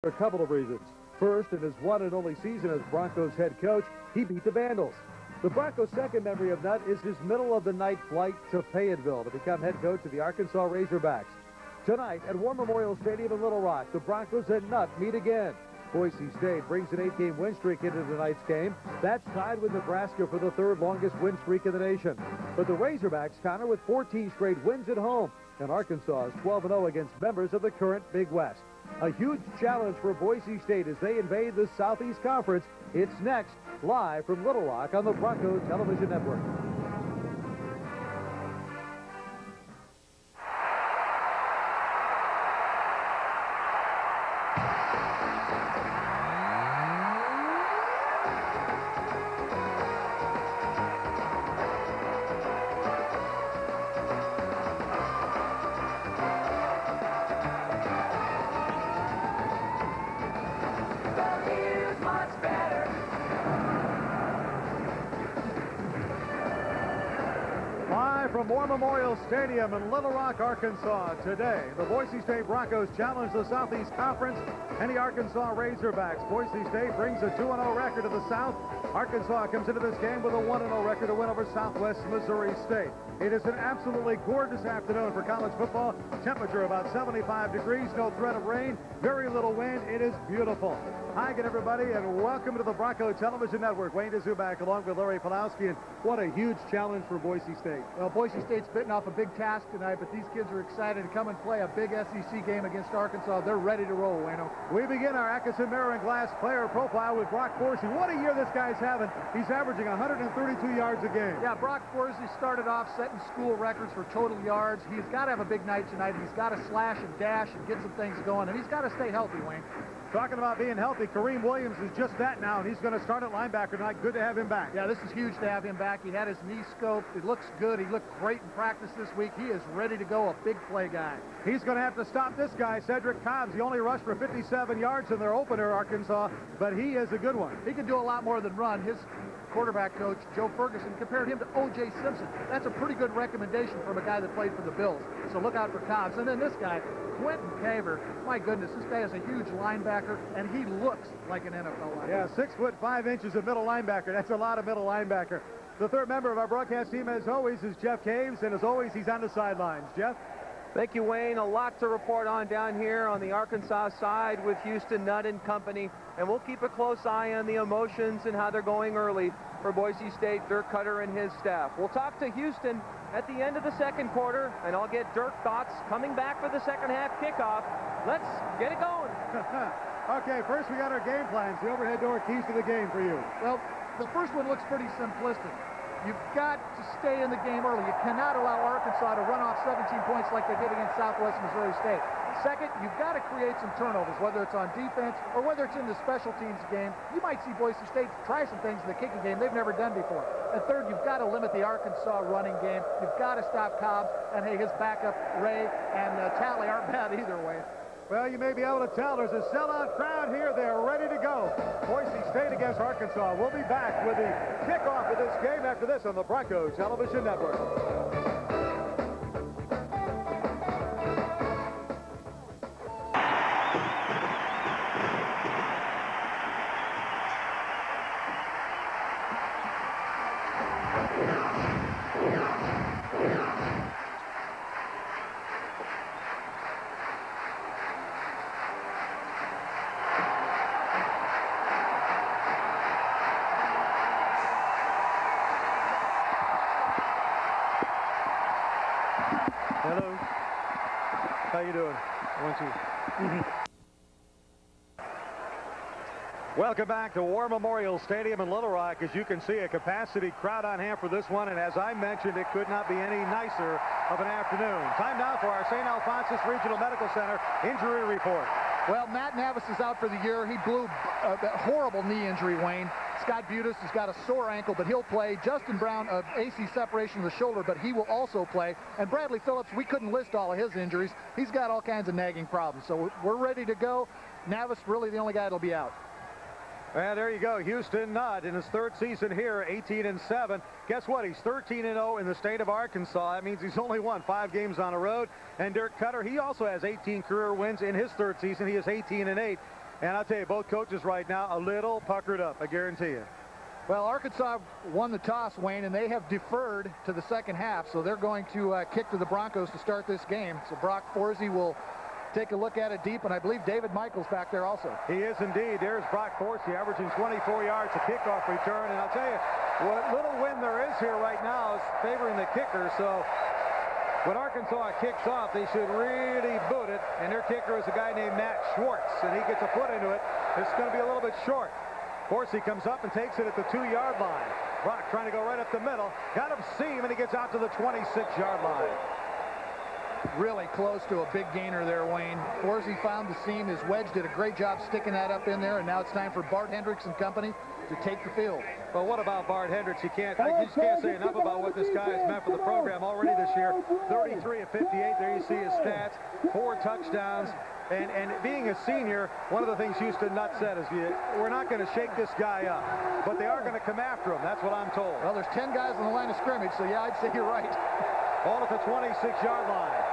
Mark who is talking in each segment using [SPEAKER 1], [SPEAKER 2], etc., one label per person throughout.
[SPEAKER 1] a couple of reasons. First, in his one and only season as Broncos head coach, he beat the Vandals. The Broncos' second memory of Nutt is his middle-of-the-night flight to Fayetteville to become head coach of the Arkansas Razorbacks. Tonight at War Memorial Stadium in Little Rock, the Broncos and Nutt meet again. Boise State brings an 8-game win streak into tonight's game. That's tied with Nebraska for the third longest win streak in the nation. But the Razorbacks counter with 14 straight wins at home, and Arkansas is 12-0 against members of the current Big West. A huge challenge for Boise State as they invade the Southeast Conference. It's next, live from Little Rock on the Bronco Television Network. From War Memorial Stadium in Little Rock, Arkansas, today, the Boise State Broncos challenge the Southeast Conference and the Arkansas Razorbacks. Boise State brings a 2-0 record to the South. Arkansas comes into this game with a 1-0 record to win over Southwest Missouri State. It is an absolutely gorgeous afternoon for college football. Temperature about 75 degrees, no threat of rain, very little wind. It is beautiful. Hi again, everybody, and welcome to the Bronco Television Network. Wayne Dzubak along with Larry Pulowski, and what a huge challenge for Boise State.
[SPEAKER 2] Well, Boise State's bitten off a big task tonight, but these kids are excited to come and play a big SEC game against Arkansas. They're ready to roll, Wayno.
[SPEAKER 1] We begin our Atkinson Mirror and Glass player profile with Brock Forsey. What a year this guy's having. He's averaging 132 yards a game.
[SPEAKER 2] Yeah, Brock Forsey started off setting school records for total yards. He's got to have a big night tonight. He's got to slash and dash and get some things going, and he's got to stay healthy, Wayne.
[SPEAKER 1] Talking about being healthy, Kareem Williams is just that now, and he's going to start at linebacker tonight. Good to have him back.
[SPEAKER 2] Yeah, this is huge to have him back. He had his knee scoped. It looks good. He looked great in practice this week. He is ready to go, a big play guy.
[SPEAKER 1] He's going to have to stop this guy, Cedric Cobbs. He only rushed for 57 yards in their opener, Arkansas, but he is a good one.
[SPEAKER 2] He can do a lot more than run. His quarterback coach, Joe Ferguson, compared him to O.J. Simpson. That's a pretty good recommendation from a guy that played for the Bills. So look out for Cobbs. And then this guy, Quentin Caver. My goodness, this guy is a huge linebacker, and he looks like an NFL linebacker.
[SPEAKER 1] Yeah, 6 foot 5 inches of middle linebacker. That's a lot of middle linebacker. The third member of our broadcast team, as always, is Jeff Caves, and as always, he's on the sidelines. Jeff?
[SPEAKER 3] Thank you, Wayne. A lot to report on down here on the Arkansas side with Houston Nutt and company, and we'll keep a close eye on the emotions and how they're going early for Boise State, Dirk Cutter and his staff. We'll talk to Houston at the end of the second quarter, and I'll get Dirk thoughts coming back for the second half kickoff. Let's get it going.
[SPEAKER 1] Okay, first we got our game plans. The overhead door keys to the game for you.
[SPEAKER 2] Well, the first one looks pretty simplistic. You've got to stay in the game early. You cannot allow Arkansas to run off 17 points like they did against Southwest Missouri State. Second, you've got to create some turnovers, whether it's on defense or whether it's in the special teams game. You might see Boise State try some things in the kicking game they've never done before. And third, you've got to limit the Arkansas running game. You've got to stop Cobbs, and hey, his backup, Ray, and Talley aren't bad either way.
[SPEAKER 1] Well, you may be able to tell there's a sellout crowd here. They're ready to go. Boise State against Arkansas. We'll be back with the kickoff of this game after this on the Bronco Television Network. Hello. How you doing? 1, 2. Welcome back to War Memorial Stadium in Little Rock. As you can see, a capacity crowd on hand for this one, and as I mentioned, it could not be any nicer of an afternoon. Time now for our St. Alphonsus Regional Medical Center injury report.
[SPEAKER 2] Well, Matt Navis is out for the year. He blew a horrible knee injury, Wayne. Scott Butis has got a sore ankle, but he'll play. Justin Brown, AC separation of the shoulder, but he will also play. And Bradley Phillips, we couldn't list all of his injuries. He's got all kinds of nagging problems. So we're ready to go. Navis, really the only guy that'll be out.
[SPEAKER 1] And there you go, Houston Nutt in his third season here, 18-7. Guess what? He's 13-0 in the state of Arkansas. That means he's only won 5 games on the road. And Dirk Cutter, he also has 18 career wins in his third season. He is 18-8. And I'll tell you, both coaches right now a little puckered up, I guarantee you.
[SPEAKER 2] Well, Arkansas won the toss, Wayne, and they have deferred to the second half, so they're going to kick to the Broncos to start this game. So Brock Forsey will take a look at it deep, and I believe David Michael's back there also.
[SPEAKER 1] He is indeed. There's Brock Forsey averaging 24 yards a kickoff return, and I'll tell you, what little wind there is here right now is favoring the kicker, so when Arkansas kicks off, they should really boot it, and their kicker is a guy named Matt Schwartz, and he gets a foot into it. It's going to be a little bit short. Forsey comes up and takes it at the 2-yard line. Brock trying to go right up the middle. Got him seam, and he gets out to the 26-yard line.
[SPEAKER 2] Really close to a big gainer there, Wayne. Forsey found the seam. His wedge did a great job sticking that up in there, and now it's time for Bart Hendricks and company to take the field.
[SPEAKER 1] But what about Bart Hendricks? I just can't say enough about what this guy has meant for the program already this year. 33 of 58. There you see his stats. 4 touchdowns. And being a senior, one of the things Houston Nutt said is, we're not going to shake this guy up, but they are going to come after him. That's what I'm told.
[SPEAKER 2] Well, there's 10 guys on the line of scrimmage, so yeah, I'd say you're right.
[SPEAKER 1] Ball at the 26-yard line.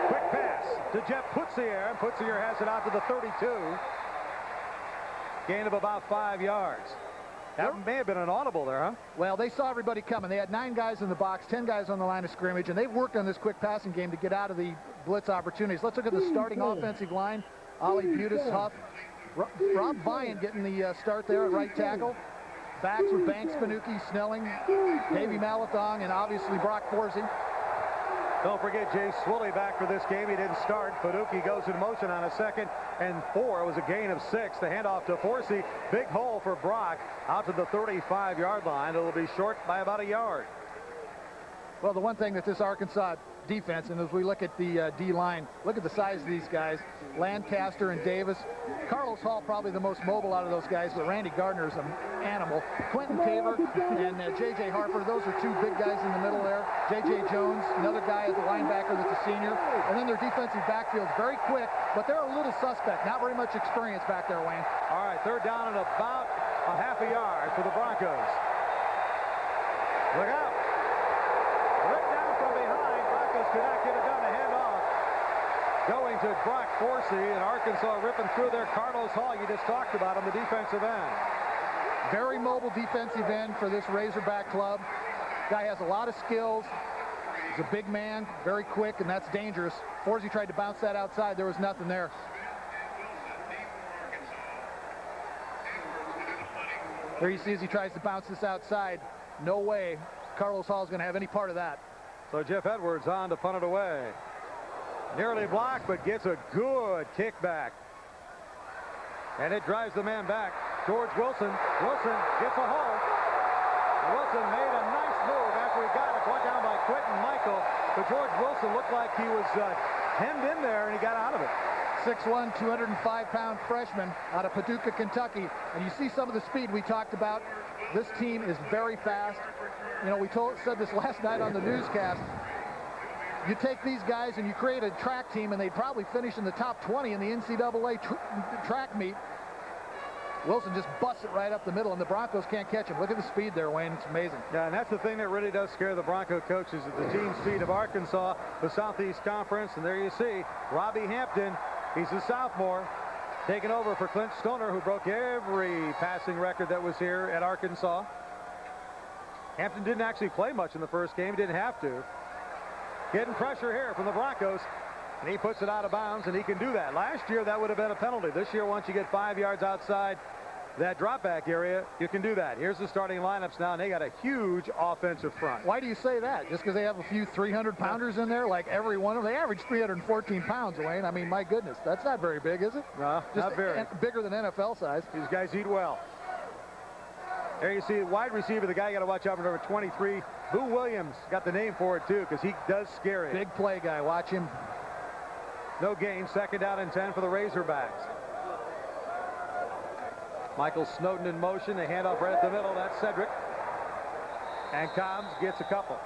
[SPEAKER 1] Quick pass to Jeff Putzier, and Putzier has it out to the 32. Gain of about 5 yards. That may have been an audible there, huh?
[SPEAKER 2] Well, they saw everybody coming. They had 9 guys in the box, 10 guys on the line of scrimmage, and they've worked on this quick passing game to get out of the blitz opportunities. Let's look at the starting offensive line. Ollie Butis, Huff, Rob Vian getting the start there at right tackle. Backs with Banks, Panucci, Snelling, Davey Malathong, and obviously Brock Forsey.
[SPEAKER 1] Don't forget Jay Swilly back for this game. He didn't start. Panucci goes in motion on a 2nd and 4. It was a gain of 6. The handoff to Forsey. Big hole for Brock out to the 35-yard line. It'll be short by about a yard.
[SPEAKER 2] Well, the one thing that this Arkansas defense, and as we look at the D-line, look at the size of these guys. Lancaster and Davis. Carlos Hall probably the most mobile out of those guys, but Randy Gardner's an animal. Quentin Taver and J.J. Harper, those are 2 big guys in the middle there. J.J. Jones, another guy at the linebacker that's a senior. And then their defensive backfield's very quick, but they're a little suspect. Not very much experience back there, Wayne.
[SPEAKER 1] All right, 3rd down and about a half a yard for the Broncos. Look out. Right down from behind. Broncos cannot get it done. A handoff going to Brock Forsey, and Arkansas ripping through there. Carlos Hall, you just talked about him, the defensive end.
[SPEAKER 2] Very mobile defensive end for this Razorback club. Guy has a lot of skills. He's a big man, very quick, and that's dangerous. Forsey tried to bounce that outside. There was nothing there. There you see as he tries to bounce this outside. No way Carlos Hall is going to have any part of that.
[SPEAKER 1] So Jeff Edwards on to punt it away. Nearly blocked, but gets a good kick back. And it drives the man back. George Wilson. Wilson gets a hole. Wilson made a nice move after he got it. Brought down by Quentin Michael. But George Wilson looked like he was hemmed in there, and he got out of it.
[SPEAKER 2] 6'1", 205-pound freshman out of Paducah, Kentucky. And you see some of the speed we talked about. This team is very fast. You know, we said this last night on the newscast. You take these guys and you create a track team, and they'd probably finish in the top 20 in the NCAA track meet. Wilson just busts it right up the middle, and the Broncos can't catch him. Look at the speed there, Wayne. It's amazing.
[SPEAKER 1] Yeah, and that's the thing that really does scare the Bronco coaches, is the team speed of Arkansas, the Southeast Conference. And there you see Robbie Hampton. He's a sophomore, taking over for Clint Stoner, who broke every passing record that was here at Arkansas. Hampton didn't actually play much in the first game. He didn't have to. Getting pressure here from the Broncos. And he puts it out of bounds, and he can do that. Last year, that would have been a penalty. This year, once you get 5 yards outside that drop back area, you can do that. Here's the starting lineups now, and they got a huge offensive front.
[SPEAKER 2] Why do you say that? Just because they have a few 300-pounders in there, like every one of them? They average 314 pounds, Wayne. I mean, my goodness, that's not very big, is it?
[SPEAKER 1] No,
[SPEAKER 2] just
[SPEAKER 1] not very.
[SPEAKER 2] Bigger than NFL size.
[SPEAKER 1] These guys eat well. There you see wide receiver, the guy you got to watch out for, number 23. Boo Williams got the name for it, too, because he does scare it.
[SPEAKER 2] Big play guy. Watch him.
[SPEAKER 1] No gain. 2nd down and 10 for the Razorbacks. Michael Snowden in motion. They hand off right at the middle. That's Cedric. And Cobbs gets a couple.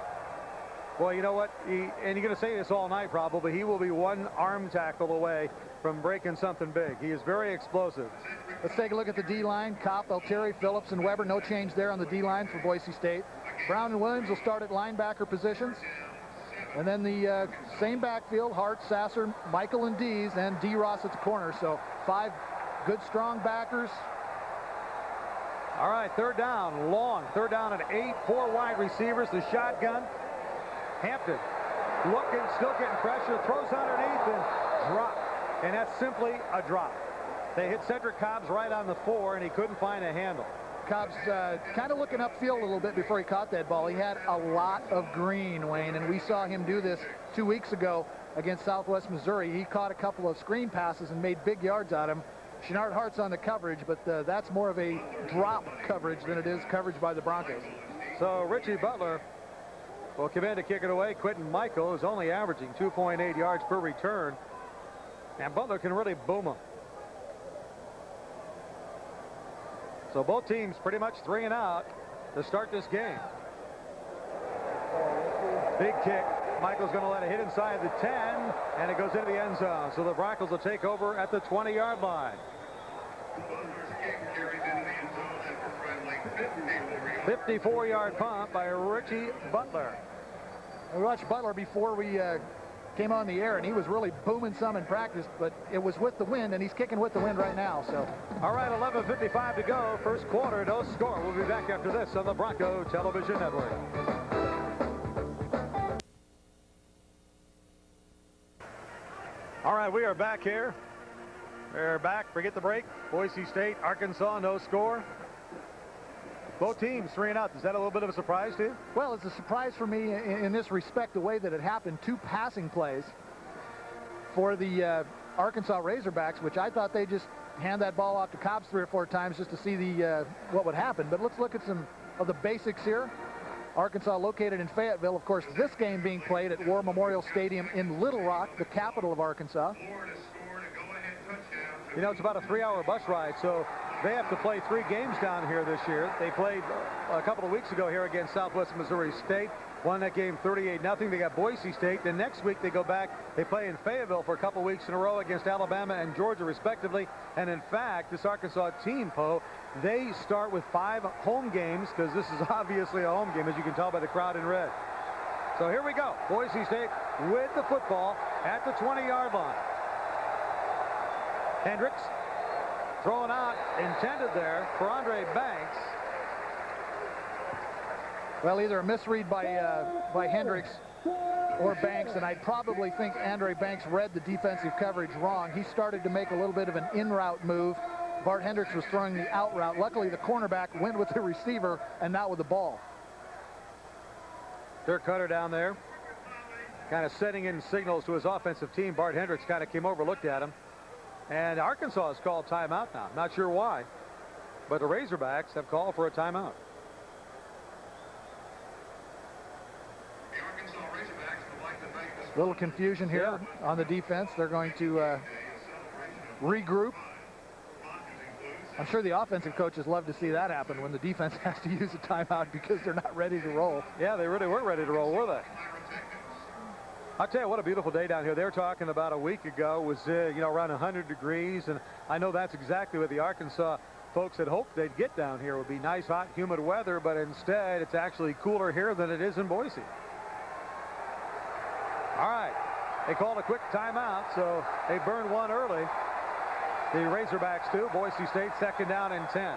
[SPEAKER 1] Well, you know what? And you're going to say this all night probably. He will be one arm tackle away from breaking something big. He is very explosive.
[SPEAKER 2] Let's take a look at the D-line. Kopp, Altieri, Phillips, and Weber. No change there on the D-line for Boise State. Brown and Williams will start at linebacker positions. And then the same backfield, Hart, Sasser, Michael and Dees, and D. Ross at the corner. So 5 good, strong backers.
[SPEAKER 1] All right, third down, long. Third down and 8, 4 wide receivers, the shotgun. Hampton looking, still getting pressure, throws underneath and drop. And that's simply a drop. They hit Cedric Cobbs right on the 4, and he couldn't find a handle.
[SPEAKER 2] Cobbs kind of looking upfield a little bit before he caught that ball. He had a lot of green, Wayne, and we saw him do this 2 weeks ago against Southwest Missouri. He caught a couple of screen passes and made big yards out of him. Chenard Hart's on the coverage, but that's more of a drop coverage than it is coverage by the Broncos.
[SPEAKER 1] So Richie Butler will come in to kick it away. Quentin Michael is only averaging 2.8 yards per return, and Butler can really boom him. So both teams pretty much 3 and out to start this game. Big kick. Michael's going to let it hit inside the 10, and it goes into the end zone. So the Broncos will take over at the 20-yard line. 54-yard punt by Richie Butler.
[SPEAKER 2] We watched Butler before we came on the air, and he was really booming some in practice, but it was with the wind, and he's kicking with the wind right now. So,
[SPEAKER 1] all right, 11:55 to go. First quarter, no score. We'll be back after this on the Bronco Television Network. All right, we are back here. We're back. Forget the break. Boise State, Arkansas, no score. Both teams 3 and out. Is that a little bit of a surprise to you?
[SPEAKER 2] Well, it's a surprise for me in this respect, the way that it happened. 2 passing plays for the Arkansas Razorbacks, which I thought they just hand that ball off to Cobbs 3 or 4 times just to see what would happen. But let's look at some of the basics here. Arkansas located in Fayetteville. Of course, this game being played at War Memorial Stadium in Little Rock, the capital of Arkansas.
[SPEAKER 1] You know, it's about a 3-hour bus ride, so they have to play 3 games down here this year. They played a couple of weeks ago here against Southwest Missouri State. Won that game 38-0. They got Boise State. Then next week they go back. They play in Fayetteville for a couple of weeks in a row against Alabama and Georgia, respectively. And in fact, this Arkansas team, Poe, they start with 5 home games because this is obviously a home game, as you can tell by the crowd in red. So here we go. Boise State with the football at the 20-yard line. Hendricks throwing out, intended there for Andre Banks.
[SPEAKER 2] Well, either a misread by Hendricks or Banks, and I probably think Andre Banks read the defensive coverage wrong. He started to make a little bit of an in-route move. Bart Hendricks was throwing the out route. Luckily, the cornerback went with the receiver and not with the ball.
[SPEAKER 1] Dirk Cutter down there, kind of setting in signals to his offensive team. Bart Hendricks kind of came over, looked at him. And Arkansas has called timeout now. Not sure why, but the Razorbacks have called for a timeout.
[SPEAKER 2] Little confusion here on the defense. They're going to regroup. I'm sure the offensive coaches love to see that happen when the defense has to use a timeout because they're not ready to roll.
[SPEAKER 1] Yeah, they really weren't ready to roll, were they? I'll tell you what, a beautiful day down here. They were talking about a week ago was, you know, around 100 degrees, and I know that's exactly what the Arkansas folks had hoped they'd get down here. It would be nice, hot, humid weather, but instead it's actually cooler here than it is in Boise. All right, they called a quick timeout, so they burned one early. The Razorbacks do. Boise State 2nd down and 10.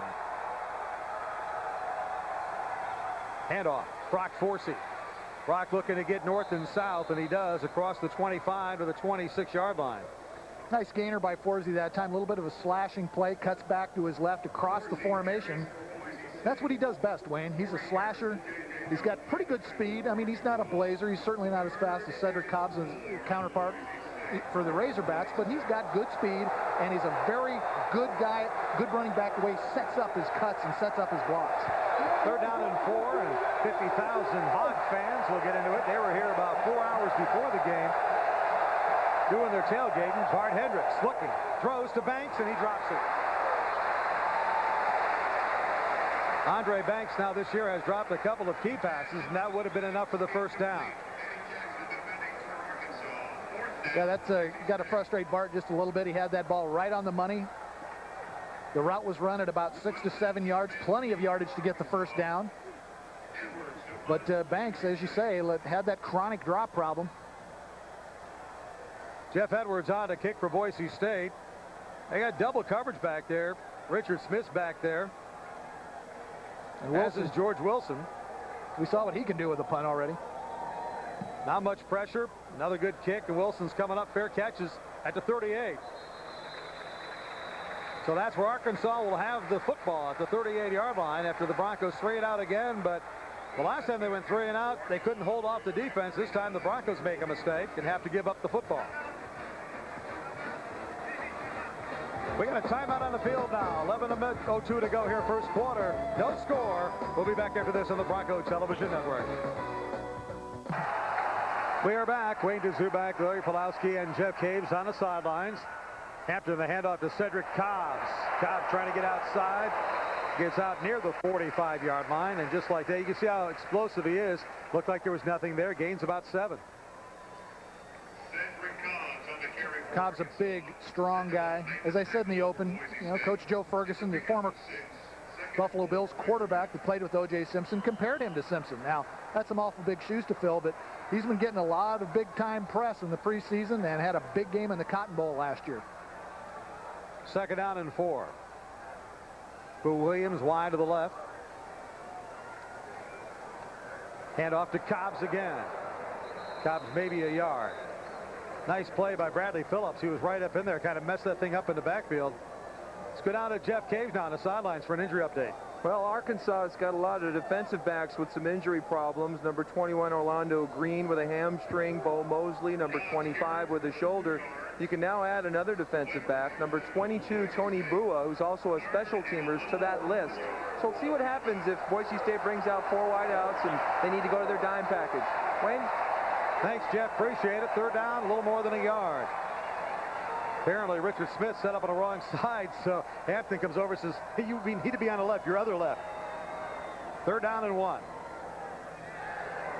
[SPEAKER 1] Handoff, Brock Forsey. Brock looking to get north and south, and he does across the 25 to the 26-yard line.
[SPEAKER 2] Nice gainer by Forsey that time. A little bit of a slashing play. Cuts back to his left across the formation. That's what he does best, Wayne. He's a slasher. He's got pretty good speed. I mean, he's not a blazer. He's certainly not as fast as Cedric Cobbs' counterpart for the Razorbacks, but he's got good speed, and he's a very good guy, good running back, the way he sets up his cuts and sets up his blocks.
[SPEAKER 1] 3rd down and 4, and 50,000 Hog fans will get into it. They were here about 4 hours before the game doing their tailgating. Bart Hendricks looking, throws to Banks, and he drops it. Andre Banks now this year has dropped a couple of key passes, and that would have been enough for the 1st down.
[SPEAKER 2] Yeah, that's got to frustrate Bart just a little bit. He had that ball right on the money. The route was run at about 6 to 7 yards. Plenty of yardage to get the 1st down. But Banks, as you say, had that chronic drop problem.
[SPEAKER 1] Jeff Edwards on to kick for Boise State. They got double coverage back there. Richard Smith's back there. And Wilson is George Wilson.
[SPEAKER 2] We saw what he can do with the punt already.
[SPEAKER 1] Not much pressure. Another good kick, and Wilson's coming up. Fair catches at the 38. So that's where Arkansas will have the football at the 38-yard line after the Broncos 3 and out again. But the last time they went 3 and out, they couldn't hold off the defense. This time the Broncos make a mistake and have to give up the football. We got a timeout on the field now. 11:02 to go here, first quarter. No score. We'll be back after this on the Bronco Television Network. We are back. Wayne DeZubak, Larry Pulowski, and Jeff Caves on the sidelines. After the handoff to Cedric Cobbs. Cobbs trying to get outside. Gets out near the 45-yard line. And just like that, you can see how explosive he is. Looked like there was nothing there. Gains about 7.
[SPEAKER 2] Cobb's a big, strong guy. As I said in the open, you know, Coach Joe Ferguson, the former Buffalo Bills quarterback that played with O.J. Simpson, compared him to Simpson. Now, that's some awful big shoes to fill, but he's been getting a lot of big-time press in the preseason and had a big game in the Cotton Bowl last year.
[SPEAKER 1] 2nd down and 4. Boo Williams wide to the left. Hand off to Cobbs again. Cobbs maybe a yard. Nice play by Bradley Phillips. He was right up in there, kind of messed that thing up in the backfield. Let's go down to Jeff Caves now on the sidelines for an injury update.
[SPEAKER 3] Well, Arkansas has got a lot of defensive backs with some injury problems. Number 21, Orlando Green with a hamstring. Bo Mosley, number 25, with a shoulder. You can now add another defensive back, number 22, Tony Bua, who's also a special teamer, to that list. So we'll see what happens if Boise State brings out 4 wideouts and they need to go to their dime package. Wayne?
[SPEAKER 1] Thanks, Jeff. Appreciate it. 3rd down, a little more than a yard. Apparently, Richard Smith set up on the wrong side, so Hampton comes over and says, hey, you need to be on the left, your other left. 3rd down and 1.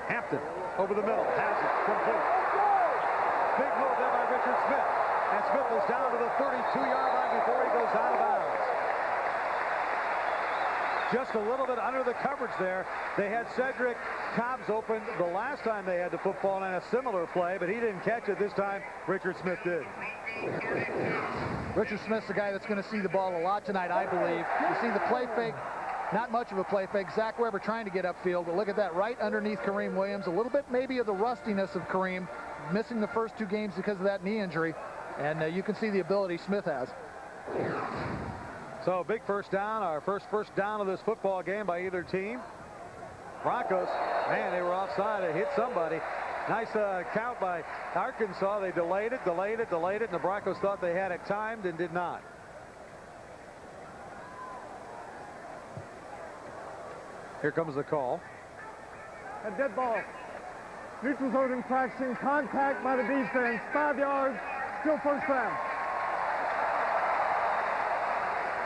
[SPEAKER 1] Hampton over the middle, has it, complete. Big move there by Richard Smith. And Smith was down to the 32-yard line before he goes out of bounds. Just a little bit under the coverage there. They had Cedric Cobbs open the last time they had the football in a similar play, but he didn't catch it this time. Richard Smith did.
[SPEAKER 2] Richard Smith's the guy that's going to see the ball a lot tonight, I believe. You see the play fake, not much of a play fake. Zach Weber trying to get upfield, but look at that, right underneath Kareem Williams. A little bit maybe of the rustiness of Kareem, missing the first 2 games because of that knee injury, and you can see the ability Smith has.
[SPEAKER 1] So big first down, our first down of this football game by either team. Broncos, man, they were offside. They hit somebody. Nice count by Arkansas. They delayed it, and the Broncos thought they had it timed and did not. Here comes the call.
[SPEAKER 4] A dead ball. Neutral zone infraction, contact by the defense, 5 yards, still first down.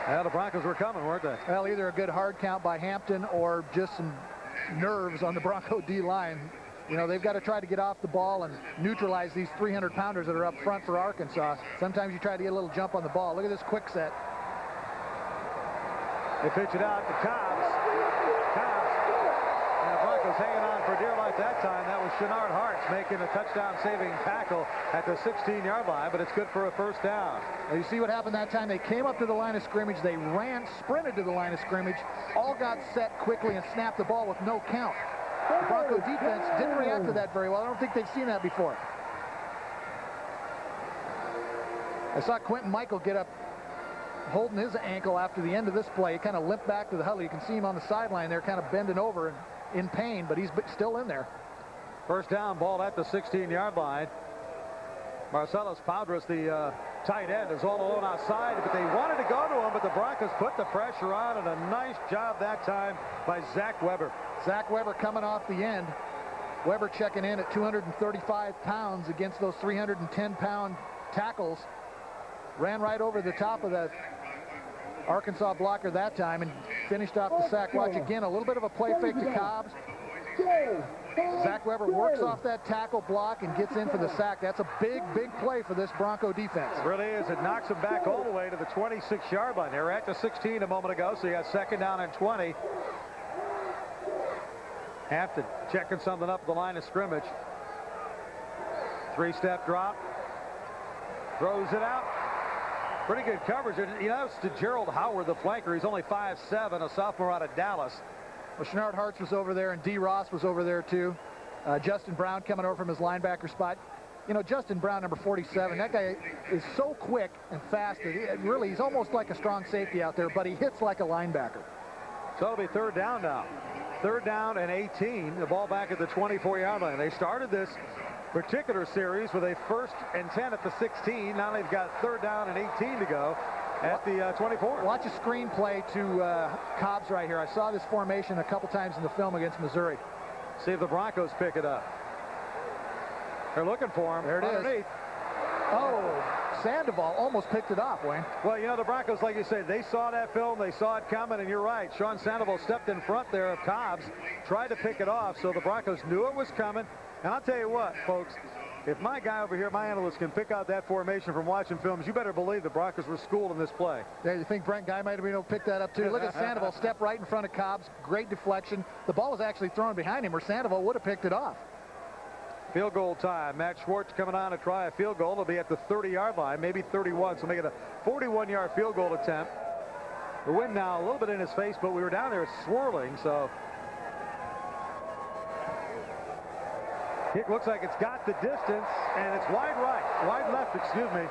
[SPEAKER 1] Well, the Broncos were coming, weren't they?
[SPEAKER 2] Well, either a good hard count by Hampton or just some nerves on the Bronco D-line. You know, they've got to try to get off the ball and neutralize these 300-pounders that are up front for Arkansas. Sometimes you try to get a little jump on the ball. Look at this quick set.
[SPEAKER 1] They pitch it out to Cobbs. And the Broncos hanging on for dear life that time. That was Shenard Hartz making a touchdown-saving tackle at the 16-yard line, but it's good for a first down.
[SPEAKER 2] Well, you see what happened that time? They came up to the line of scrimmage. They ran, sprinted to the line of scrimmage, all got set quickly and snapped the ball with no count. The Bronco defense didn't react to that very well. I don't think they've seen that before. I saw Quentin Michael get up holding his ankle after the end of this play. He kind of limped back to the huddle. You can see him on the sideline there kind of bending over and in pain, but he's still in there.
[SPEAKER 1] First down, ball at the 16-yard line. Marcellus Poudras, the tight end, is all alone outside, but they wanted to go to him, but the Broncos put the pressure on, and a nice job that time by Zach Weber.
[SPEAKER 2] Zach Weber coming off the end. Weber checking in at 235 pounds against those 310-pound tackles. Ran right over the top of that Arkansas blocker that time and finished off the sack. Watch again, a little bit of a play fake to Cobbs. Zach Weber works off that tackle block and gets in for the sack. That's a big, big play for this Bronco defense.
[SPEAKER 1] It really is. It knocks them back all the way to the 26-yard line. They were at the 16 a moment ago, so you got 2nd down and 20. Hampton checking something up at the line of scrimmage. 3-step drop. Throws it out. Pretty good coverage. And, you know, it's to Gerald Howard, the flanker. He's only 5'7", a sophomore out of Dallas.
[SPEAKER 2] Well, Shenard Hartz was over there, and D. Ross was over there, too. Justin Brown coming over from his linebacker spot. You know, Justin Brown, number 47, that guy is so quick and fast that really he's almost like a strong safety out there, but he hits like a linebacker.
[SPEAKER 1] So it'll be third down now. Third down and 18. The ball back at the 24-yard line. They started this particular series with a 1st and 10 at the 16. Now they've got third down and 18 to go at the 24.
[SPEAKER 2] Watch a screenplay to Cobbs right here. I saw this formation a couple times in the film against Missouri.
[SPEAKER 1] See if the Broncos pick it up. They're looking for him.
[SPEAKER 2] There it
[SPEAKER 1] underneath.
[SPEAKER 2] is. Oh, Sandoval almost picked it off, Wayne.
[SPEAKER 1] Well, you know, the Broncos, like you said, they saw that film, they saw it coming, and you're right. Sean Sandoval stepped in front there of Cobbs, tried to pick it off, so the Broncos knew it was coming. And I'll tell you what, folks, if my guy over here, my analyst, can pick out that formation from watching films, you better believe the Broncos were schooled in this play.
[SPEAKER 2] Yeah, you think Brent Guy might have been able to pick that up, too? Look at Sandoval step right in front of Cobbs. Great deflection. The ball was actually thrown behind him where Sandoval would have picked it off.
[SPEAKER 1] Field goal time. Matt Schwartz coming on to try a field goal. It'll be at the 30-yard line, maybe 31, so make it a 41-yard field goal attempt. The wind now a little bit in his face, but we were down there swirling, so it looks like it's got the distance, and it's wide left, excuse me.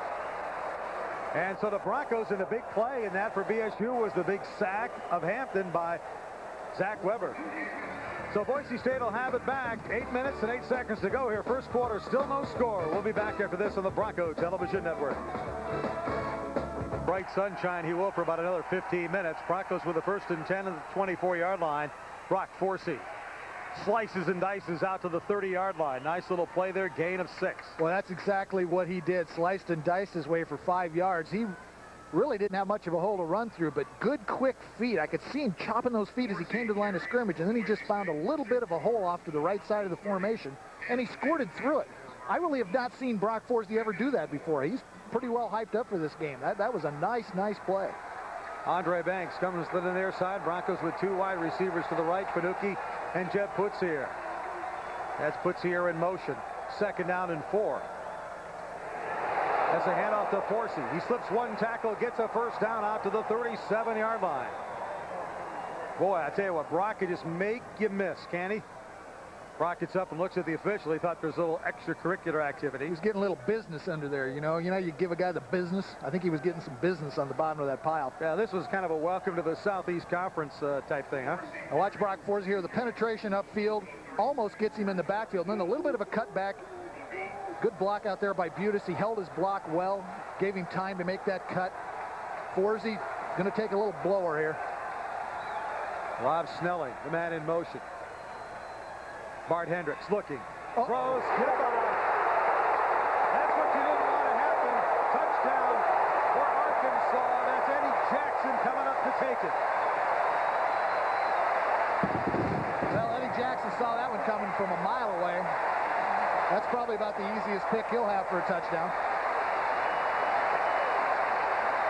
[SPEAKER 1] And so the Broncos in a big play, and that for BSU was the big sack of Hampton by Zach Weber. So Boise State will have it back. 8 minutes and 8 seconds to go here. First quarter, still no score. We'll be back after this on the Bronco Television Network. Bright sunshine, he will for about another 15 minutes. Broncos with the 1st and 10 at the 24-yard line. Brock Forsey slices and dices out to the 30-yard line. Nice little play there, gain of 6.
[SPEAKER 2] Well, that's exactly what he did. Sliced and diced his way for 5 yards. He really didn't have much of a hole to run through, but good quick feet. I could see him chopping those feet as he came to the line of scrimmage, and then he just found a little bit of a hole off to the right side of the formation, and he squirted through it. I really have not seen Brock Forsey ever do that before. He's pretty well hyped up for this game. That was a nice play.
[SPEAKER 1] Andre Banks comes to the near side. Broncos with 2 wide receivers to the right, Panucci and Jeb Putzier. That's Putzier in motion. 2nd down and 4. As a handoff to Forsey. He slips 1 tackle, gets a 1st down out to the 37-yard line. Boy, I tell you what, Brock can just make you miss, can he? Brock gets up and looks at the official. He thought there's a little extracurricular activity.
[SPEAKER 2] He was getting a little business under there, you know. You give a guy the business. I think he was getting some business on the bottom of that pile.
[SPEAKER 1] Yeah, this was kind of a welcome to the Southeast Conference type thing, huh?
[SPEAKER 2] Now watch Brock Forsey here. The penetration upfield almost gets him in the backfield. And then a little bit of a cutback. Good block out there by Butis. He held his block well, gave him time to make that cut. Forsey going to take a little blower here.
[SPEAKER 1] Rob Snelling, the man in motion. Bart Hendricks looking. Throws. Hit by. That's what you didn't want to happen. Touchdown for Arkansas. That's Eddie Jackson coming up to take it.
[SPEAKER 2] Well, Eddie Jackson saw that one coming from a mile away. That's probably about the easiest pick he'll have for a touchdown.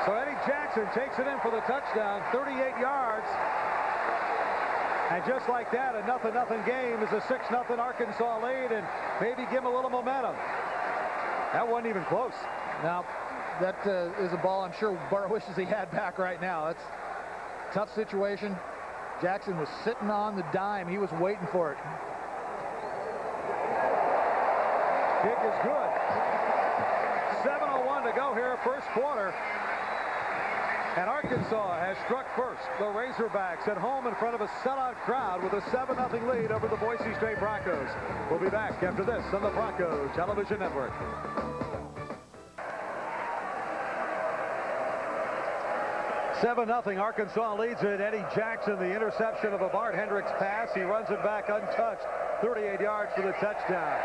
[SPEAKER 1] So Eddie Jackson takes it in for the touchdown, 38 yards. And just like that, a 0-0 game is a 6-0 Arkansas lead, and maybe give him a little momentum. That wasn't even close.
[SPEAKER 2] Now, that is a ball I'm sure Bart wishes he had back right now. That's a tough situation. Jackson was sitting on the dime. He was waiting for it.
[SPEAKER 1] Kick is good. 7:01 to go here, first quarter. And Arkansas has struck first. The Razorbacks at home in front of a sellout crowd with a 7-0 lead over the Boise State Broncos. We'll be back after this on the Bronco Television Network. (7-0) Arkansas leads it. Eddie Jackson, the interception of a Bart Hendricks pass. He runs it back untouched. 38 yards for the touchdown.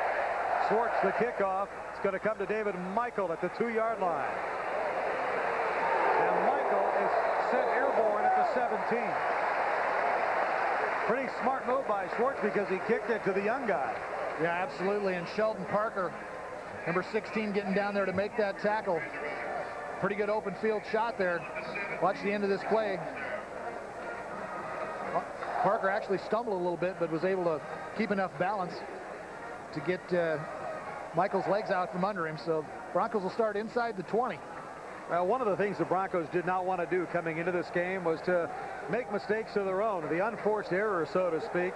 [SPEAKER 1] Schwartz the kickoff. It's going to come to David Michael at the 2-yard line. And Michael is sent airborne at the 17. Pretty smart move by Schwartz because he kicked it to the young guy.
[SPEAKER 2] Yeah, absolutely. And Sheldon Parker, number 16, getting down there to make that tackle. Pretty good open field shot there. Watch the end of this play. Parker actually stumbled a little bit, but was able to keep enough balance to get Michael's legs out from under him. So Broncos will start inside the 20.
[SPEAKER 1] Well, one of the things the Broncos did not want to do coming into this game was to make mistakes of their own, the unforced error, so to speak.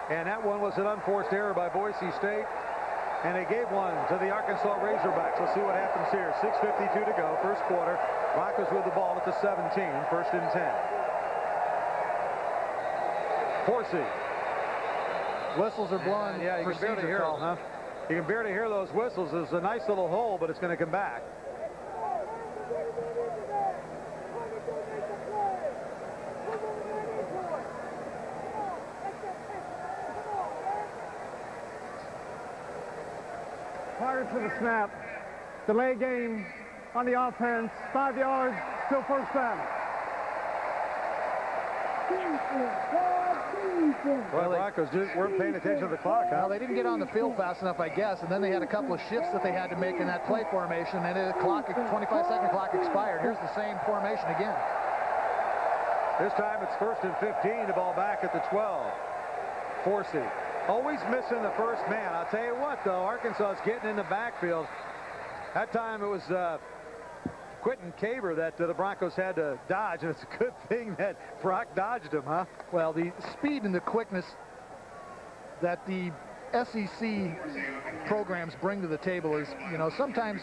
[SPEAKER 1] And that one was an unforced error by Boise State. And they gave one to the Arkansas Razorbacks. Let's see what happens here. 6:52 to go, first quarter. Broncos with the ball at the 17, first and 10. Forsey.
[SPEAKER 2] Whistles are blowing.
[SPEAKER 1] Yeah, you can barely hear them, huh? You can barely hear those whistles. There's a nice little hole, but it's going to come back.
[SPEAKER 4] Prior to the snap, delay game on the offense, 5 yards, still first down.
[SPEAKER 1] Well, the Broncos weren't paying attention to the clock, huh?
[SPEAKER 2] Well, they didn't get on the field fast enough, I guess, and then they had a couple of shifts that they had to make in that play formation, and the 25-second clock expired. Here's the same formation again.
[SPEAKER 1] This time it's first and 15, the ball back at the 12. Forsey. Always missing the first man. I'll tell you what, though, Arkansas is getting in the backfield. That time it was Quentin Caber that the Broncos had to dodge, and it's a good thing that Brock dodged him, huh?
[SPEAKER 2] Well, the speed and the quickness that the SEC programs bring to the table is, you know, sometimes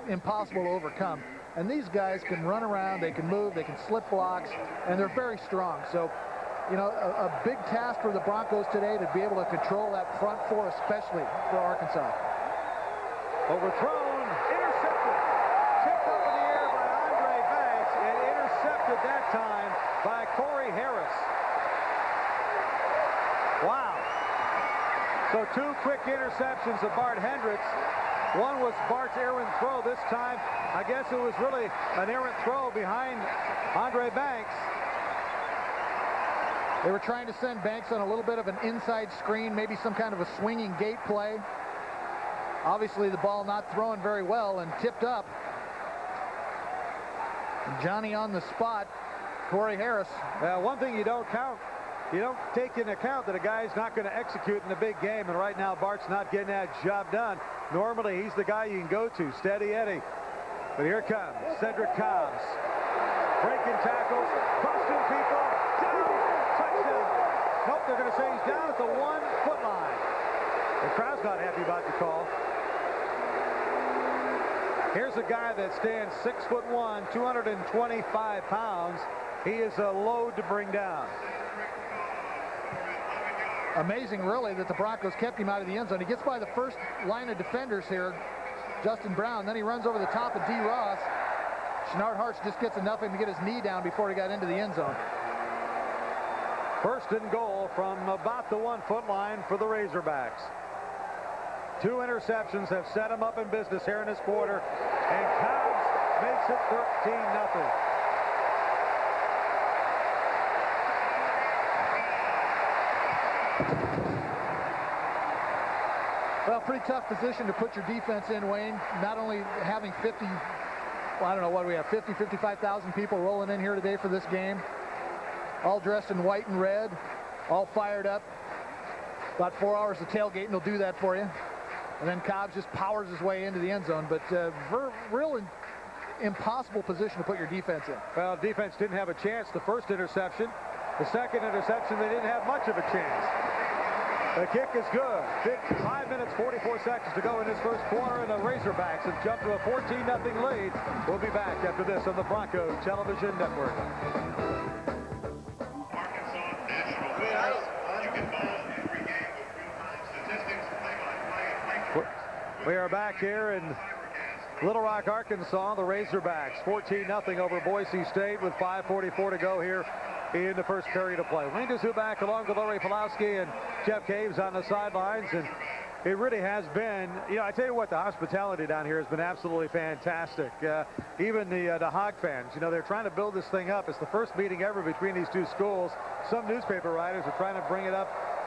[SPEAKER 2] impossible to overcome. And these guys can run around, they can move, they can slip blocks, and they're very strong. So, you know, a big task for the Broncos today to be able to control that front four, especially for Arkansas.
[SPEAKER 1] Overthrown, intercepted, tipped up in the air by Andre Banks, and intercepted that time by Corey Harris. Wow. So two quick interceptions of Bart Hendricks. One was Bart's errant throw this time. I guess it was really an errant throw behind Andre Banks.
[SPEAKER 2] They were trying to send Banks on a little bit of an inside screen, maybe some kind of a swinging gate play. Obviously, the ball not thrown very well and tipped up. And Johnny on the spot, Corey Harris.
[SPEAKER 1] One thing you don't take into account that a guy's not going to execute in a big game, and right now Bart's not getting that job done. Normally, he's the guy you can go to, steady Eddie. But here comes Cedric Cobbs. Breaking tackles, busting people, down, touchdown. Nope, they're going to say he's down at the 1-foot line. The crowd's not happy about the call. Here's a guy that stands 6'1", 225 pounds. He is a load to bring down.
[SPEAKER 2] Amazing, really, that the Broncos kept him out of the end zone. He gets by the first line of defenders here, Justin Brown. Then he runs over the top of D. Ross. Shenard Hartz just gets enough of him to get his knee down before he got into the end zone.
[SPEAKER 1] First and goal from about the 1-foot line for the Razorbacks. Two interceptions have set him up in business here in this quarter, and Cobbs makes it 13-0.
[SPEAKER 2] Well, pretty tough position to put your defense in, Wayne. Not only having 50, well, I don't know what we have, 50, 55,000 people rolling in here today for this game, all dressed in white and red, all fired up. About 4 hours of tailgating will do that for you. And then Cobbs just powers his way into the end zone. But real impossible position to put your defense in.
[SPEAKER 1] Well, defense didn't have a chance the first interception. The second interception, they didn't have much of a chance. The kick is good. 5 minutes, 44 seconds to go in this first quarter, and the Razorbacks have jumped to a 14-0 lead. We'll be back after this on the Broncos Television Network. We are back here in Little Rock, Arkansas. The Razorbacks 14-0 over Boise State with 5:44 to go here in the first period of play. Linda Zubak along with Larry Pulowski and Jeff Caves on the sidelines, and it really has been, you know, I tell you what, the hospitality down here has been absolutely fantastic. Even the Hog fans, you know, they're trying to build this thing up. It's the first meeting ever between these two schools. Some newspaper writers are trying to bring it up,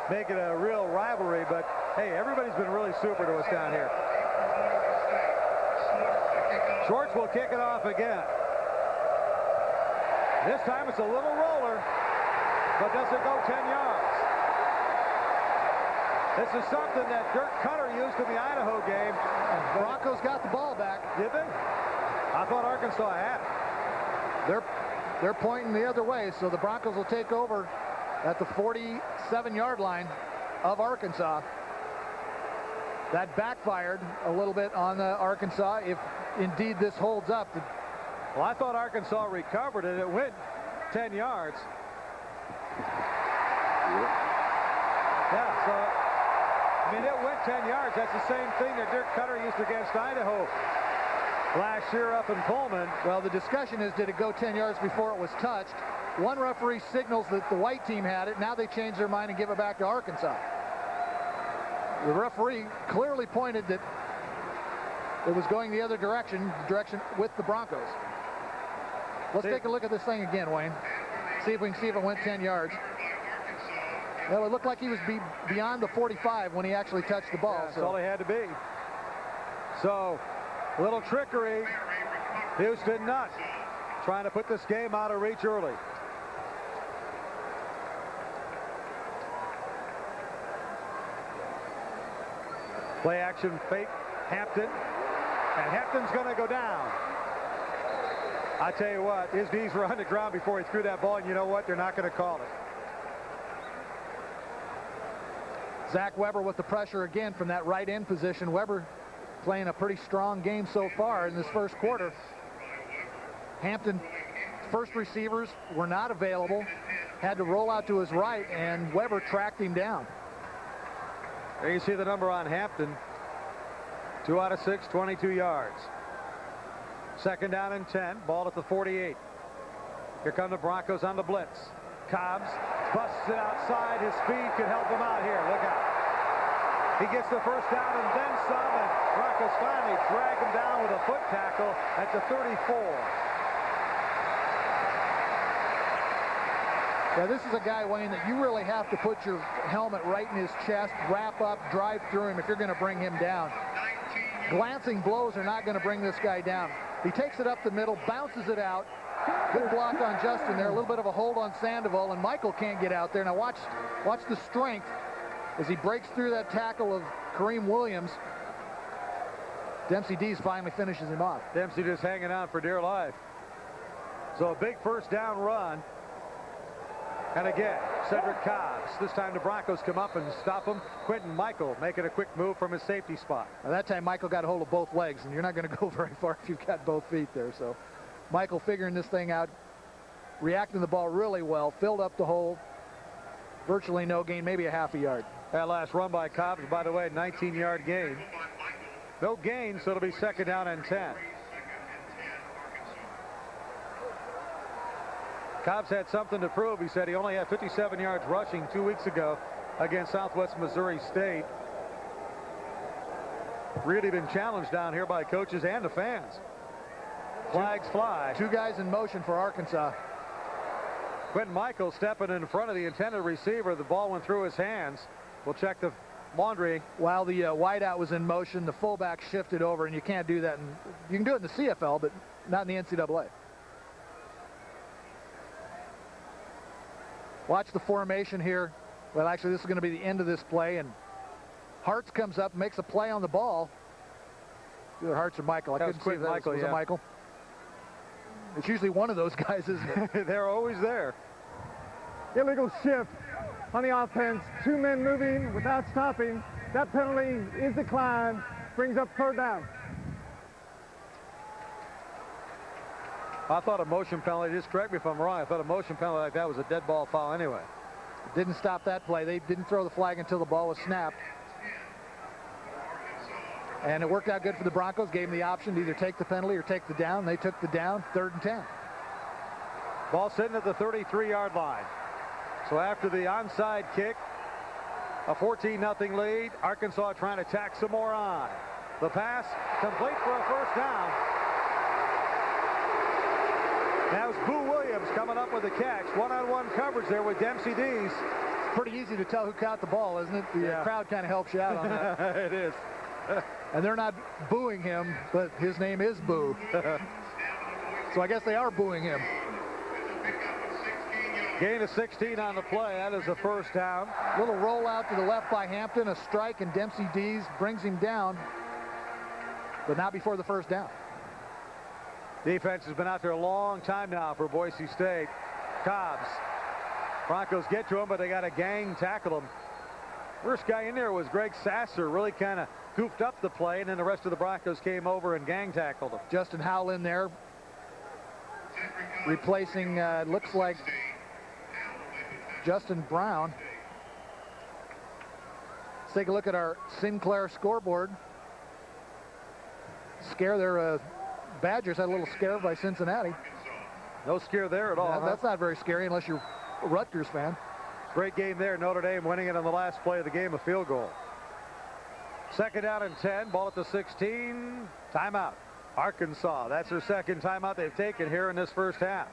[SPEAKER 1] make it a real rivalry, but hey, everybody's been really super to us down here. Schwartz will kick it off again. This time it's a little roller, but does it go 10 yards? This is something that Dirk Cutter used in the Idaho game.
[SPEAKER 2] Broncos got the ball back.
[SPEAKER 1] Did they? I thought Arkansas had it.
[SPEAKER 2] They're pointing the other way, so the Broncos will take over at the 47-yard line of Arkansas. That backfired a little bit on Arkansas if indeed this holds up.
[SPEAKER 1] Well, I thought Arkansas recovered it. It went 10 yards. Yeah, so, I mean, it went 10 yards. That's the same thing that Dirk Cutter used against Idaho last year up in Pullman.
[SPEAKER 2] Well, the discussion is, did it go 10 yards before it was touched? One referee signals that the white team had it. Now they change their mind and give it back to Arkansas. The referee clearly pointed that it was going the other direction, with the Broncos. Let's take a look at this thing again, Wayne. See if we can see if it went 10 yards. Well, it looked like he was beyond the 45 when he actually touched the ball.
[SPEAKER 1] Yeah, that's all he had to be. So, a little trickery. Houston Nutt trying to put this game out of reach early. Play action fake Hampton. And Hampton's going to go down. I tell you what, his knees were on the ground before he threw that ball, and you know what? They're not going to call it.
[SPEAKER 2] Zach Weber with the pressure again from that right end position. Weber playing a pretty strong game so far in this first quarter. Hampton, first receivers were not available. Had to roll out to his right, and Weber tracked him down.
[SPEAKER 1] There you see the number on Hampton. 2 out of 6, 22 yards. Second down and 10. Ball at the 48. Here come the Broncos on the blitz. Cobbs busts it outside. His speed could help him out here. Look out. He gets the first down and then some, and Broncos finally drag him down with a foot tackle at the 34.
[SPEAKER 2] Yeah, this is a guy, Wayne, that you really have to put your helmet right in his chest, wrap up, drive through him if you're going to bring him down. Glancing blows are not going to bring this guy down. He takes it up the middle, bounces it out. Good block on Justin there. A little bit of a hold on Sandoval, and Michael can't get out there. Now watch the strength as he breaks through that tackle of Kareem Williams. Dempsey Dees finally finishes him off.
[SPEAKER 1] Dempsey just hanging on for dear life. So a big first down run. And again, Cedric Cobbs. This time the Broncos come up and stop him. Quentin Michael making a quick move from his safety spot.
[SPEAKER 2] Now that time Michael got a hold of both legs, and you're not going to go very far if you've got both feet there. So Michael figuring this thing out, reacting to the ball really well, filled up the hole. Virtually no gain, maybe a half a yard.
[SPEAKER 1] That last run by Cobbs, by the way, 19-yard gain. No gain, so it'll be second down and 10. Cobbs had something to prove. He said he only had 57 yards rushing 2 weeks ago against Southwest Missouri State. Really been challenged down here by coaches and the fans. Flags fly.
[SPEAKER 2] Two guys in motion for Arkansas.
[SPEAKER 1] Quentin Michael stepping in front of the intended receiver. The ball went through his hands. We'll check the laundry.
[SPEAKER 2] While the wideout was in motion, the fullback shifted over, and you can't do that. You can do it in the CFL, but not in the NCAA. Watch the formation here. Well, actually, this is going to be the end of this play, and Hartz comes up, makes a play on the ball. Either Hartz or Michael. I couldn't see if that was a Michael. It's usually one of those guys, isn't it?
[SPEAKER 1] They're always there.
[SPEAKER 4] Illegal shift on the offense. 2 men moving without stopping. That penalty is declined. Brings up third down.
[SPEAKER 1] I thought a motion penalty, just correct me if I'm wrong, I thought a motion penalty like that was a dead ball foul anyway.
[SPEAKER 2] Didn't stop that play. They didn't throw the flag until the ball was snapped. And it worked out good for the Broncos. Gave them the option to either take the penalty or take the down. They took the down, 3rd and 10.
[SPEAKER 1] Ball sitting at the 33-yard line. So after the onside kick, a 14-0 lead. Arkansas trying to tack some more on. The pass complete for a first down. Now it's Boo Williams coming up with a catch. One-on-one coverage there with Dempsey Dees.
[SPEAKER 2] Pretty easy to tell who caught the ball, isn't it? The crowd kind of helps you out on that.
[SPEAKER 1] It is.
[SPEAKER 2] And they're not booing him, but his name is Boo. So I guess they are booing him.
[SPEAKER 1] Gain of 16 on the play. That is a first down.
[SPEAKER 2] Little rollout to the left by Hampton. A strike, and Dempsey Dees brings him down, but not before the first down.
[SPEAKER 1] Defense has been out there a long time now for Boise State. Cobbs. Broncos get to him, but they got to gang tackle him. First guy in there was Greg Sasser. Really kind of goofed up the play, and then the rest of the Broncos came over and gang tackled him.
[SPEAKER 2] Justin Howell in there, replacing, looks like Justin Brown. Let's take a look at our Sinclair scoreboard. Scare their Badgers had a little scare by Cincinnati.
[SPEAKER 1] No scare there at all.
[SPEAKER 2] Yeah, that's not very scary unless you're a Rutgers fan.
[SPEAKER 1] Great game there. Notre Dame winning it on the last play of the game, a field goal. Second down and 10. Ball at the 16. Timeout. Arkansas. That's their second timeout they've taken here in this first half.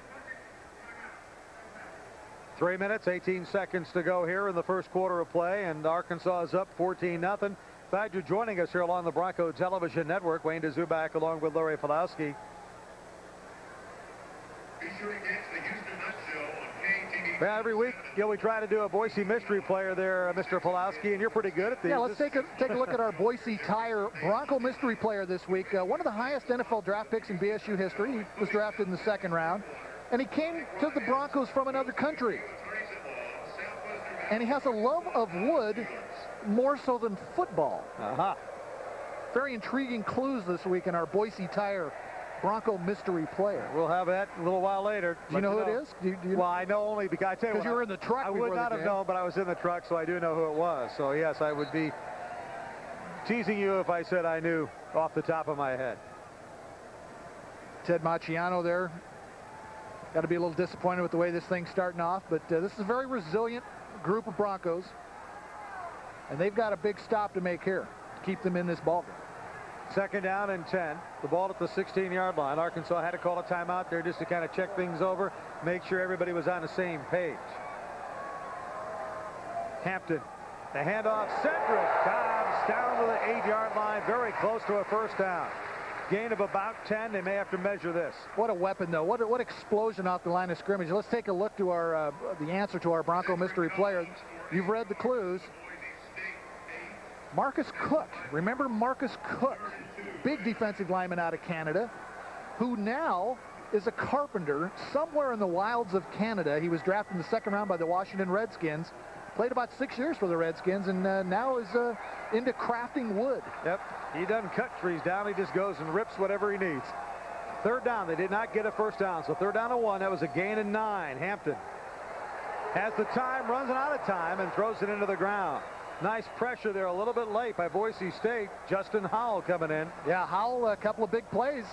[SPEAKER 1] 3 minutes, 18 seconds to go here in the first quarter of play, and Arkansas is up 14-0. Glad you're joining us here along the Bronco Television Network. Wayne DeZubak along with Larry Pulowski.
[SPEAKER 5] Be sure to catch the Houston Nutt Show on KTV.
[SPEAKER 1] Well, every week, we try to do a Boise mystery player there, Mr. Pulowski, and you're pretty good at these.
[SPEAKER 2] Yeah, let's take a look at our Boise Tire Bronco mystery player this week. One of the highest NFL draft picks in BSU history. He was drafted in the second round, and he came to the Broncos from another country. And he has a love of wood more so than football. Very intriguing clues this week in our Boise Tire Bronco mystery player.
[SPEAKER 1] We'll have that a little while later.
[SPEAKER 2] Do you know who it is? Do you
[SPEAKER 1] well, I know only because I tell you
[SPEAKER 2] what, you were in the truck.
[SPEAKER 1] I would not have known, but I was in the truck, so I do know who it was. So yes, I would be teasing you if I said I knew off the top of my head.
[SPEAKER 2] Ted Maciano there. Got to be a little disappointed with the way this thing's starting off, but this is a very resilient group of Broncos, and they've got a big stop to make here to keep them in this ballgame.
[SPEAKER 1] Second down and 10. The ball at the 16-yard line. Arkansas had to call a timeout there just to kind of check things over, make sure everybody was on the same page. Hampton, the handoff. Cedric Cobbs down to the 8-yard line, very close to a first down. Gain of about 10. They may have to measure this.
[SPEAKER 2] What a weapon, though. What explosion off the line of scrimmage. Let's take a look to our the answer to our Bronco mystery player. You've read the clues. Marcus Cook. Remember Marcus Cook, big defensive lineman out of Canada, who now is a carpenter somewhere in the wilds of Canada. He was drafted in the second round by the Washington Redskins. Played about 6 years for the Redskins, and now is into crafting wood.
[SPEAKER 1] Yep, he doesn't cut trees down. He just goes and rips whatever he needs. Third down. They did not get a first down, so third down and 1. That was a gain of 9. Hampton has the time, runs out of time, and throws it into the ground. Nice pressure there, a little bit late by Boise State. Justin Howell coming in.
[SPEAKER 2] Yeah, Howell, a couple of big plays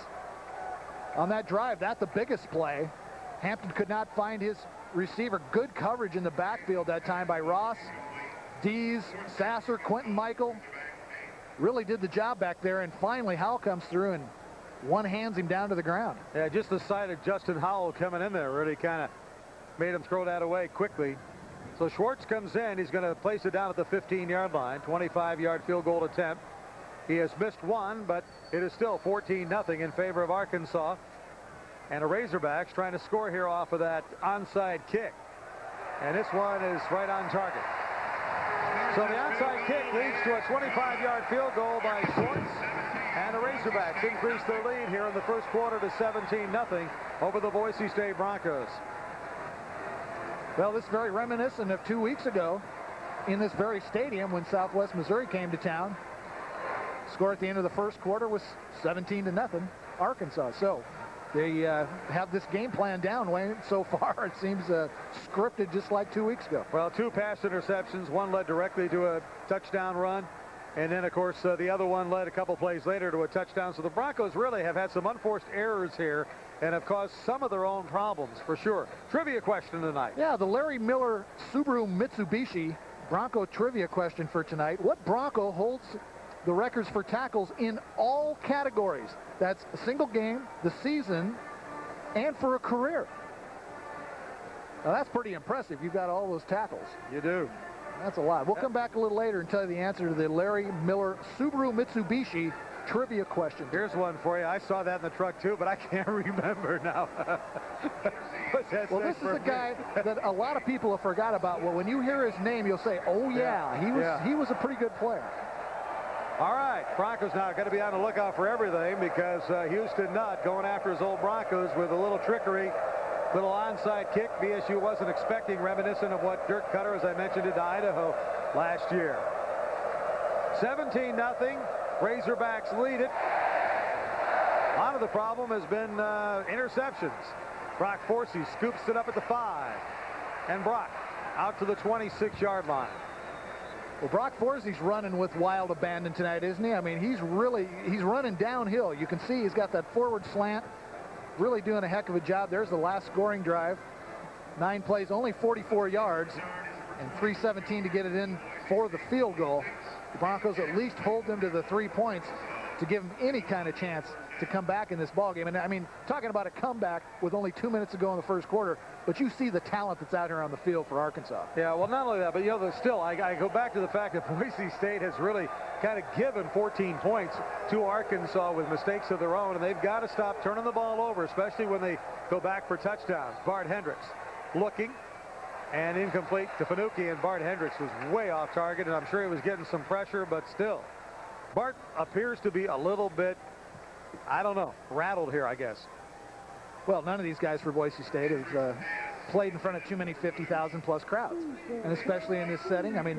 [SPEAKER 2] on that drive. That's the biggest play. Hampton could not find his receiver. Good coverage in the backfield that time by Ross, Dees, Sasser, Quentin Michael. Really did the job back there, and finally Howell comes through and one-hands him down to the ground.
[SPEAKER 1] Yeah, just the sight of Justin Howell coming in there really kind of made him throw that away quickly. So Schwartz comes in. He's going to place it down at the 15-yard line. 25-yard field goal attempt. He has missed one, but it is still 14-0 in favor of Arkansas. And the Razorbacks trying to score here off of that onside kick. And this one is right on target. So the onside kick leads to a 25-yard field goal by Schwartz. And the Razorbacks increase their lead here in the first quarter to 17-0 over the Boise State Broncos.
[SPEAKER 2] Well, this is very reminiscent of 2 weeks ago in this very stadium when Southwest Missouri came to town. Score at the end of the first quarter was 17-0 Arkansas. So they have this game plan down, Wayne. So far, it seems scripted just like 2 weeks ago.
[SPEAKER 1] Well, 2 pass interceptions. One led directly to a touchdown run. And then, of course, the other one led a couple plays later to a touchdown. So the Broncos really have had some unforced errors here and have caused some of their own problems, for sure. Trivia question tonight.
[SPEAKER 2] Yeah, the Larry Miller Subaru Mitsubishi Bronco trivia question for tonight. What Bronco holds the records for tackles in all categories? That's a single game, the season, and for a career. Now, that's pretty impressive. You've got all those tackles.
[SPEAKER 1] You do.
[SPEAKER 2] That's a lot. We'll come back a little later and tell you the answer to the Larry Miller Subaru Mitsubishi trivia question.
[SPEAKER 1] Here's one for you. I saw that in the truck too, but I can't remember now.
[SPEAKER 2] Well, this is a guy that a lot of people have forgot about. Well, when you hear his name, you'll say, "Oh yeah, he was a pretty good player."
[SPEAKER 1] All right, Broncos now got to be on the lookout for everything because Houston Nutt going after his old Broncos with a little trickery, little onside kick. BSU wasn't expecting, reminiscent of what Dirk Cutter, as I mentioned, did to Idaho last year. 17-0. Razorbacks lead it. A lot of the problem has been interceptions. Brock Forsey scoops it up at the 5. And Brock out to the 26-yard line.
[SPEAKER 2] Well, Brock Forsey's running with wild abandon tonight, isn't he? I mean, he's running downhill. You can see he's got that forward slant. Really doing a heck of a job. There's the last scoring drive. 9 plays, only 44 yards, and 3:17 to get it in for the field goal. The Broncos at least hold them to the 3 points to give them any kind of chance to come back in this ballgame. And I mean, talking about a comeback with only 2 minutes to go in the first quarter, but you see the talent that's out here on the field for Arkansas.
[SPEAKER 1] Yeah, well, not only that, but, you know, still, I go back to the fact that Boise State has really kind of given 14 points to Arkansas with mistakes of their own, and they've got to stop turning the ball over, especially when they go back for touchdowns. Bart Hendricks looking, and incomplete to Fanucchi, and Bart Hendricks was way off target, and I'm sure he was getting some pressure, but still. Bart appears to be a little bit, I don't know, rattled here, I guess.
[SPEAKER 2] Well, none of these guys for Boise State have played in front of too many 50,000-plus crowds, and especially in this setting. I mean,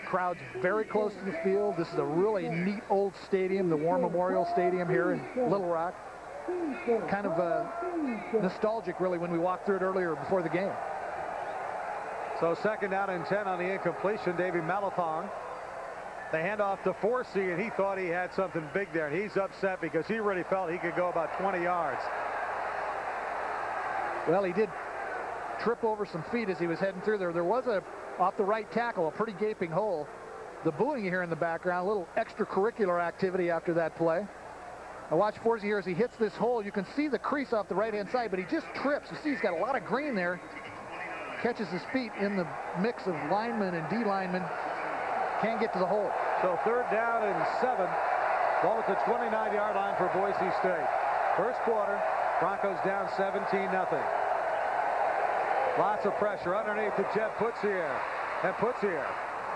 [SPEAKER 2] crowds very close to the field. This is a really neat old stadium, the War Memorial Stadium here in Little Rock. Kind of nostalgic, really, when we walked through it earlier before the game.
[SPEAKER 1] So 2nd down and 10 on the incompletion. Davey Malathong. They hand off to Forsey, and he thought he had something big there, and he's upset because he really felt he could go about 20 yards.
[SPEAKER 2] Well, he did trip over some feet as he was heading through there. There was off the right tackle, a pretty gaping hole. The booing you hear in the background, a little extracurricular activity after that play. Now watch Forsey here as he hits this hole. You can see the crease off the right-hand side, but he just trips. You see he's got a lot of green there. Catches his feet in the mix of linemen and D linemen. Can't get to the hole.
[SPEAKER 1] So 3rd down and 7. Ball at the 29-yard line for Boise State. First quarter, Broncos down 17-0. Lots of pressure underneath to Jeff Putsier. And Putsier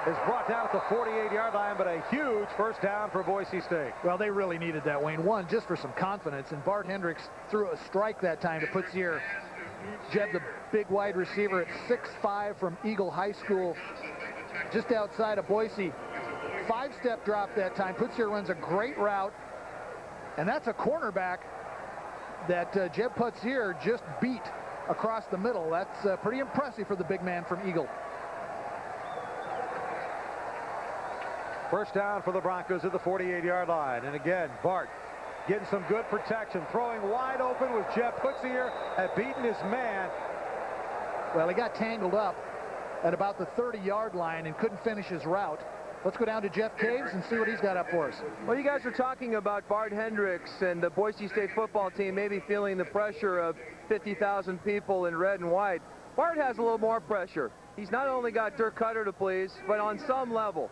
[SPEAKER 1] is brought down at the 48-yard line, but a huge first down for Boise State.
[SPEAKER 2] Well, they really needed that, Wayne. One, just for some confidence, and Bart Hendricks threw a strike that time to Putsier. Jeb, the big wide receiver at 6'5" from Eagle High School, just outside of Boise. 5-step drop that time. Putsier runs a great route, and that's a cornerback that Jeb Putsier just beat across the middle. That's pretty impressive for the big man from Eagle.
[SPEAKER 1] First down for the Broncos at the 48-yard line. And again, Bart getting some good protection, throwing wide open with Jeff Putsier, had beaten his man.
[SPEAKER 2] Well, he got tangled up at about the 30-yard line and couldn't finish his route. Let's go down to Jeff Caves and see what he's got up for us.
[SPEAKER 3] Well, you guys are talking about Bart Hendricks and the Boise State football team maybe feeling the pressure of 50,000 people in red and white. Bart has a little more pressure. He's not only got Dirk Cutter to please, but on some level,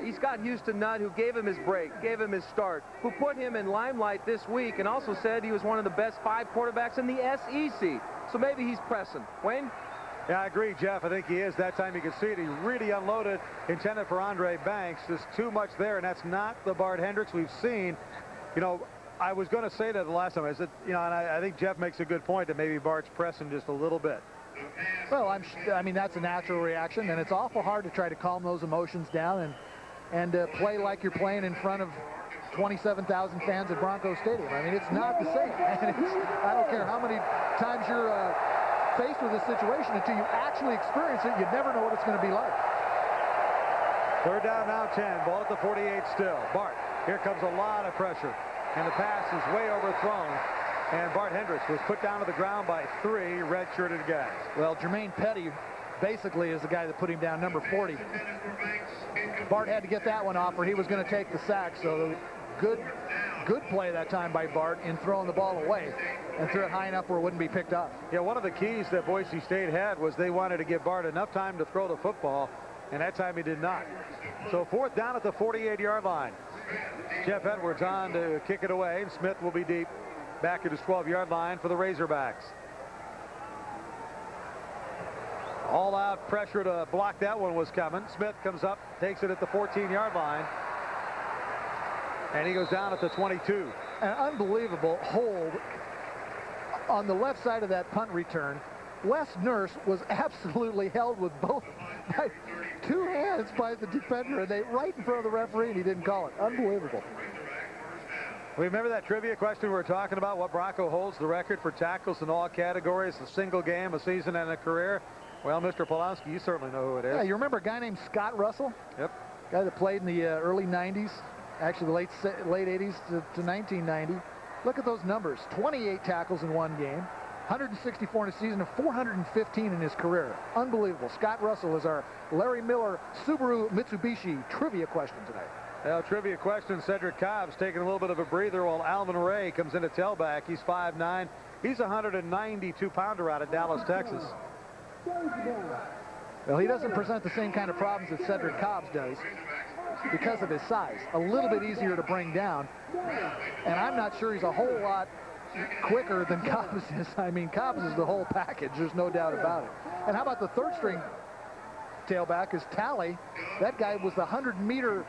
[SPEAKER 3] he's got Houston Nutt, who gave him his break, gave him his start, who put him in limelight this week and also said he was one of the best 5 quarterbacks in the SEC. So maybe he's pressing. Wayne?
[SPEAKER 1] Yeah, I agree, Jeff. I think he is. That time you can see it. He really unloaded, intended for Andre Banks. There's too much there, and that's not the Bart Hendricks we've seen. You know, I was going to say that the last time. I said, you know, and I think Jeff makes a good point that maybe Bart's pressing just a little bit.
[SPEAKER 2] Well, I mean, that's a natural reaction, and it's awful hard to try to calm those emotions down and play like you're playing in front of 27,000 fans at Broncos Stadium. I mean, it's not the same. I don't care how many times you're faced with this situation, until you actually experience it, you never know what it's going to be like.
[SPEAKER 1] 3rd down now 10. Ball at the 48 still. Bart, here comes a lot of pressure, and the pass is way overthrown. And Bart Hendricks was put down to the ground by 3 red-shirted guys.
[SPEAKER 2] Well, Jermaine Petty basically is the guy that put him down, number 40. Bart had to get that one off, or he was going to take the sack. So good play that time by Bart in throwing the ball away and threw it high enough where it wouldn't be picked up.
[SPEAKER 1] Yeah, one of the keys that Boise State had was they wanted to give Bart enough time to throw the football, and that time he did not. So 4th down at the 48-yard line. Jeff Edwards on to kick it away, and Smith will be deep back at his 12-yard line for the Razorbacks. All out pressure to block that one was coming. Smith comes up, takes it at the 14-yard line. And he goes down at the 22.
[SPEAKER 2] An unbelievable hold on the left side of that punt return. Wes Nurse was absolutely held with both by 2 hands by the defender, and they right in front of the referee, and he didn't call it. Unbelievable.
[SPEAKER 1] Remember that trivia question we were talking about? What Bronco holds the record for tackles in all categories, a single game, a season, and a career? Well, Mr. Polowski, you certainly know who it is.
[SPEAKER 2] Yeah, you remember a guy named Scott Russell?
[SPEAKER 1] Yep.
[SPEAKER 2] Guy that played in the early 90s, actually the late 80s to 1990. Look at those numbers. 28 tackles in one game, 164 in a season, and 415 in his career. Unbelievable. Scott Russell is our Larry Miller Subaru Mitsubishi trivia question today.
[SPEAKER 1] Now, trivia question, Cedric Cobb's taking a little bit of a breather while Alvin Ray comes in at tailback. He's 5'9". He's a 192-pounder out of Dallas, Texas.
[SPEAKER 2] Well, he doesn't present the same kind of problems that Cedric Cobbs does because of his size. A little bit easier to bring down. And I'm not sure he's a whole lot quicker than Cobbs is. I mean, Cobbs is the whole package. There's no doubt about it. And how about the third string tailback is Talley. That guy was the 100-meter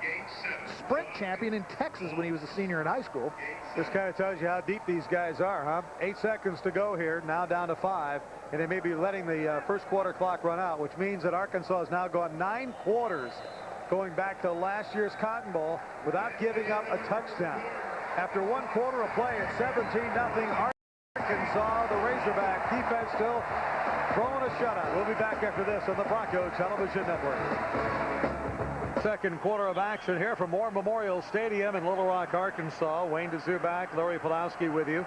[SPEAKER 2] sprint champion in Texas when he was a senior in high school.
[SPEAKER 1] This kind of tells you how deep these guys are, huh? 8 seconds to go here, now down to 5, and they may be letting the first quarter clock run out, which means that Arkansas has now gone 9 quarters going back to last year's Cotton Bowl without giving up a touchdown. After 1 quarter of play at 17-0, Arkansas, the Razorback defense still throwing a shutout. We'll be back after this on the Bronco Television Network. Second quarter of action here from War Memorial Stadium in Little Rock, Arkansas. Wayne DeZuback, Larry Polowski with you.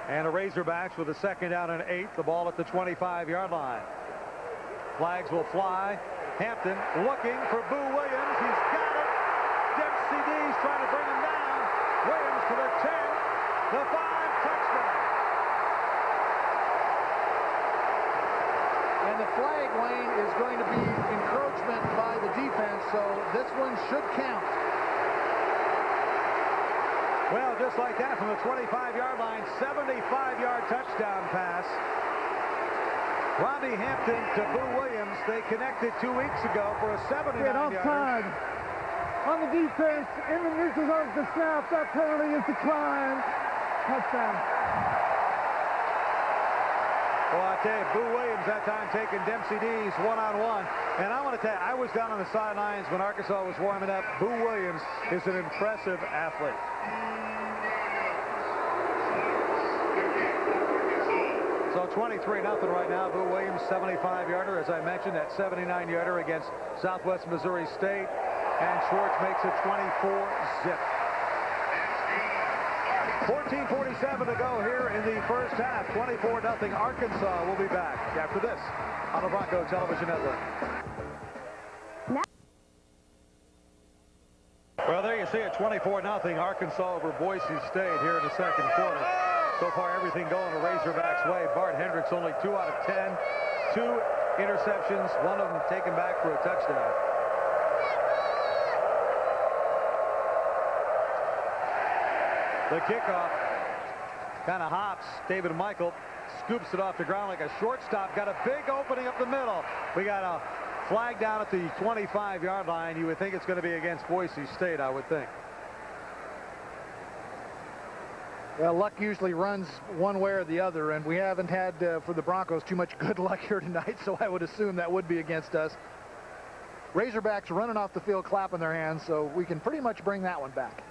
[SPEAKER 1] And the Razorbacks with a second down and 8. The ball at the 25-yard line. Flags will fly. Hampton looking for Boo Williams. He's got it. Dempsey D's trying to bring him down. Williams to the 10, the 5, touchdown.
[SPEAKER 2] And the flag, Wayne, is going to be encroachment by the defense, so this one should count.
[SPEAKER 1] Well, just like that from the 25-yard line, 75-yard touchdown pass. Robbie Hampton to Boo Williams. They connected 2 weeks ago for a 79-yarder.
[SPEAKER 4] Offside on the defense in the neutral zone of the snap. That penalty is declined. Touchdown.
[SPEAKER 1] Well, I tell you, Boo Williams that time taking Dempsey D's one-on-one. And I want to tell you, I was down on the sidelines when Arkansas was warming up. Boo Williams is an impressive athlete. So 23-0 right now. Boo Williams, 75-yarder. As I mentioned, that 79-yarder against Southwest Missouri State. And Schwartz makes it 24-zip. 14:47 to go here in the first half. 24-0 Arkansas. Will be back after this on the Bronco Television Network. Well, there you see it, 24-0 Arkansas over Boise State here in the second quarter. So far, everything going the Razorbacks' way. Bart Hendricks only 2 out of 10. 2 interceptions, one of them taken back for a touchdown. The kickoff kind of hops. David Michael scoops it off the ground like a shortstop. Got a big opening up the middle. We got a flag down at the 25-yard line. You would think it's going to be against Boise State, I would think.
[SPEAKER 2] Well, luck usually runs one way or the other, and we haven't had, for the Broncos, too much good luck here tonight, so I would assume that would be against us. Razorbacks running off the field, clapping their hands, so we can pretty much bring that one back.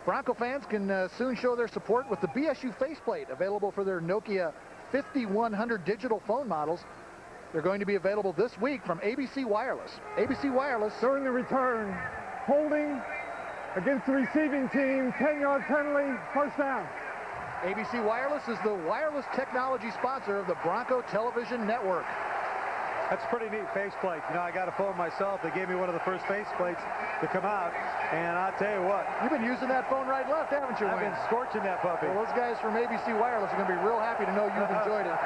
[SPEAKER 2] Bronco fans can soon show their support with the BSU faceplate, available for their Nokia 5100 digital phone models. They're going to be available this week from ABC Wireless. ABC Wireless.
[SPEAKER 4] During the return, holding against the receiving team, 10-yard penalty, first down.
[SPEAKER 2] ABC Wireless is the wireless technology sponsor of the Bronco Television Network.
[SPEAKER 1] That's a pretty neat faceplate. You know, I got a phone myself. They gave me one of the first faceplates to come out, and I'll tell you what.
[SPEAKER 2] You've been using that phone right left, haven't you,
[SPEAKER 1] I've
[SPEAKER 2] Wayne?
[SPEAKER 1] been scorching that puppy.
[SPEAKER 2] Well, those guys from ABC Wireless are going to be real happy to know you've enjoyed it.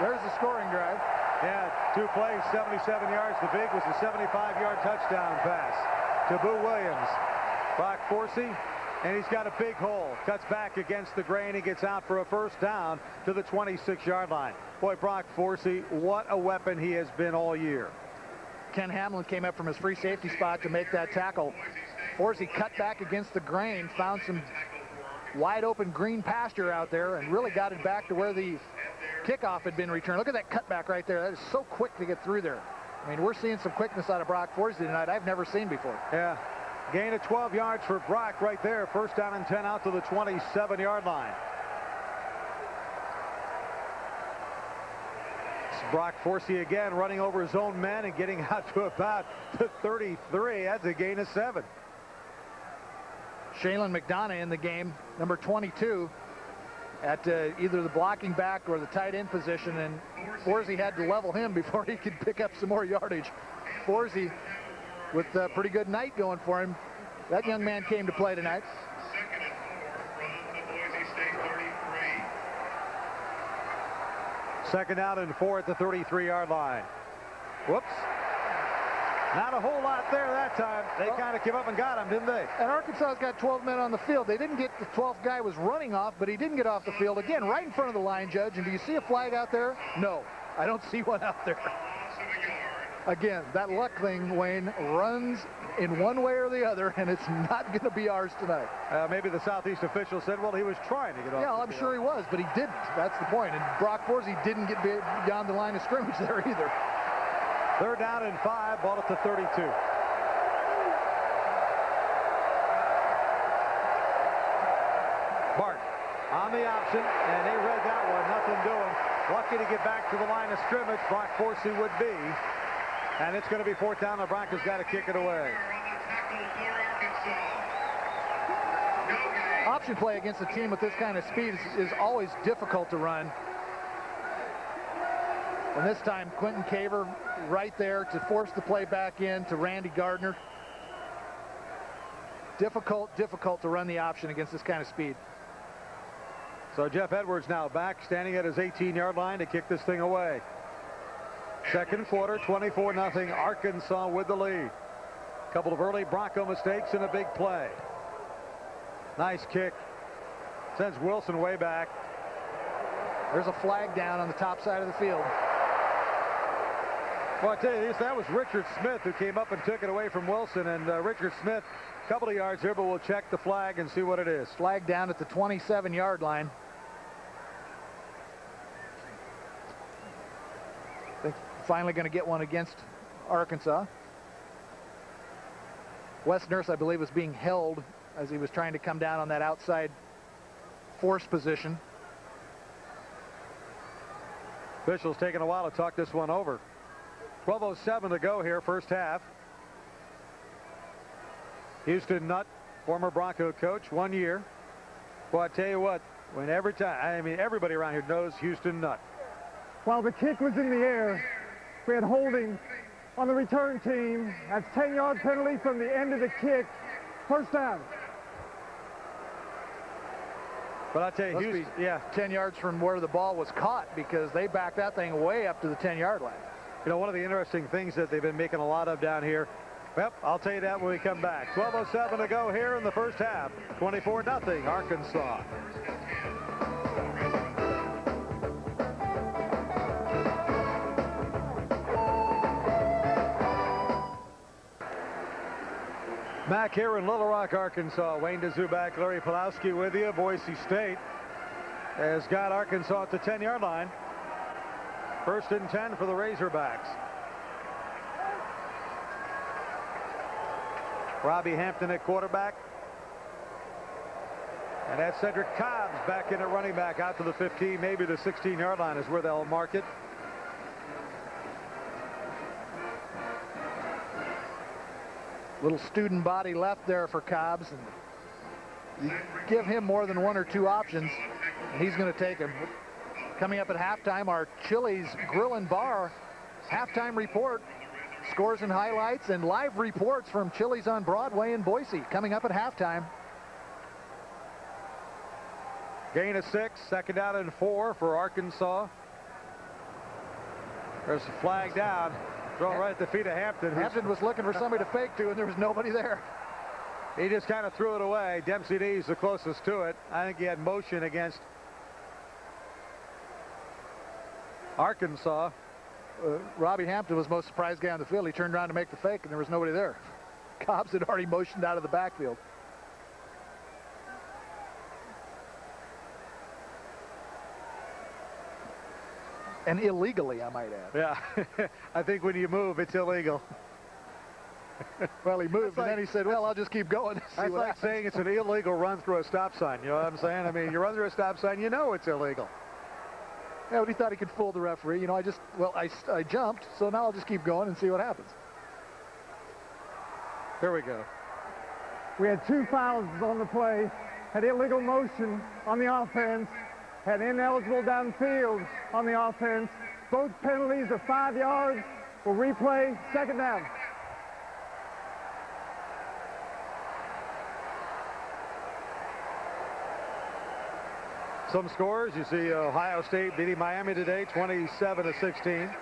[SPEAKER 2] There's the scoring drive.
[SPEAKER 1] Yeah, 2 plays, 77 yards. The big was the 75-yard touchdown pass to Boo Williams. Brock Forsey, and he's got a big hole. Cuts back against the grain. He gets out for a first down to the 26-yard line. Boy, Brock Forsey, what a weapon he has been all year.
[SPEAKER 2] Ken Hamlin came up from his free safety spot to make that tackle Forsey cut back against the grain, found some wide open green pasture out there, and really got it back to where the kickoff had been returned. Look at that cutback right there. That is so quick to get through there. I mean, we're seeing some quickness out of Brock Forsey tonight I've never seen before.
[SPEAKER 1] Yeah. Gain of 12 yards for Brock right there. First down and 10 out to the 27-yard line. It's Brock Forsey again running over his own men and getting out to about the 33. That's a gain of 7.
[SPEAKER 2] Shaylin McDonough in the game, number 22, at either the blocking back or the tight end position, and Forsey had to level him before he could pick up some more yardage. Forsey with a pretty good night going for him. That young man came to play tonight.
[SPEAKER 5] Second and 4 from the Boise State 33.
[SPEAKER 1] Second down and 4 at the 33-yard line. Whoops. Not a whole lot there that time. They kind of came up and got him, didn't they?
[SPEAKER 2] And Arkansas's got 12 men on the field. They didn't get the 12th guy was running off, but he didn't get off the field. Again, right in front of the line judge. And do you see a flag out there? No, I don't see one out there. Again, that luck thing, Wayne, runs in one way or the other, and it's not going to be ours tonight.
[SPEAKER 1] Maybe the Southeast official said, well, he was trying to get off.
[SPEAKER 2] Yeah, I'm sure he was, but he didn't. That's the point. And Brock Forsey didn't get beyond the line of scrimmage there either.
[SPEAKER 1] Third down and 5, ball at the 32. Bart on the option, and they read that one. Nothing doing. Lucky to get back to the line of scrimmage. Brock Forsey would be. And it's going to be fourth down. The Broncos got to kick it away.
[SPEAKER 2] Option play against a team with this kind of speed is always difficult to run. And this time, Quentin Caver right there to force the play back in to Randy Gardner. Difficult to run the option against this kind of speed.
[SPEAKER 1] So Jeff Edwards now back, standing at his 18-yard line to kick this thing away. Second quarter, 24-0, Arkansas with the lead. Couple of early Bronco mistakes and a big play. Nice kick. Sends Wilson way back.
[SPEAKER 2] There's a flag down on the top side of the field.
[SPEAKER 1] Well, I tell you this, that was Richard Smith who came up and took it away from Wilson. And Richard Smith, a couple of yards here, but we'll check the flag and see what it is.
[SPEAKER 2] Flag down at the 27-yard line. I think finally going to get one against Arkansas. Wes Nurse, I believe, was being held as he was trying to come down on that outside force position.
[SPEAKER 1] Officials taking a while to talk this one over. 12:07 to go here, first half. Houston Nutt, former Bronco coach, 1 year. Well, I tell you what, when every time, I mean, everybody around here knows Houston Nutt.
[SPEAKER 4] While the kick was in the air, we had holding on the return team. That's 10-yard penalty from the end of the kick. First down.
[SPEAKER 1] But I tell you, Houston, yeah,
[SPEAKER 2] 10 yards from where the ball was caught, because they backed that thing way up to the 10-yard line.
[SPEAKER 1] You know, one of the interesting things that they've been making a lot of down here. Well, I'll tell you that when we come back. 12:07 to go here in the first half. 24-0 Arkansas. Back here in Little Rock, Arkansas. Wayne DeZubak, Larry Pulowski with you. Boise State has got Arkansas at the 10-yard line. First and 10 for the Razorbacks. Robbie Hampton at quarterback. And that's Cedric Cobbs back in at running back out to the 15, maybe the 16-yard line is where they'll mark it.
[SPEAKER 2] Little student body left there for Cobbs, and you give him more than one or two options, and he's going to take him. Coming up at halftime, our Chili's Grill and Bar halftime report, scores and highlights, and live reports from Chili's on Broadway in Boise coming up at halftime.
[SPEAKER 1] Gain of 6, second down and 4 for Arkansas. There's a flag down. Thrown right at the feet of Hampton.
[SPEAKER 2] Hampton was looking for somebody to fake to, and there was nobody there.
[SPEAKER 1] He just kind of threw it away. Dempsey D's the closest to it. I think he had motion against Arkansas.
[SPEAKER 2] Robbie Hampton was the most surprised guy on the field. He turned around to make the fake, and there was nobody there. Cobbs had already motioned out of the backfield. And illegally, I might add.
[SPEAKER 1] Yeah, I think when you move, it's illegal.
[SPEAKER 2] Well, he moved,
[SPEAKER 1] That's
[SPEAKER 2] and then he said, well, I'll just keep going.
[SPEAKER 1] That's like saying it's an illegal run through a stop sign. You know what I'm saying? I mean, you run through a stop sign, you know it's illegal.
[SPEAKER 2] Yeah, but he thought he could fool the referee. You know, I jumped, so now I'll just keep going and see what happens.
[SPEAKER 1] Here we go.
[SPEAKER 4] We had 2 fouls on the play, had illegal motion on the offense, had ineligible downfield on the offense. Both penalties of 5 yards. We'll replay, second down.
[SPEAKER 1] Some scores, you see Ohio State beating Miami today, 27-16.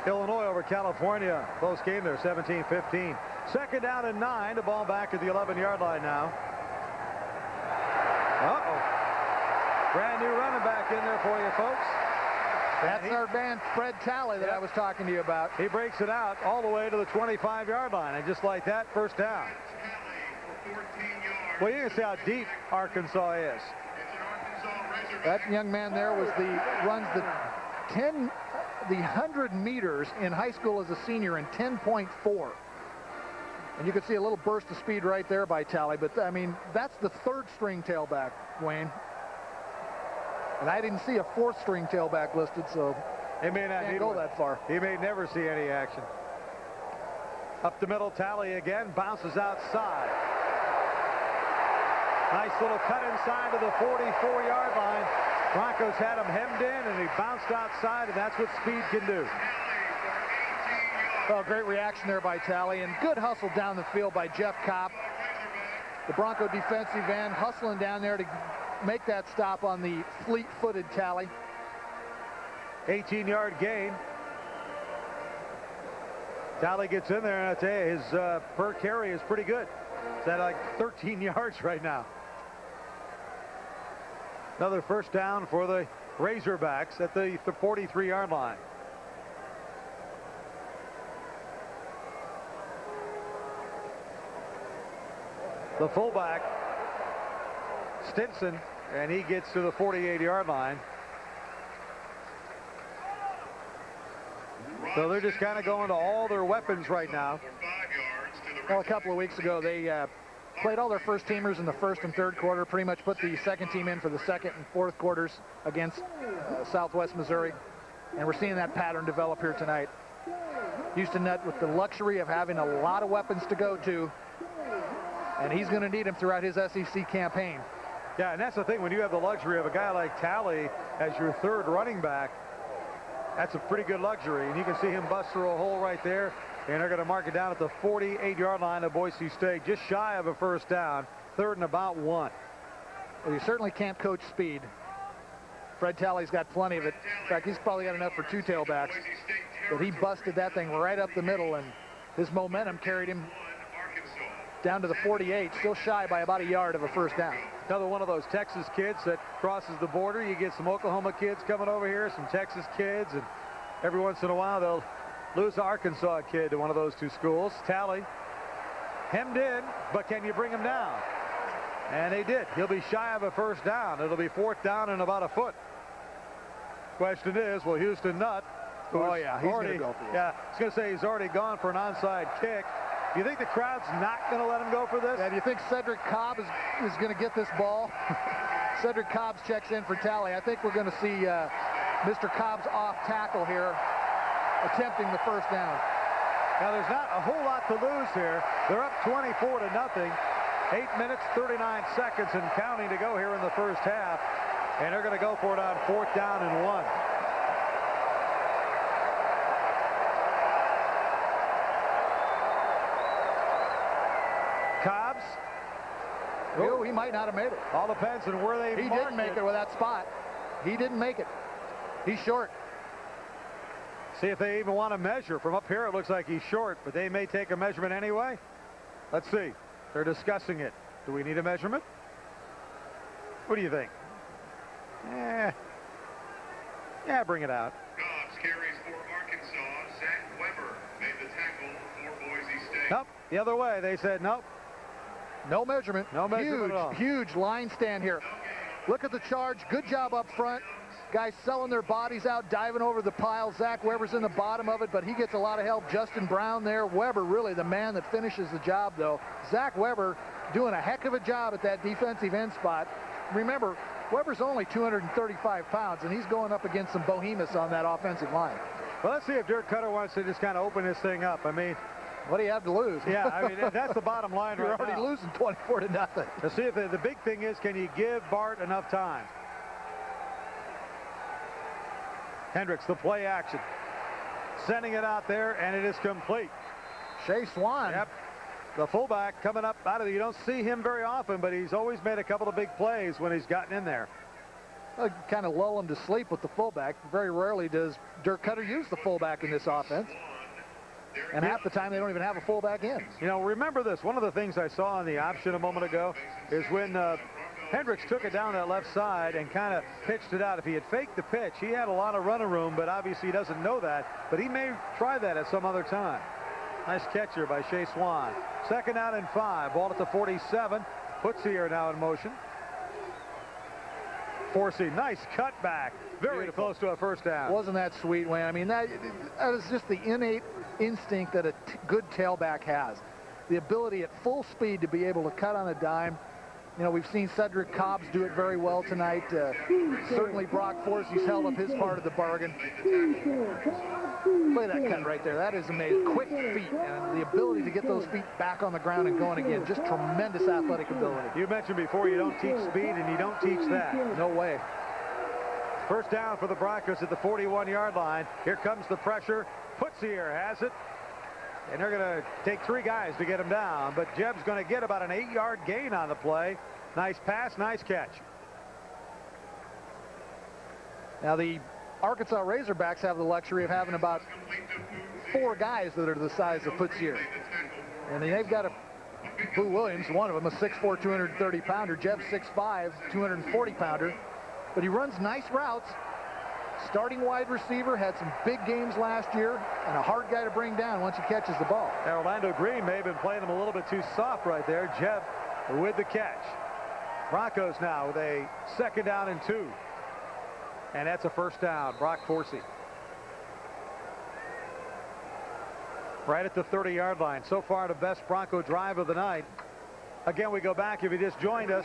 [SPEAKER 1] Illinois over California, close game there, 17-15. Second down and 9, the ball back at the 11-yard line now. Brand new running back in there for you, folks.
[SPEAKER 2] That's our man, Fred Talley, that I was talking to you about.
[SPEAKER 1] He breaks it out all the way to the 25-yard line, and just like that, first down. Well, you can see how deep Arkansas is.
[SPEAKER 2] That young man there runs the 100 meters in high school as a senior in 10.4. And you can see a little burst of speed right there by Talley, but I mean, that's the 3rd string tailback, Wayne. And I didn't see a 4th string tailback listed, so
[SPEAKER 1] he may not
[SPEAKER 2] can't go that far.
[SPEAKER 1] He may never see any action. Up the middle, Talley again, bounces outside. Nice little cut inside to the 44-yard line. Broncos had him hemmed in, and he bounced outside, and that's what speed can do.
[SPEAKER 2] Well, great reaction there by Talley, and good hustle down the field by Jeff Kopp. The Bronco defensive end hustling down there to make that stop on the fleet-footed Talley.
[SPEAKER 1] 18-yard gain. Talley gets in there, and I tell you, his per carry is pretty good. It's at like 13 yards right now. Another first down for the Razorbacks at the 43-yard line. The fullback, Stinson, and he gets to the 48-yard line. So they're just kind of going to all their weapons right now.
[SPEAKER 2] Well, a couple of weeks ago, they played all their first teamers in the 1st and 3rd quarter, pretty much put the 2nd team in for the 2nd and 4th quarters against Southwest Missouri. And we're seeing that pattern develop here tonight. Houston Nutt with the luxury of having a lot of weapons to go to, and he's going to need them throughout his SEC campaign.
[SPEAKER 1] Yeah, and that's the thing, when you have the luxury of a guy like Talley as your 3rd running back, that's a pretty good luxury. And you can see him bust through a hole right there, and they're going to mark it down at the 48-yard line of Boise State, just shy of a first down, 3rd and about 1.
[SPEAKER 2] Well, you certainly can't coach speed. Fred Talley's got plenty of it. In fact, he's probably got enough for 2 tailbacks. But he busted that thing right up the middle, and his momentum carried him down to the 48, still shy by about a yard of a first down.
[SPEAKER 1] Another one of those Texas kids that crosses the border. You get some Oklahoma kids coming over here, some Texas kids, and every once in a while they'll lose an Arkansas kid to one of those 2 schools. Talley hemmed in, but can you bring him down? And they did. He'll be shy of a first down. It'll be 4th down and about a foot. Question is, will Houston Nutt,
[SPEAKER 2] oh yeah, he's going to go for this.
[SPEAKER 1] Yeah, I was going to say he's already gone for an onside kick. Do you think the crowd's not going to let him go for this?
[SPEAKER 2] Yeah, do you think Cedric Cobb is going to get this ball? Cedric Cobbs checks in for Talley. I think we're going to see Mr. Cobb's off tackle here, attempting the first down.
[SPEAKER 1] Now, there's not a whole lot to lose here. They're up 24-0. 8 minutes, 39 seconds and counting to go here in the first half. And they're going to go for it on 4th down and 1. Cobbs.
[SPEAKER 2] Oh, he might not have made it.
[SPEAKER 1] All depends on where they
[SPEAKER 2] He didn't make it with that spot. He didn't make it. He's short.
[SPEAKER 1] See if they even want to measure. From up here, it looks like he's short, but they may take a measurement anyway. Let's see. They're discussing it. Do we need a measurement? What do you think? Yeah, bring it out.
[SPEAKER 5] Cobbs carries for Arkansas. Zach Weber made the tackle for Boise State.
[SPEAKER 1] Nope, the other way. They said, nope.
[SPEAKER 2] No measurement.
[SPEAKER 1] No measurement at all.
[SPEAKER 2] Huge line stand here. Look at the charge. Good job up front. Guys selling their bodies out, diving over the pile. Zach Weber's in the bottom of it, but he gets a lot of help. Justin Brown there. Weber really the man that finishes the job, though. Zach Weber doing a heck of a job at that defensive end spot. Remember, Weber's only 235 pounds, and he's going up against some behemoths on that offensive line.
[SPEAKER 1] Well, let's see if Dirk Cutter wants to just kind of open this thing up. I mean,
[SPEAKER 2] what do you have to lose?
[SPEAKER 1] Yeah, I mean, that's the bottom line right now.
[SPEAKER 2] You're already losing 24-0.
[SPEAKER 1] Let's see if the big thing is, can you give Bart enough time? Hendricks, the play action. Sending it out there, and it is complete.
[SPEAKER 2] Shea Swan.
[SPEAKER 1] Yep. The fullback coming up out of you don't see him very often, but he's always made a couple of big plays when he's gotten in there.
[SPEAKER 2] Kind of lull him to sleep with the fullback. Very rarely does Dirk Cutter use the fullback in this offense. And half the time they don't even have a fullback in.
[SPEAKER 1] You know, remember this. One of the things I saw on the option a moment ago is when Hendricks took it down that left side and kind of pitched it out. If he had faked the pitch, he had a lot of running room, but obviously he doesn't know that. But he may try that at some other time. Nice catch here by Shea Swan. 2nd out and 5. Ball at the 47. Putzier now in motion. Forsey, nice cutback. Very close to a first down.
[SPEAKER 2] Wasn't that sweet, Wayne? I mean, that is just the innate instinct that a good tailback has. The ability at full speed to be able to cut on a dime. You know, we've seen Cedric Cobbs do it very well tonight. Certainly Brock Forsey's held up his part of the bargain. Look at that cut right there. That is amazing. Quick feet and the ability to get those feet back on the ground and going again. Just tremendous athletic ability.
[SPEAKER 1] You mentioned before you don't teach speed, and you don't teach that.
[SPEAKER 2] No way.
[SPEAKER 1] First down for the Broncos at the 41-yard line. Here comes the pressure. Putzier has it. And they're going to take 3 guys to get him down. But Jebb's going to get about an 8-yard gain on the play. Nice pass, nice catch.
[SPEAKER 2] Now the Arkansas Razorbacks have the luxury of having about 4 guys that are the size of Putzier. And they've got Boo Williams, one of them, a 6'4", 230-pounder. Jeb 6'5", 240-pounder. But he runs nice routes. Starting wide receiver, had some big games last year, and a hard guy to bring down once he catches the ball.
[SPEAKER 1] Now, Orlando Green may have been playing him a little bit too soft right there. Jeb with the catch. Broncos now with a 2nd down and 2. And that's a first down. Brock Forsey. Right at the 30-yard line. So far, the best Bronco drive of the night. Again, we go back. If you just joined us,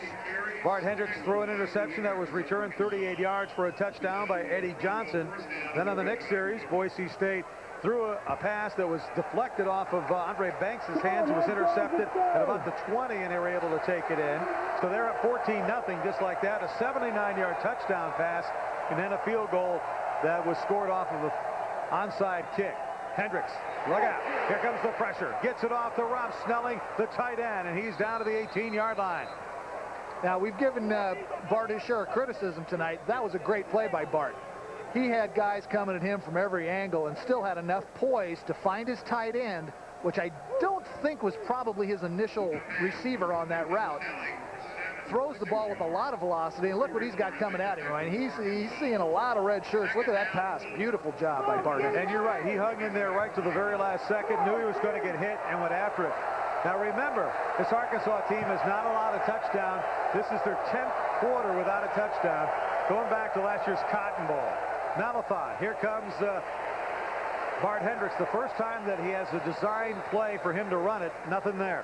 [SPEAKER 1] Bart Hendricks threw an interception that was returned 38 yards for a touchdown by Eddie Johnson. Then on the next series, Boise State threw a pass that was deflected off of Andre Banks' hands. It was intercepted at about the 20, and they were able to take it in. So they're at 14-0 just like that. A 79-yard touchdown pass, and then a field goal that was scored off of an onside kick. Hendricks, look out. Here comes the pressure. Gets it off to Rob Snelling, the tight end, and he's down to the 18-yard line.
[SPEAKER 2] Now, we've given Bart his share of criticism tonight. That was a great play by Bart. He had guys coming at him from every angle and still had enough poise to find his tight end, which I don't think was probably his initial receiver on that route. Throws the ball with a lot of velocity, and look what he's got coming at him. I mean, he's seeing a lot of red shirts. Look at that pass. Beautiful job by Bart.
[SPEAKER 1] And you're right. He hung in there right to the very last second, knew he was going to get hit, and went after it. Now, remember, this Arkansas team has not allowed a touchdown. This is their 10th quarter without a touchdown, going back to last year's Cotton Bowl. Malathon, here comes Bart Hendricks. The first time that he has a designed play for him to run it, nothing there.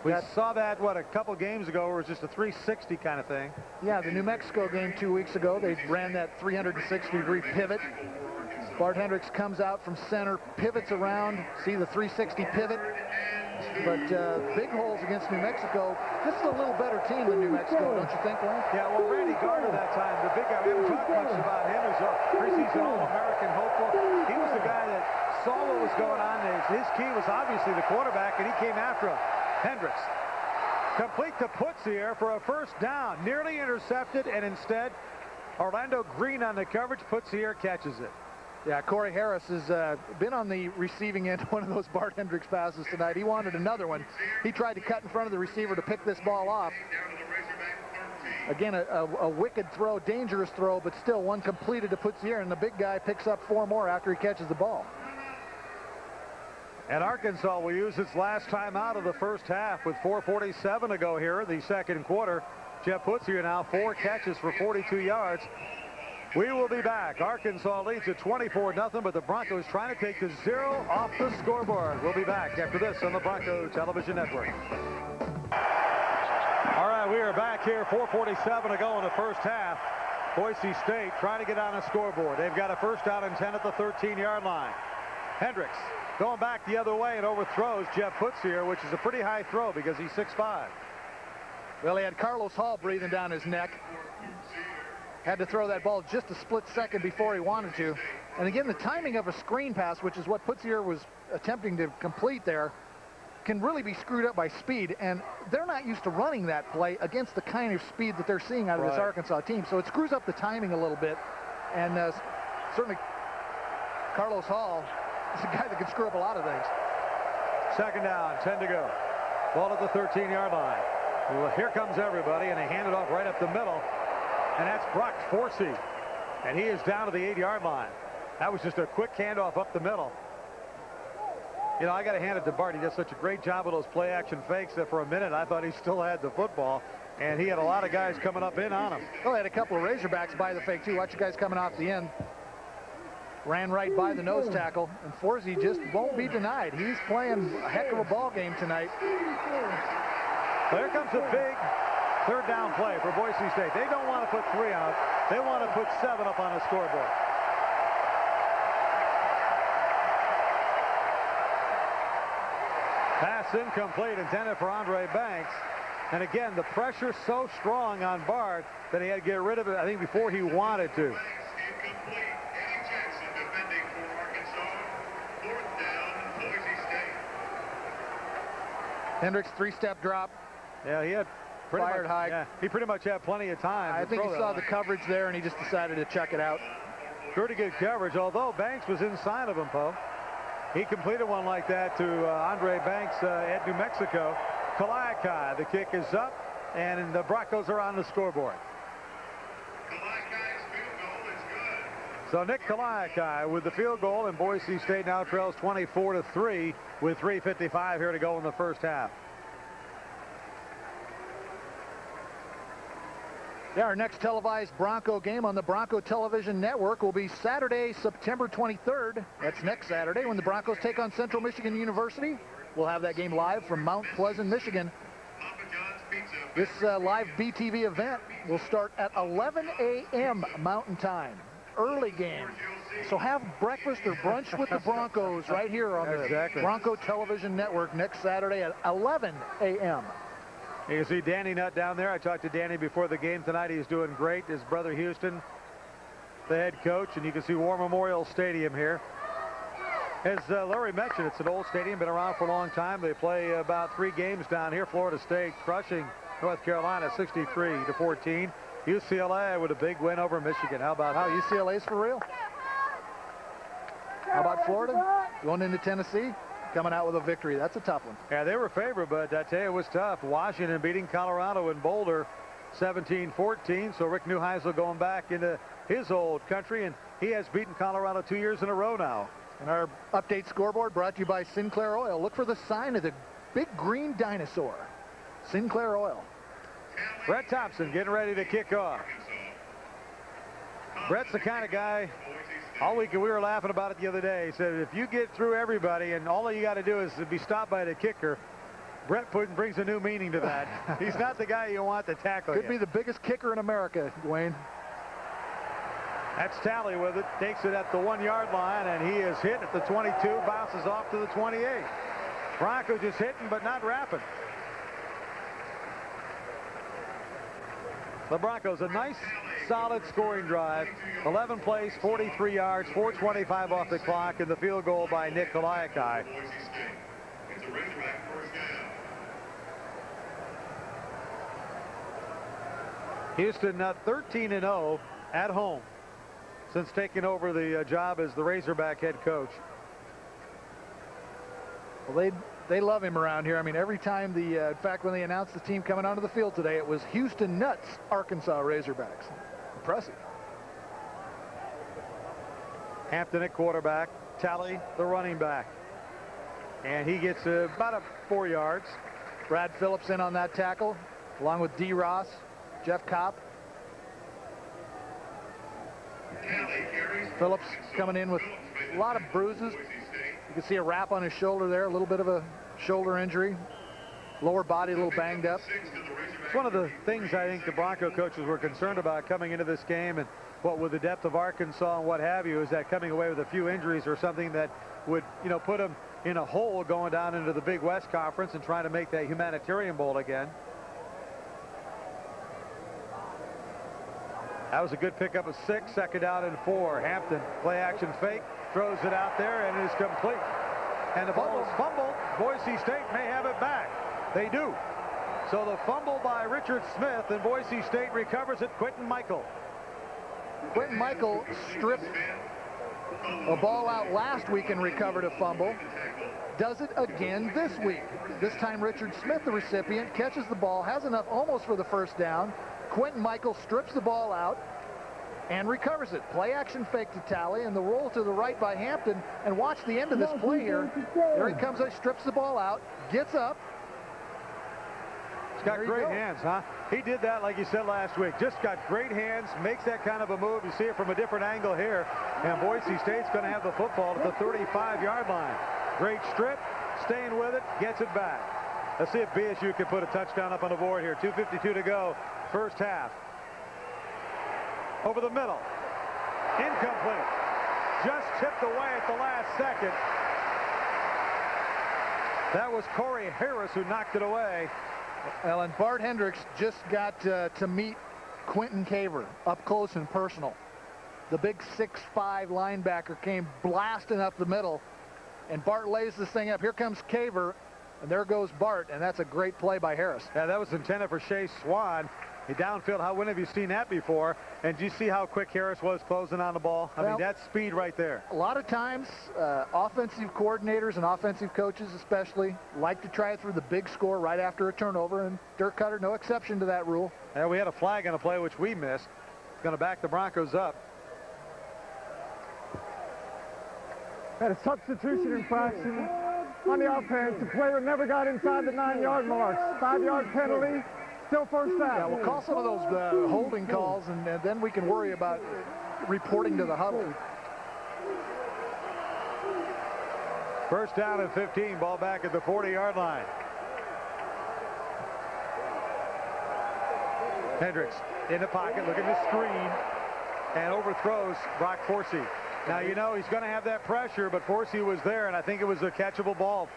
[SPEAKER 1] We saw that, a couple games ago, where it was just a 360 kind of thing.
[SPEAKER 2] Yeah, the New Mexico game 2 weeks ago, they ran that 360-degree pivot. Bart Hendricks comes out from center, pivots around, see the 360 pivot. But big holes against New Mexico. This is a little better team than New Mexico, don't you think, Wayne?
[SPEAKER 1] Yeah, well, Randy Gardner that time, the big guy, we haven't talked much about him. He's a preseason All-American hopeful. He was the guy that saw what was going on. His key was obviously the quarterback, and he came after him. Hendricks complete to Putzier for a first down. Nearly intercepted, and instead, Orlando Green on the coverage. Putzier catches it.
[SPEAKER 2] Yeah, Corey Harris has been on the receiving end of one of those Bart Hendricks passes tonight. He wanted another one. He tried to cut in front of the receiver to pick this ball off. Again, a wicked throw, dangerous throw, but still one completed to Putzier, and the big guy picks up 4 more after he catches the ball.
[SPEAKER 1] And Arkansas will use its last time out of the first half with 4:47 to go here in the second quarter. Jeff Putzier now 4 catches for 42 yards. We will be back. Arkansas leads at 24-0, but the Broncos trying to take the 0 off the scoreboard. We'll be back after this on the Bronco Television Network. All right, we are back here. 4:47 to go in the first half. Boise State trying to get on a scoreboard. They've got a first down and 10 at the 13-yard line. Hendricks going back the other way and overthrows Jeff Putzier, which is a pretty high throw because he's 6'5".
[SPEAKER 2] Well, he had Carlos Hall breathing down his neck. Had to throw that ball just a split second before he wanted to. And again, the timing of a screen pass, which is what Putzier was attempting to complete there, can really be screwed up by speed. And they're not used to running that play against the kind of speed that they're seeing out of this Arkansas team. So it screws up the timing a little bit. And certainly Carlos Hall is a guy that can screw up a lot of things.
[SPEAKER 1] Second down, 10 to go. Ball at the 13-yard line. Well, here comes everybody, and they hand it off right up the middle. And that's Brock Forsey. And he is down to the 8-yard line. That was just a quick handoff up the middle. You know, I got to hand it to Bart. He does such a great job of those play-action fakes that for a minute I thought he still had the football. And he had a lot of guys coming up in on him.
[SPEAKER 2] Well, he had a couple of Razorbacks by the fake, too. Watch the guys coming off the end. Ran right by the nose tackle. And Forsey just won't be denied. He's playing a heck of a ball game tonight.
[SPEAKER 1] Well, here comes a big third down play for Boise State. They don't want to put 3 out. They want to put 7 up on the scoreboard. Pass incomplete, intended for Andre Banks. And again, the pressure so strong on Bart that he had to get rid of it, I think, before he wanted to.
[SPEAKER 5] Incomplete. Eddie Jackson defending for Arkansas. 4th down, Boise State.
[SPEAKER 2] Hendricks, 3-step drop.
[SPEAKER 1] Yeah, he had
[SPEAKER 2] Fired high.
[SPEAKER 1] Yeah, he pretty much had plenty of time.
[SPEAKER 2] I think he saw the coverage there, and he just decided to check it out.
[SPEAKER 1] Pretty good coverage, although Banks was inside of him, Poe. He completed one like that to Andre Banks at New Mexico. Kalaikai, the kick is up, and the Broncos are on the scoreboard.
[SPEAKER 5] Kalai's field goal is good.
[SPEAKER 1] So Nick Kalaikai with the field goal, and Boise State now trails 24-3 with 3:55 here to go in the first half.
[SPEAKER 2] Yeah, our next televised Bronco game on the Bronco Television Network will be Saturday, September 23rd. That's next Saturday when the Broncos take on Central Michigan University. We'll have that game live from Mount Pleasant, Michigan.
[SPEAKER 5] Papa John's Pizza.
[SPEAKER 2] This live BTV event will start at 11 a.m. Mountain Time. Early game. So have breakfast or brunch with the Broncos right here on the Bronco Television Network next Saturday at 11 a.m.
[SPEAKER 1] You can see Danny Nutt down there. I talked to Danny before the game tonight. He's doing great. His brother Houston, the head coach, and you can see War Memorial Stadium here. As Larry mentioned, it's an old stadium, been around for a long time. They play about 3 games down here. Florida State crushing North Carolina 63-14. UCLA with a big win over Michigan. How about how
[SPEAKER 2] UCLA's for real? How about Florida? Going into Tennessee, coming out with a victory. That's a tough one.
[SPEAKER 1] Yeah, they were favored, but I tell you it was tough. Washington beating Colorado in Boulder 17-14. So Rick Neuheisel going back into his old country, and he has beaten Colorado 2 years in a row now.
[SPEAKER 2] And our update scoreboard brought to you by Sinclair Oil. Look for the sign of the big green dinosaur. Sinclair Oil.
[SPEAKER 1] Brett Thompson getting ready to kick off. Brett's the kind of guy, all week we were laughing about it the other day. He said if you get through everybody and all you got to do is to be stopped by the kicker, Brett brings a new meaning to that. He's not the guy you want to tackle.
[SPEAKER 2] Could be the biggest kicker in America, Dwayne.
[SPEAKER 1] That's Talley with it. Takes it at the 1-yard line, and he is hit at the 22, bounces off to the 28. Bronco just hitting but not wrapping. The Broncos, a nice, solid scoring drive. 11 plays, 43 yards, 4:25 off the clock, and the field goal by Nick Kalaikai.
[SPEAKER 5] It's a Razorback first down.
[SPEAKER 1] Houston 13-0 at home since taking over the job as the Razorback head coach.
[SPEAKER 2] Well, they love him around here. I mean, every time in fact, when they announced the team coming onto the field today, it was Houston Nutt's Arkansas Razorbacks. Impressive.
[SPEAKER 1] Hampton at quarterback, Talley the running back. And he gets about 4 yards.
[SPEAKER 2] Brad Phillips in on that tackle, along with D. Ross, Jeff Kopp. Phillips coming in with a lot of bruises. You can see a wrap on his shoulder there, a little bit of a shoulder injury. Lower body a little banged up.
[SPEAKER 1] It's one of the things I think the Bronco coaches were concerned about coming into this game, and what with the depth of Arkansas and what have you, is that coming away with a few injuries or something that would, you know, put them in a hole going down into the Big West Conference and trying to make that Humanitarian Bowl again. That was a good pickup of 6, 2nd down and 4. Hampton, play action fake, throws it out there, and it is complete. And the ball is fumbled. Boise State may have it back. They do. So the fumble by Richard Smith, and Boise State recovers it. Quentin Michael.
[SPEAKER 2] Quentin Michael stripped a ball out last week and recovered a fumble. Does it again this week. This time Richard Smith, the recipient, catches the ball, has enough almost for the first down. Quentin Michael strips the ball out and recovers it. Play action fake to Talley, and the roll to the right by Hampton. And watch the end of this play here. There he comes, he strips the ball out, gets up.
[SPEAKER 1] He's got great hands, huh? He did that, like you said last week. Just got great hands, makes that kind of a move. You see it from a different angle here. And Boise State's going to have the football at the 35-yard line. Great strip, staying with it, gets it back. Let's see if BSU can put a touchdown up on the board here. 2:52 to go, first half. Over the middle. Incomplete. Just tipped away at the last second. That was Corey Harris who knocked it away.
[SPEAKER 2] Well, and Bart Hendricks just got to meet Quentin Caver up close and personal. The big 6'5" linebacker came blasting up the middle, and Bart lays this thing up. Here comes Caver, and there goes Bart, and that's a great play by Harris.
[SPEAKER 1] Yeah, that was intended for Shea Swan. He downfield, when have you seen that before? And do you see how quick Harris was closing on the ball? I mean, that's speed right there.
[SPEAKER 2] A lot of times, offensive coordinators and offensive coaches especially like to try it through the big score right after a turnover, and Dirk Cutter, no exception to that rule.
[SPEAKER 1] Yeah, we had a flag on a play which we missed. It's going to back the Broncos up.
[SPEAKER 4] Had a substitution infraction on the offense. The player never got inside the 9-yard mark. 5-yard penalty. Still first down.
[SPEAKER 2] Yeah, we'll call some of those holding calls, and then we can worry about reporting to the huddle.
[SPEAKER 1] First down and 15. Ball back at the 40-yard line. Hendricks in the pocket, looking at the screen, and overthrows Brock Forsey. Now, you know, he's going to have that pressure, but Forsey was there, and I think it was a catchable ball.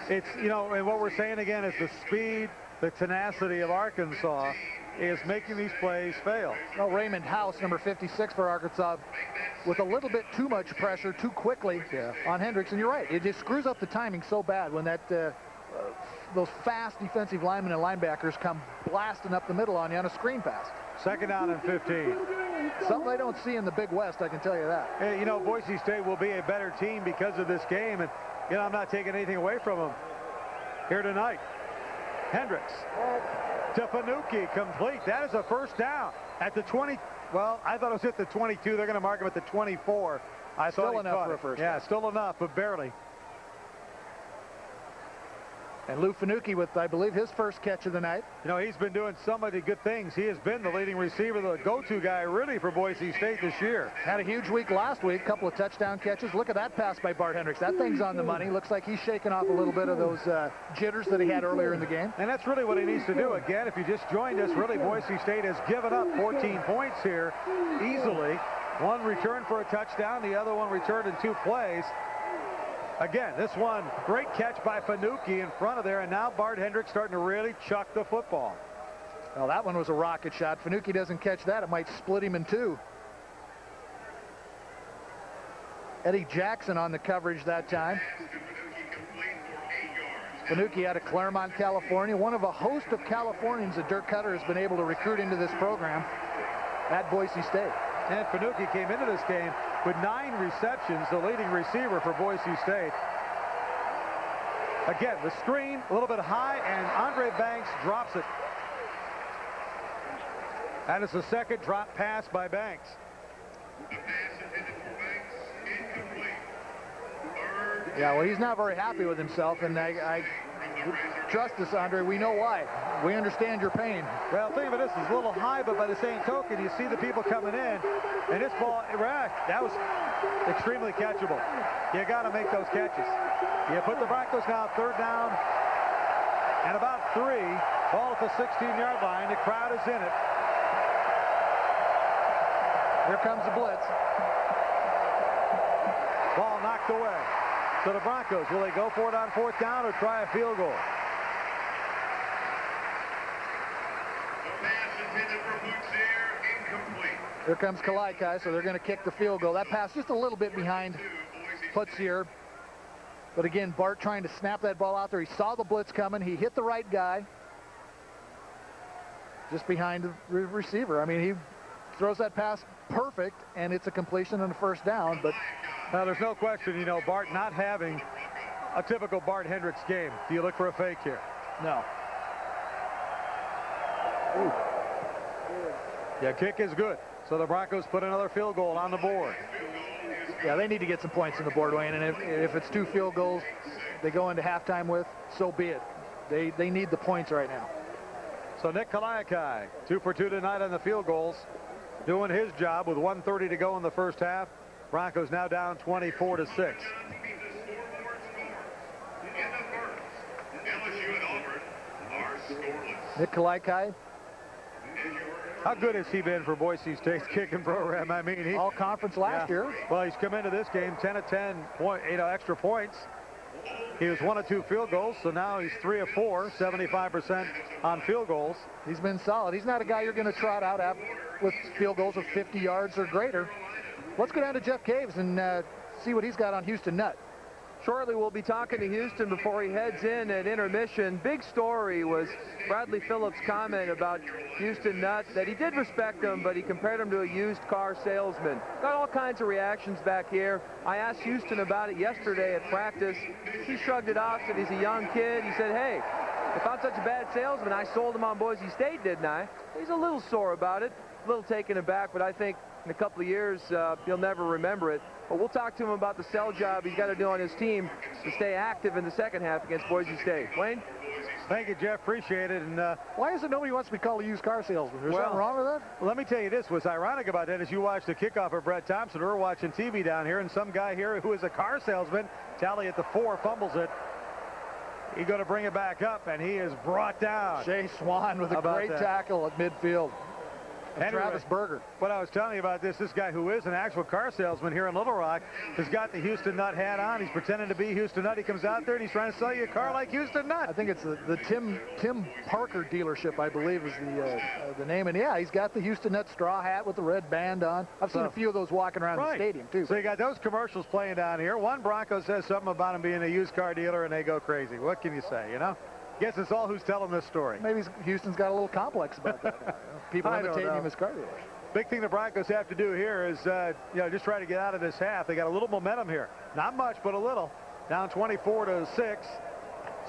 [SPEAKER 1] It's, you know, and what we're saying again is the speed, the tenacity of Arkansas is making these plays fail.
[SPEAKER 2] Well, Raymond House, number 56 for Arkansas, with a little bit too much pressure too quickly on Hendricks. And you're right, it just screws up the timing so bad when that those fast defensive linemen and linebackers come blasting up the middle on you on a screen pass.
[SPEAKER 1] Second down and 15.
[SPEAKER 2] Something they don't see in the Big West, I can tell you that.
[SPEAKER 1] Hey, you know, Boise State will be a better team because of this game, and you know, I'm not taking anything away from them here tonight. Hendricks to Fanucchi, complete. That is a first down at the 20. Well, I thought it was at the 22. They're going to mark him at the 24. I thought
[SPEAKER 2] still enough for a first down.
[SPEAKER 1] Yeah, still enough, but barely.
[SPEAKER 2] And Lou Fanucchi with, I believe, his first catch of the night.
[SPEAKER 1] You know, he's been doing so many good things. He has been the leading receiver, the go-to guy, really, for Boise State this year.
[SPEAKER 2] Had a huge week last week, couple of touchdown catches. Look at that pass by Bart Hendricks. That thing's on the money. Looks like he's shaking off a little bit of those jitters that he had earlier in the game.
[SPEAKER 1] And that's really what he needs to do. Again, if you just joined us, really, Boise State has given up 14 points here easily. One return for a touchdown, the other one returned in 2 plays. Again, this one, great catch by Fanucchi in front of there, and now Bart Hendricks starting to really chuck the football.
[SPEAKER 2] Well, that one was a rocket shot. Fanucchi doesn't catch that, it might split him in 2. Eddie Jackson on the coverage that time. Fanucchi out of Claremont, California, one of a host of Californians that Dirk Cutter has been able to recruit into this program at Boise State.
[SPEAKER 1] And Fanucchi came into this game with 9 receptions, the leading receiver for Boise State. Again, the screen a little bit high, and Andre Banks drops it. That is the second drop pass by Banks.
[SPEAKER 5] The pass intended for Banks, incomplete. 3rd
[SPEAKER 2] Yeah, well, he's not very happy with himself, and I trust us, Andre. We know why. We understand your pain.
[SPEAKER 1] Well, think of it, this is a little high, but by the same token, you see the people coming in, and this ball, that was extremely catchable. You got to make those catches. You put the Broncos now 3rd down and about 3. Ball at the 16-yard line. The crowd is in it.
[SPEAKER 2] Here comes the blitz.
[SPEAKER 1] Ball knocked away. So the Broncos, will they go for it on 4th down or try a field goal?
[SPEAKER 2] Here comes Kalaikai, so they're going to kick the field goal. That pass just a little bit behind Putzier. But again, Bart trying to snap that ball out there. He saw the blitz coming. He hit the right guy. Just behind the receiver. I mean, he throws that pass perfect, and it's a completion and a 1st down. But
[SPEAKER 1] there's no question, you know, Bart not having a typical Bart Hendricks game. Do you look for a fake here?
[SPEAKER 2] No.
[SPEAKER 1] Ooh. Yeah, kick is good. So the Broncos put another field goal on the board.
[SPEAKER 2] Yeah, they need to get some points on the board, Wayne. And if it's 2 field goals they go into halftime with, so be it. They need the points right now.
[SPEAKER 1] So Nick Kalaikai, 2 for 2 tonight on the field goals, doing his job with 1:30 to go in the 1st half. Broncos now down 24-6.
[SPEAKER 2] Nick Kalaikai.
[SPEAKER 1] How good has he been for Boise State's kicking program? I mean, he
[SPEAKER 2] all conference last year.
[SPEAKER 1] Well, he's come into this game 10 of 10, 8 extra points. He was 1 of 2 field goals, so now he's 3 of 4, 75% on field goals.
[SPEAKER 2] He's been solid. He's not a guy you're going to trot out at with field goals of 50 yards or greater. Let's go down to Jeff Caves and see what he's got on Houston Nutt.
[SPEAKER 3] Shortly, we'll be talking to Houston before he heads in at intermission. Big story was Bradley Phillips' comment about Houston Nutt, that he did respect him, but he compared him to a used car salesman. Got all kinds of reactions back here. I asked Houston about it yesterday at practice. He shrugged it off, said he's a young kid. He said, hey, if I'm such a bad salesman, I sold him on Boise State, didn't I? He's a little sore about it, a little taken aback, but I think in a couple of years, he'll never remember it. But we'll talk to him about the sell job he's got to do on his team to stay active in the 2nd half against Boise State. Wayne?
[SPEAKER 1] Thank you, Jeff. Appreciate it. And
[SPEAKER 2] why is it nobody wants to be called a used car salesman? Is something wrong with that?
[SPEAKER 1] Well, let me tell you this. What's ironic about that is you watched the kickoff of Brett Thompson. We're watching TV down here, and some guy here who is a car salesman, tally at the 4, fumbles it. He's going to bring it back up, and he is brought down.
[SPEAKER 2] Shea Swan with a great tackle at midfield. And Travis Berger.
[SPEAKER 1] What I was telling you about this guy who is an actual car salesman here in Little Rock has got the Houston Nutt hat on. He's pretending to be Houston Nutt. He comes out there and he's trying to sell you a car like Houston Nutt.
[SPEAKER 2] I think it's the Tim Parker dealership, I believe, is the name. And yeah, he's got the Houston Nutt straw hat with the red band on. I've seen a few of those walking around the stadium too.
[SPEAKER 1] So you got those commercials playing down here. One Bronco says something about him being a used car dealer and they go crazy. What can you say, you know? Guess it's all who's telling this story.
[SPEAKER 2] Maybe Houston's got a little complex about that. People imitating him as car dealers.
[SPEAKER 1] Big thing the Broncos have to do here is, just try to get out of this half. They got a little momentum here. Not much, but a little. Down 24-6.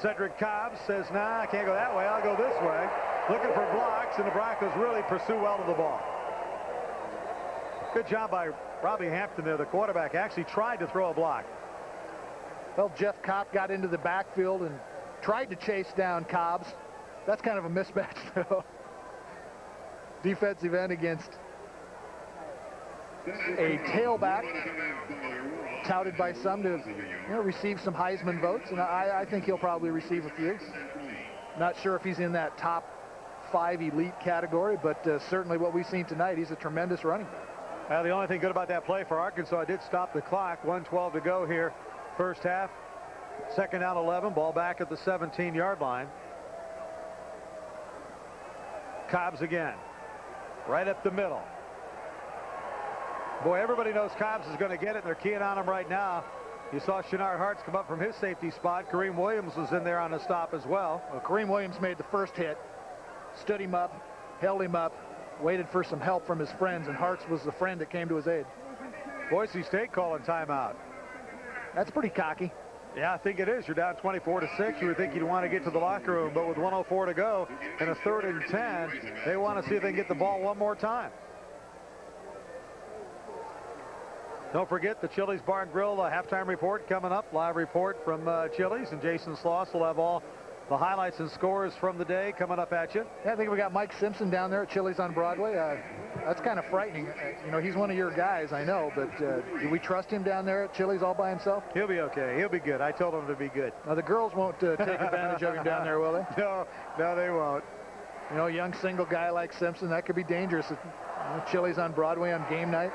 [SPEAKER 1] Cedric Cobbs says, nah, I can't go that way. I'll go this way. Looking for blocks, and the Broncos really pursue well to the ball. Good job by Robbie Hampton there. The quarterback actually tried to throw a block.
[SPEAKER 2] Well, Jeff Kopp got into the backfield and tried to chase down Cobbs. That's kind of a mismatch, though. Defensive end against a tailback touted by some to receive some Heisman votes, and I think he'll probably receive a few. Not sure if he's in that top 5 elite category, but certainly what we've seen tonight, he's a tremendous running back.
[SPEAKER 1] The only thing good about that play for Arkansas, it did stop the clock. 1:12 to go here, 1st half. 2nd down 11, ball back at the 17-yard line. Cobbs again, right up the middle. Boy, everybody knows Cobbs is going to get it, and they're keying on him right now. You saw Shenard Hartz come up from his safety spot. Kareem Williams was in there on the stop as well.
[SPEAKER 2] Kareem Williams made the first hit, stood him up, held him up, waited for some help from his friends, and Hartz was the friend that came to his aid.
[SPEAKER 1] Boise State calling timeout.
[SPEAKER 2] That's pretty cocky.
[SPEAKER 1] Yeah, I think it is. You're down 24-6. You would think you'd want to get to the locker room, but with 1:04 to go and a 3rd and 10, they want to see if they can get the ball one more time. Don't forget the Chili's Bar and Grill halftime report coming up. Live report from Chili's, and Jason Sloss will have all the highlights and scores from the day coming up at you.
[SPEAKER 2] Yeah, I think we got Mike Simpson down there at Chili's on Broadway. That's kind of frightening. You know, he's one of your guys, I know, but do we trust him down there at Chili's all by himself?
[SPEAKER 1] He'll be okay. He'll be good. I told him to be good.
[SPEAKER 2] Now, the girls won't take advantage of him down there, will they?
[SPEAKER 1] No, they won't.
[SPEAKER 2] You know, a young single guy like Simpson, that could be dangerous. Chili's on Broadway on game night.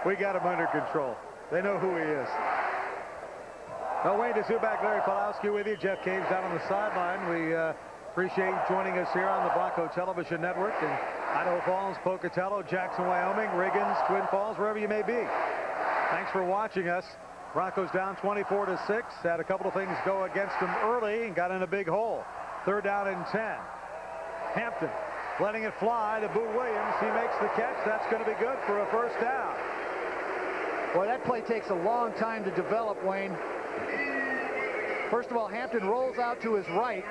[SPEAKER 1] We got him under control. They know who he is. Well, Wayne Zubak, Larry Pulowski with you. Jeff Caves down on the sideline. We appreciate you joining us here on the Bronco Television Network in Idaho Falls, Pocatello, Jackson, Wyoming, Riggins, Twin Falls, wherever you may be. Thanks for watching us. Broncos down 24-6. Had a couple of things go against them early and got in a big hole. 3rd down and 10. Hampton letting it fly to Boo Williams. He makes the catch. That's going to be good for a 1st down.
[SPEAKER 2] Boy, that play takes a long time to develop, Wayne. First of all, Hampton rolls out to his right,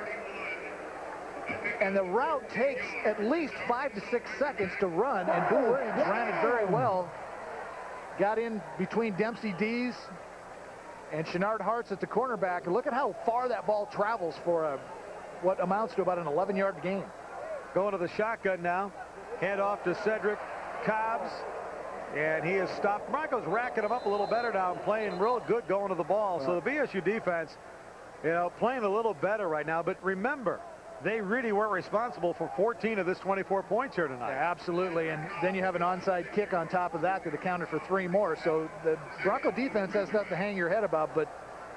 [SPEAKER 2] and the route takes at least 5 to 6 seconds to run, and Boo Williams ran it very well. Got in between Dempsey Dees and Shenard Hartz at the cornerback, and look at how far that ball travels for what amounts to about an 11-yard gain.
[SPEAKER 1] Going to the shotgun now. Hand off to Cedric Cobbs. And he has stopped. Broncos racking him up a little better now and playing real good going to the ball. So the BSU defense, you know, playing a little better right now. But remember, they really weren't responsible for 14 of this 24 points here tonight.
[SPEAKER 2] Yeah, absolutely. And then you have an onside kick on top of that that accounted for 3 more. So the Bronco defense has nothing to hang your head about. But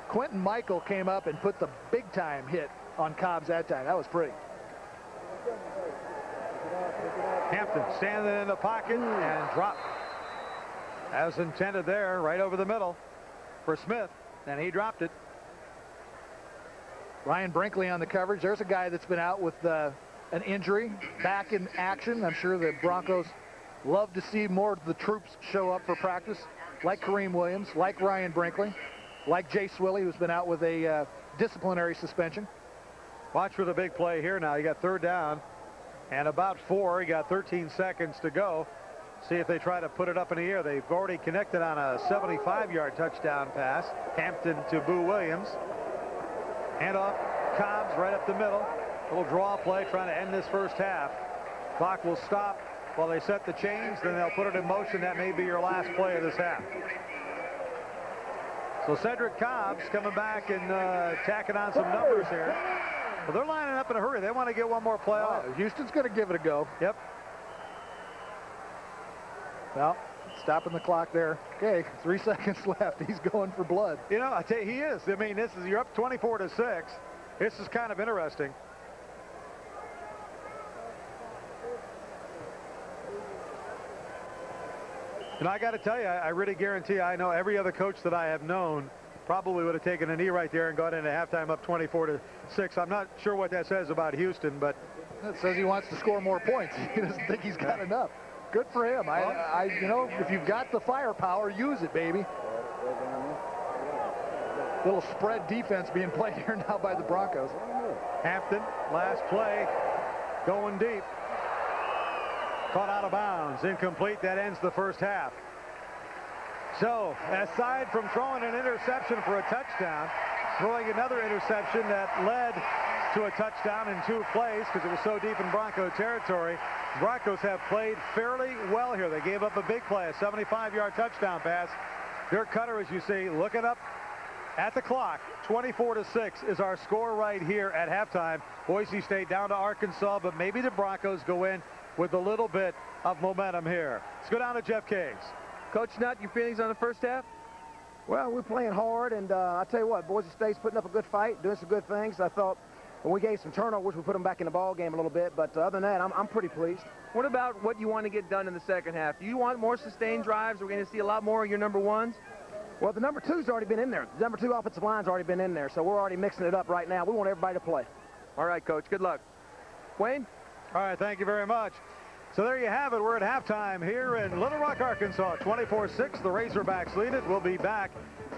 [SPEAKER 2] Quentin Michael came up and put the big-time hit on Cobbs that time. That was pretty.
[SPEAKER 1] Hampton standing in the pocket and dropped. As intended there, right over the middle for Smith, and he dropped it.
[SPEAKER 2] Ryan Brinkley on the coverage. There's a guy that's been out with an injury, back in action. I'm sure the Broncos love to see more of the troops show up for practice, like Kareem Williams, like Ryan Brinkley, like Jay Swilly, who's been out with a disciplinary suspension.
[SPEAKER 1] Watch for the big play here now. You got 3rd down and about 4. You got 13 seconds to go. See if they try to put it up in the air. They've already connected on a 75-yard touchdown pass. Hampton to Boo Williams. Handoff, Cobbs right up the middle. Little draw play trying to end this 1st half. Clock will stop while they set the chains. Then they'll put it in motion. That may be your last play of this half. So Cedric Cobbs coming back and tacking on some numbers here. Well, they're lining up in a hurry. They want to get one more play off.
[SPEAKER 2] Houston's going to give it a go.
[SPEAKER 1] Yep.
[SPEAKER 2] Well, stopping the clock there. Okay, 3 seconds left. He's going for blood.
[SPEAKER 1] You know, I tell you, he is. I mean, you're up 24-6. This is kind of interesting. And I got to tell you, I really guarantee I know every other coach that I have known probably would have taken a knee right there and gone into halftime up 24-6. I'm not sure what that says about Houston, but
[SPEAKER 2] it says he wants to score more points. He doesn't think he's got enough. Good for him. You know, if you've got the firepower, use it, baby. Little spread defense being played here now by the Broncos.
[SPEAKER 1] Hampton, last play, going deep. Caught out of bounds, incomplete. That ends the 1st half. So, aside from throwing an interception for a touchdown, throwing another interception that led to a touchdown in 2 plays because it was so deep in Bronco territory, Broncos have played fairly well here. They gave up a big play, a 75-yard touchdown pass. Dirk Cutter, as you see, looking up at the clock. 24-6 is our score right here at halftime. Boise State down to Arkansas, but maybe the Broncos go in with a little bit of momentum here. Let's go down to Jeff Caves.
[SPEAKER 3] Coach Nutt, your feelings on the 1st half?
[SPEAKER 6] Well, we're playing hard, and I tell you what, Boise State's putting up a good fight, doing some good things. I thought when we gave some turnovers, we put them back in the ball game a little bit, but other than that, I'm pretty pleased.
[SPEAKER 3] What about what you want to get done in the 2nd half? Do you want more sustained drives? We're going to see a lot more of your number 1s?
[SPEAKER 6] Well, the number 2's already been in there. The number 2 offensive line's already been in there, so we're already mixing it up right now. We want everybody to play.
[SPEAKER 3] All right, Coach. Good luck. Wayne?
[SPEAKER 1] All right, thank you very much. So there you have it. We're at halftime here in Little Rock, Arkansas. 24-6. The Razorbacks lead it. We'll be back.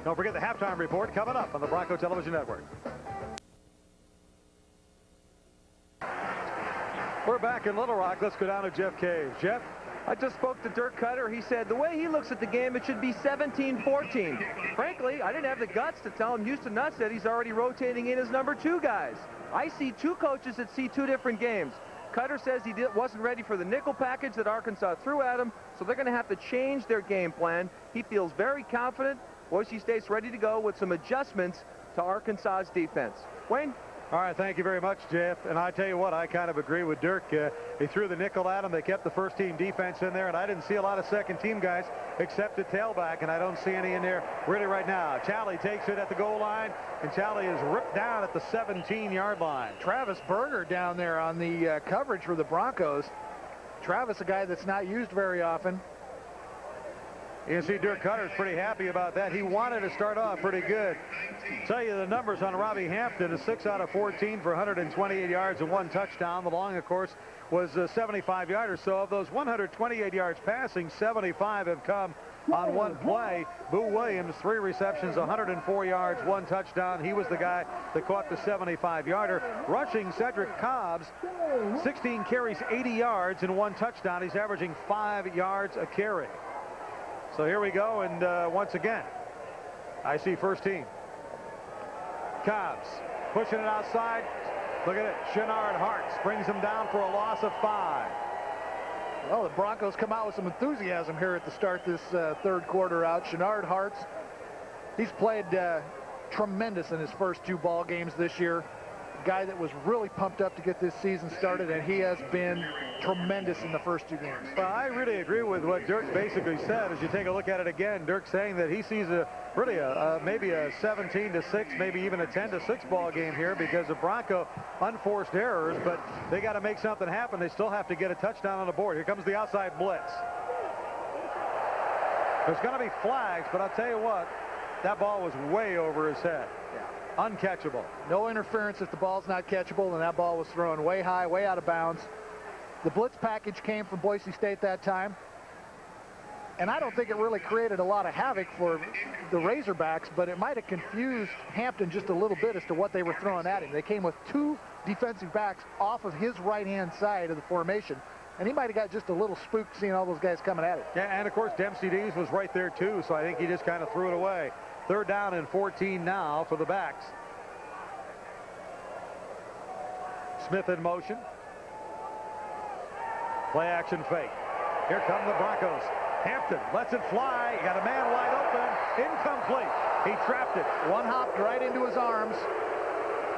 [SPEAKER 1] Don't forget the halftime report coming up on the Bronco Television Network. We're back in Little Rock. Let's go down to Jeff Caves. Jeff?
[SPEAKER 3] I just spoke to Dirk Cutter. He said the way he looks at the game, it should be 17-14. Frankly, I didn't have the guts to tell him Houston Nutt said he's already rotating in his number 2 guys. I see 2 coaches that see 2 different games. Cutter says he wasn't ready for the nickel package that Arkansas threw at him, so they're going to have to change their game plan. He feels very confident. Boise State's ready to go with some adjustments to Arkansas's defense. Wayne?
[SPEAKER 1] All right, thank you very much, Jeff. And I tell you what, I kind of agree with Dirk. They threw the nickel at him. They kept the first-team defense in there, and I didn't see a lot of second-team guys except the tailback, and I don't see any in there really right now. Challey takes it at the goal line, and Challey is ripped down at the 17-yard line.
[SPEAKER 2] Travis Berger down there on the coverage for the Broncos. Travis, a guy that's not used very often.
[SPEAKER 1] You can see Dirk Cutter's pretty happy about that. He wanted to start off pretty good. Tell you the numbers on Robbie Hampton is 6 out of 14 for 128 yards and 1 touchdown. The long, of course, was 75 yards. So of those 128 yards passing, 75 have come on 1 play. Boo Williams, 3 receptions, 104 yards, 1 touchdown. He was the guy that caught the 75-yarder. Rushing, Cedric Cobbs, 16 carries, 80 yards and 1 touchdown. He's averaging 5 yards a carry. So here we go, and once again, I see first team. Cobbs pushing it outside. Look at it. Shenard Hartz brings him down for a loss of 5.
[SPEAKER 2] Well, the Broncos come out with some enthusiasm here at the start this third quarter out. Shenard Hartz, he's played tremendous in his first 2 ball games this year. Guy that was really pumped up to get this season started, and he has been tremendous in the first 2 games.
[SPEAKER 1] Well, I really agree with what Dirk basically said. As you take a look at it again, Dirk saying that he sees maybe a 17-6, maybe even a 10-6 ball game here because of Bronco unforced errors, but they got to make something happen. They still have to get a touchdown on the board. Here comes the outside blitz. There's going to be flags, but I'll tell you what, that ball was way over his head. Uncatchable.
[SPEAKER 2] No interference if the ball's not catchable, and that ball was thrown way high, way out of bounds. The blitz package came from Boise State that time, and I don't think it really created a lot of havoc for the Razorbacks, but it might have confused Hampton just a little bit as to what they were throwing at him. They came with 2 defensive backs off of his right-hand side of the formation, and he might have got just a little spooked seeing all those guys coming at him.
[SPEAKER 1] Yeah, and of course Dempsey Dees was right there too, so I think he just kind of threw it away. 3rd down and 14 now for the backs. Smith in motion. Play action fake. Here come the Broncos. Hampton lets it fly. He got a man wide open. Incomplete. He trapped it.
[SPEAKER 2] 1 hopped right into his arms.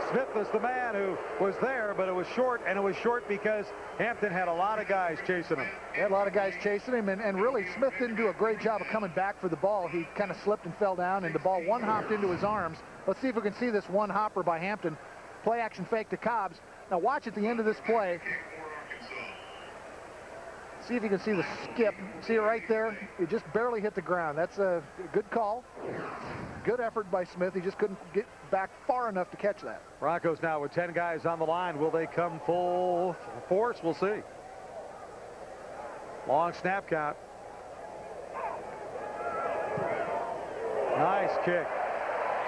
[SPEAKER 1] Smith was the man who was there, but it was short, and it was short because Hampton had a lot of guys chasing him.
[SPEAKER 2] He had a lot of guys chasing him, and really Smith didn't do a great job of coming back for the ball. He kind of slipped and fell down, and the ball 1 hopped into his arms. Let's see if we can see this 1 hopper by Hampton. Play action fake to Cobbs. Now watch at the end of this play. See if you can see the skip. See it right there? It just barely hit the ground. That's a good call. Good effort by Smith. He just couldn't get back far enough to catch that.
[SPEAKER 1] Broncos now with 10 guys on the line. Will they come full force? We'll see. Long snap count. Nice kick.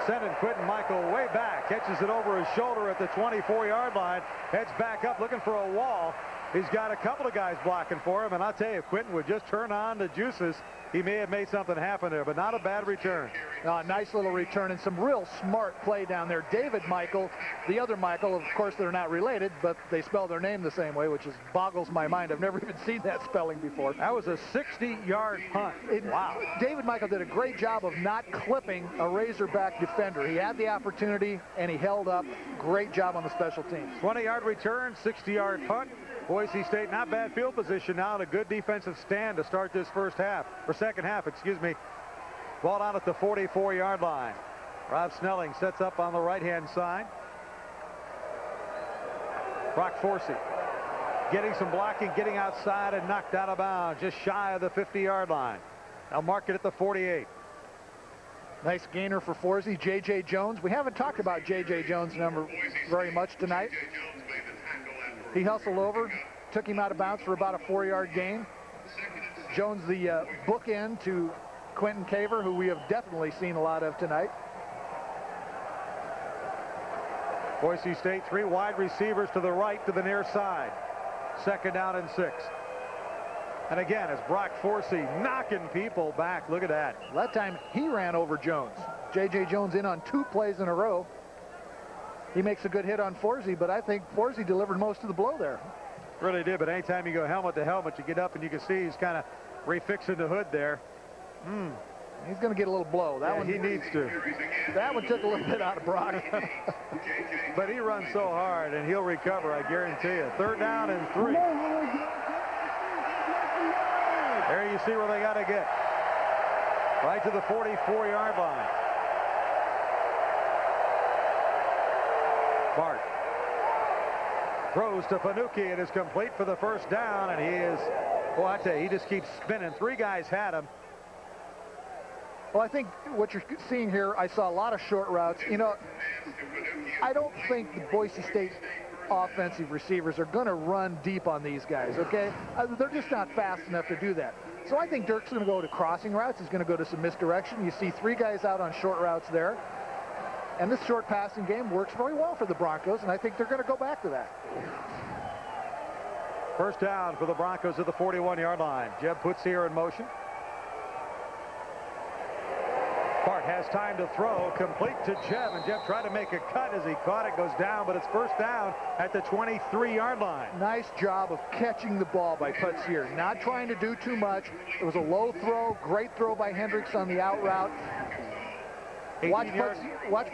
[SPEAKER 1] Sending Quentin Michael way back. Catches it over his shoulder at the 24-yard line. Heads back up looking for a wall. He's got a couple of guys blocking for him, and I'll tell you, if Quentin would just turn on the juices, he may have made something happen there, but not a bad return.
[SPEAKER 2] Nice little return and some real smart play down there. David Michael, the other Michael, of course they're not related, but they spell their name the same way, which boggles my mind. I've never even seen that spelling before.
[SPEAKER 1] That was a 60-yard punt. Wow.
[SPEAKER 2] David Michael did a great job of not clipping a Razorback defender. He had the opportunity, and he held up. Great job on the special teams.
[SPEAKER 1] 20-yard return, 60-yard punt. Boise State, not bad field position now, and a good defensive stand to start this second half, excuse me. Ball down at the 44-yard line. Rob Snelling sets up on the right-hand side. Brock Forsey getting some blocking, getting outside and knocked out of bounds, just shy of the 50-yard line. They'll mark it at the 48.
[SPEAKER 2] Nice gainer for Forsey. J.J. Jones. We haven't talked about J.J. Jones' number very much tonight. He hustled over, took him out of bounds for about a 4-yard gain. Jones, the bookend to Quentin Caver, who we have definitely seen a lot of tonight.
[SPEAKER 1] Boise State, 3 wide receivers to the right to the near side. 2nd down and 6. And again, it's Brock Forsey knocking people back. Look at that.
[SPEAKER 2] That time he ran over Jones. J.J. Jones in on 2 plays in a row. He makes a good hit on Forsey, but I think Forsey delivered most of the blow there.
[SPEAKER 1] Really did, but anytime you go helmet to helmet, you get up and you can see he's kind of refixing the hood there.
[SPEAKER 2] He's going to get a little blow. That one
[SPEAKER 1] he needs to.
[SPEAKER 2] That one took a little bit out of Brock.
[SPEAKER 1] But he runs so hard, and he'll recover, I guarantee you. 3rd down and 3. There you see where they got to get. Right to the 44-yard line. Bart throws to Fanucchi. It is complete for the 1st down, and he is, well, I tell you, he just keeps spinning. 3 guys had him.
[SPEAKER 2] Well, I think what you're seeing here, I saw a lot of short routes. You know, I don't think the Boise State offensive receivers are going to run deep on these guys, okay? They're just not fast enough to do that. So I think Dirk's going to go to crossing routes. He's going to go to some misdirection. You see 3 guys out on short routes there. And this short passing game works very well for the Broncos, and I think they're going to go back to that.
[SPEAKER 1] 1st down for the Broncos at the 41-yard line. Jeb puts here in motion. Bart has time to throw, complete to Jeb, and Jeb tried to make a cut as he caught it, goes down, but it's 1st down at the 23-yard line.
[SPEAKER 2] Nice job of catching the ball by Putsier, not trying to do too much. It was a low throw, great throw by Hendricks on the out route. Watch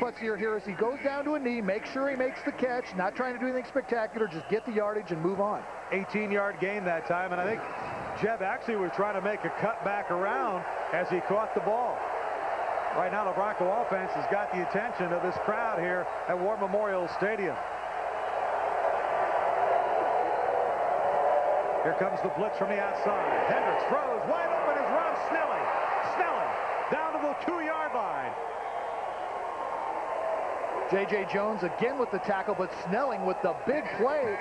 [SPEAKER 2] Putsier here as he goes down to a knee, make sure he makes the catch, not trying to do anything spectacular, just get the yardage and move on.
[SPEAKER 1] 18-yard gain that time, and I think Jeb actually was trying to make a cut back around as he caught the ball. Right now, the Bronco offense has got the attention of this crowd here at War Memorial Stadium. Here comes the blitz from the outside. Hendricks throws, wide open is run. Snelling down to the 2-yard line.
[SPEAKER 2] J.J. Jones again with the tackle, but Snelling with the big play.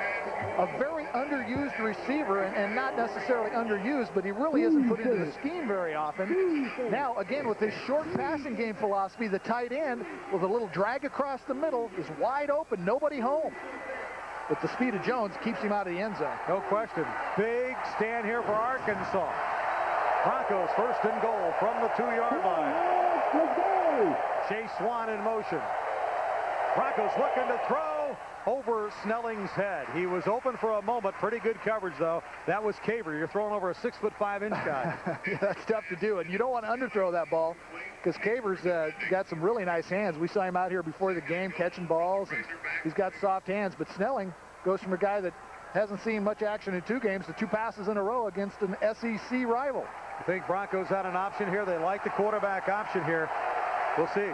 [SPEAKER 2] A very underused receiver, and not necessarily underused, but he really isn't put into the scheme very often. Now, again, with his short passing game philosophy, the tight end with a little drag across the middle is wide open, nobody home. But the speed of Jones keeps him out of the end zone.
[SPEAKER 1] No question. Big stand here for Arkansas. Broncos 1st and goal from the 2-yard line. Chase Swan in motion. Broncos looking to throw over Snelling's head. He was open for a moment. Pretty good coverage, though. That was Caver. You're throwing over a 6'5" guy.
[SPEAKER 2] Yeah, that's tough to do, and you don't want to underthrow that ball because Caver's got some really nice hands. We saw him out here before the game catching balls, and he's got soft hands. But Snelling goes from a guy that hasn't seen much action in 2 games to 2 passes in a row against an SEC rival.
[SPEAKER 1] I think Broncos had an option here. They like the quarterback option here. We'll see.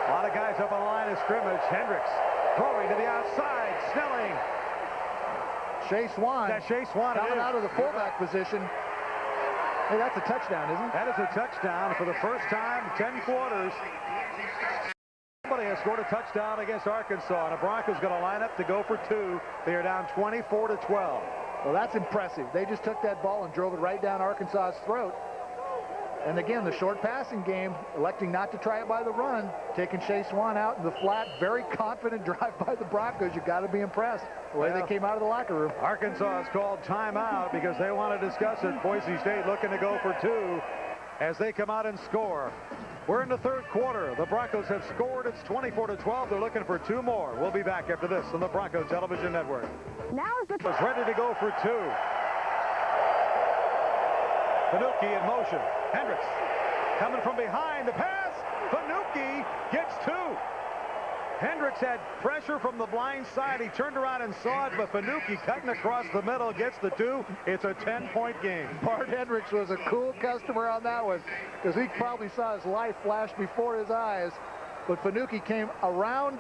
[SPEAKER 1] A lot of guys up on the line of scrimmage. Hendricks throwing to the outside. Snelling.
[SPEAKER 2] Shea Swan.
[SPEAKER 1] That's Shea Swan.
[SPEAKER 2] Coming out of the fullback position. Hey, that's a touchdown, isn't it?
[SPEAKER 1] That is a touchdown for the first time in 10 quarters. Somebody has scored a touchdown against Arkansas, and the Broncos going to line up to go for 2. They are down 24-12.
[SPEAKER 2] Well, that's impressive. They just took that ball and drove it right down Arkansas's throat. And again, the short passing game, electing not to try it by the run, taking Shea Swan out in the flat, very confident drive by the Broncos. You've got to be impressed the way they came out of the locker room.
[SPEAKER 1] Arkansas has called timeout because they want to discuss it. Boise State looking to go for 2 as they come out and score. We're in the 3rd quarter. The Broncos have scored. It's 24-12. They're looking for 2 more. We'll be back after this on the Bronco Television Network.
[SPEAKER 7] Now is the
[SPEAKER 1] Was ready to go for 2. Fanucchi in motion. Hendricks coming from behind. The pass. Fanucchi gets 2. Hendricks had pressure from the blind side. He turned around and saw it, but Fanucchi cutting across the middle gets the 2. It's a 10-point game.
[SPEAKER 2] Bart Hendricks was a cool customer on that one because he probably saw his life flash before his eyes. But Fanucchi came around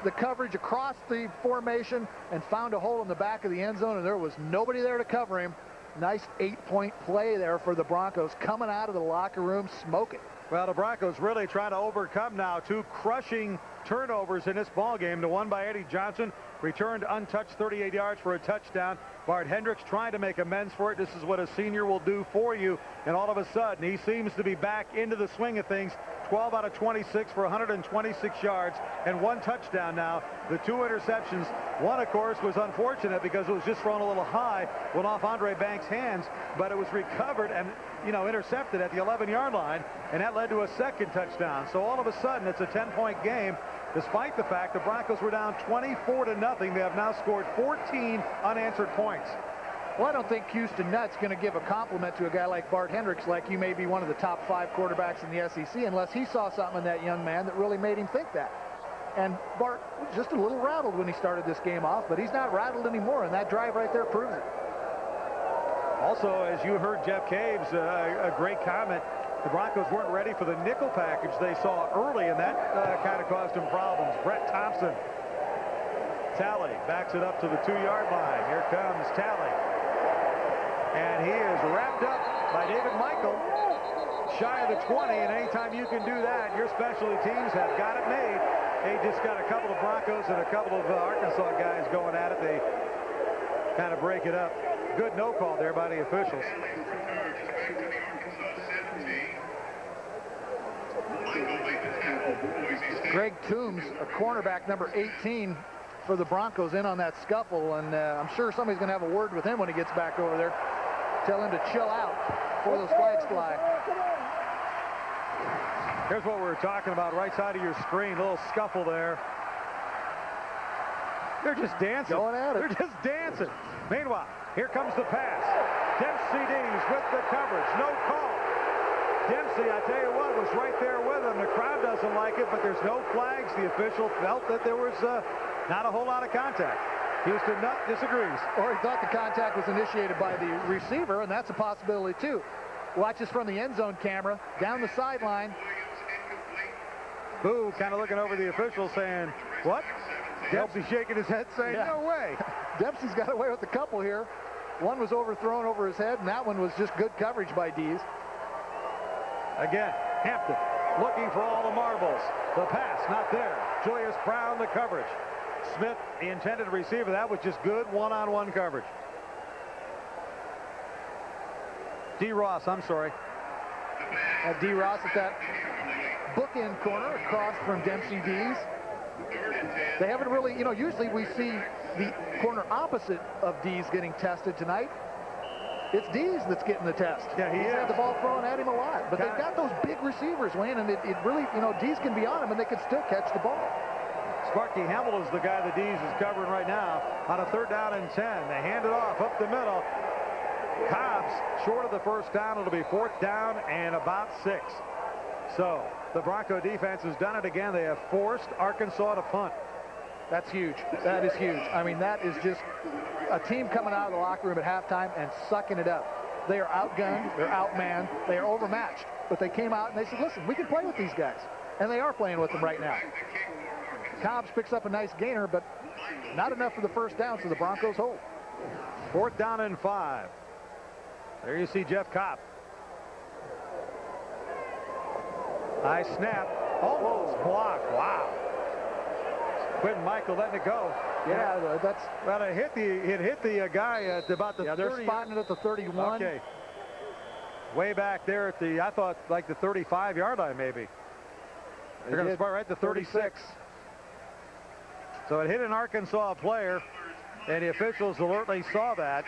[SPEAKER 2] the coverage across the formation and found a hole in the back of the end zone, and there was nobody there to cover him. Nice 8-point play there for the Broncos, coming out of the locker room smoking.
[SPEAKER 1] Well, the Broncos really trying to overcome now 2 crushing turnovers in this ball game. The one by Eddie Johnson, returned untouched 38 yards for a touchdown. Bart Hendricks trying to make amends for it. This is what a senior will do for you. And all of a sudden, he seems to be back into the swing of things. 12 out of 26 for 126 yards and 1 touchdown now. The 2 interceptions. One, of course, was unfortunate because it was just thrown a little high, went off Andre Banks' hands, but it was recovered and, intercepted at the 11-yard line, and that led to a second touchdown. So all of a sudden, it's a 10-point game. Despite the fact the Broncos were down 24-0, they have now scored 14 unanswered points.
[SPEAKER 2] Well, I don't think Houston Nutt's going to give a compliment to a guy like Bart Hendricks like you may be one of the top 5 quarterbacks in the SEC unless he saw something in that young man that really made him think that. And Bart was just a little rattled when he started this game off, but he's not rattled anymore, and that drive right there proves it.
[SPEAKER 1] Also, as you heard Jeff Caves, a great comment, the Broncos weren't ready for the nickel package they saw early, and that kind of caused them problems. Brett Thompson. Talley backs it up to the 2-yard line. Here comes Talley. And he is wrapped up by David Michael, shy of the 20, and anytime you can do that, your specialty teams have got it made. They just got a couple of Broncos and a couple of Arkansas guys going at it. They kind of break it up. Good no call there by the officials.
[SPEAKER 2] Greg Toombs, a cornerback, number 18 for the Broncos, in on that scuffle, and I'm sure somebody's going to have a word with him when he gets back over there. Tell him to chill out before those flags fly.
[SPEAKER 1] Here's what we're talking about, right side of your screen. A little scuffle there. They're just dancing.
[SPEAKER 2] Going at it.
[SPEAKER 1] They're just dancing. Meanwhile, here comes the pass. Dempsey Dees with the coverage. No call. Dempsey, I tell you what, was right there with him. The crowd doesn't like it, but there's no flags. The official felt that there was not a whole lot of contact. Houston Nutt disagrees.
[SPEAKER 2] Or he thought the contact was initiated by the receiver, and that's a possibility too. Watch this from the end zone camera, down the sideline.
[SPEAKER 1] Boo kind of looking over the official saying, what? Dempsey shaking his head saying,
[SPEAKER 2] yeah.
[SPEAKER 1] No way.
[SPEAKER 2] Dempsey's got away with a couple here. One was overthrown over his head, and that one was just good coverage by Dees.
[SPEAKER 1] Again, Hampton looking for all the marbles. The pass, not there. Julius Brown, the coverage. Smith, the intended receiver. That was just good one-on-one coverage. D. Ross, I'm sorry.
[SPEAKER 2] D. Ross at that bookend corner across from Dempsey Dees. They haven't really, usually we see the corner opposite of Dees getting tested tonight. It's Dees that's getting the test.
[SPEAKER 1] Yeah, he's
[SPEAKER 2] had the ball thrown at him a lot. But they've got those big receivers, Wayne, and it really, Dees can be on him, and they can still catch the ball.
[SPEAKER 1] Sparky Hamill is the guy that Dees is covering right now on a 3rd down and 10. They hand it off up the middle. Cobbs short of the first down. It'll be 4th down and about 6. So the Bronco defense has done it again. They have forced Arkansas to punt.
[SPEAKER 2] That's huge. That is huge. I mean, that is just a team coming out of the locker room at halftime and sucking it up. They are outgunned. They're outmanned. They are overmatched. But they came out and they said, listen, we can play with these guys. And they are playing with them right now. Cobbs picks up a nice gainer, but not enough for the first down, so the Broncos hold.
[SPEAKER 1] 4th down and 5. There you see Jeff Kopp. High snap. Almost blocked. Wow. Quentin Michael letting it go.
[SPEAKER 2] Yeah, that's...
[SPEAKER 1] Well, it hit the guy at about the 30.
[SPEAKER 2] They're spotting it at the 31.
[SPEAKER 1] Okay. Way back there at the, I thought, like the 35-yard line, maybe. They're going to spot right at the 36. So it hit an Arkansas player, and the officials alertly saw that.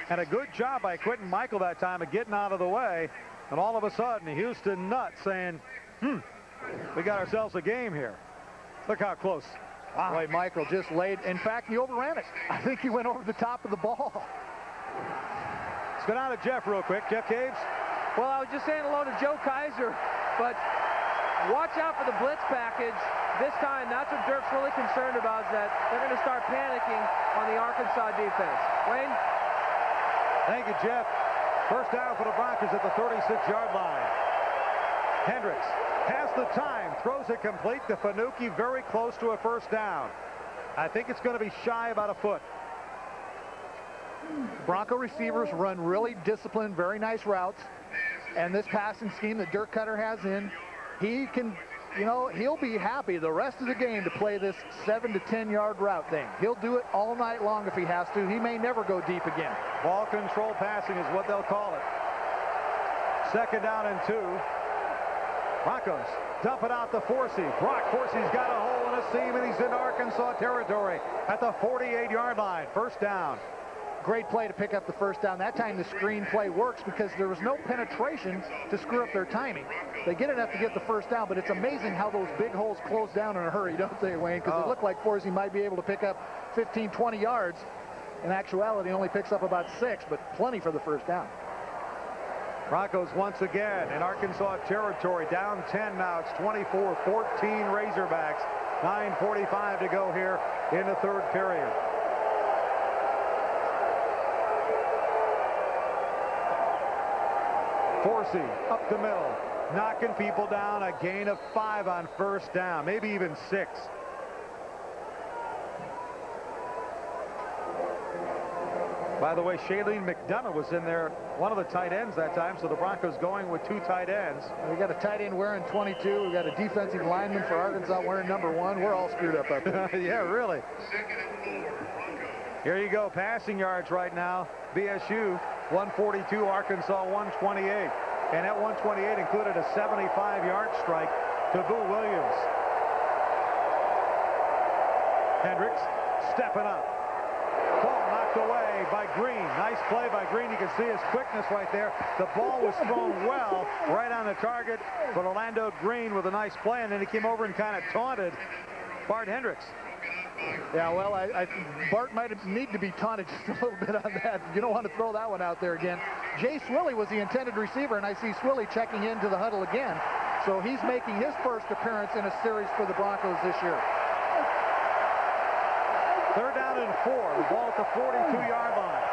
[SPEAKER 1] And a good job by Quentin Michael that time of getting out of the way. And all of a sudden, Houston Nutt saying, we got ourselves a game here. Look how close.
[SPEAKER 2] Wow. Boy, Michael just laid. In fact, he overran it. I think he went over the top of the ball.
[SPEAKER 1] Let's go down to Jeff real quick. Jeff Caves.
[SPEAKER 3] Well, I was just saying hello to Joe Kaiser, but watch out for the blitz package. This time, that's what Dirk's really concerned about, is that they're going to start panicking on the Arkansas defense. Wayne?
[SPEAKER 1] Thank you, Jeff. First down for the Broncos at the 36-yard line. Hendricks has the time, throws it complete to Fanucchi, very close to a first down. I think it's going to be shy about a foot.
[SPEAKER 2] Bronco receivers run really disciplined, very nice routes. And this passing scheme that Dirk Cutter has in, he can you know, he'll be happy the rest of the game to play this 7 to 10 yard route thing. He'll do it all night long if he has to. He may never go deep again.
[SPEAKER 1] Ball control passing is what they'll call it. 2nd down and 2. Broncos dump it out to Forsey. Brock Forsey's got a hole in a seam, and he's in Arkansas territory at the 48-yard line. 1st down.
[SPEAKER 2] Great play to pick up the 1st down. That time the screen play works because there was no penetration to screw up their timing. They get enough to get the 1st down, but it's amazing how those big holes close down in a hurry, don't they, Wayne? Because it looked like Forsey might be able to pick up 15, 20 yards. In actuality, he only picks up about 6, but plenty for the 1st down.
[SPEAKER 1] Broncos once again in Arkansas territory, down 10 now. It's 24-14 Razorbacks. 9:45 to go here in the 3rd period. Forsey up the middle, knocking people down. A gain of 5 on 1st down, maybe even 6. By the way, Shailene McDonough was in there, one of the tight ends that time, so the Broncos going with 2 tight ends.
[SPEAKER 2] We got a tight end wearing 22. We got a defensive lineman for Arkansas wearing number 1. We're all screwed up there.
[SPEAKER 1] Yeah, really.
[SPEAKER 5] 2nd and 4, Broncos.
[SPEAKER 1] Here you go, passing yards right now. BSU 142, Arkansas 128. And that 128 included a 75-yard strike to Boo Williams. Hendricks stepping up. Ball knocked away by Green. Nice play by Green. You can see his quickness right there. The ball was thrown well right on the target, but Orlando Green with a nice play, and then he came over and kind of taunted Bart Hendricks.
[SPEAKER 2] Yeah, well, Bart might need to be taunted just a little bit on that. You don't want to throw that one out there again. Jay Swilly was the intended receiver, and I see Swilly checking into the huddle again. So he's making his first appearance in a series for the Broncos this year.
[SPEAKER 1] 3rd down and 4. The ball at the 42-yard line.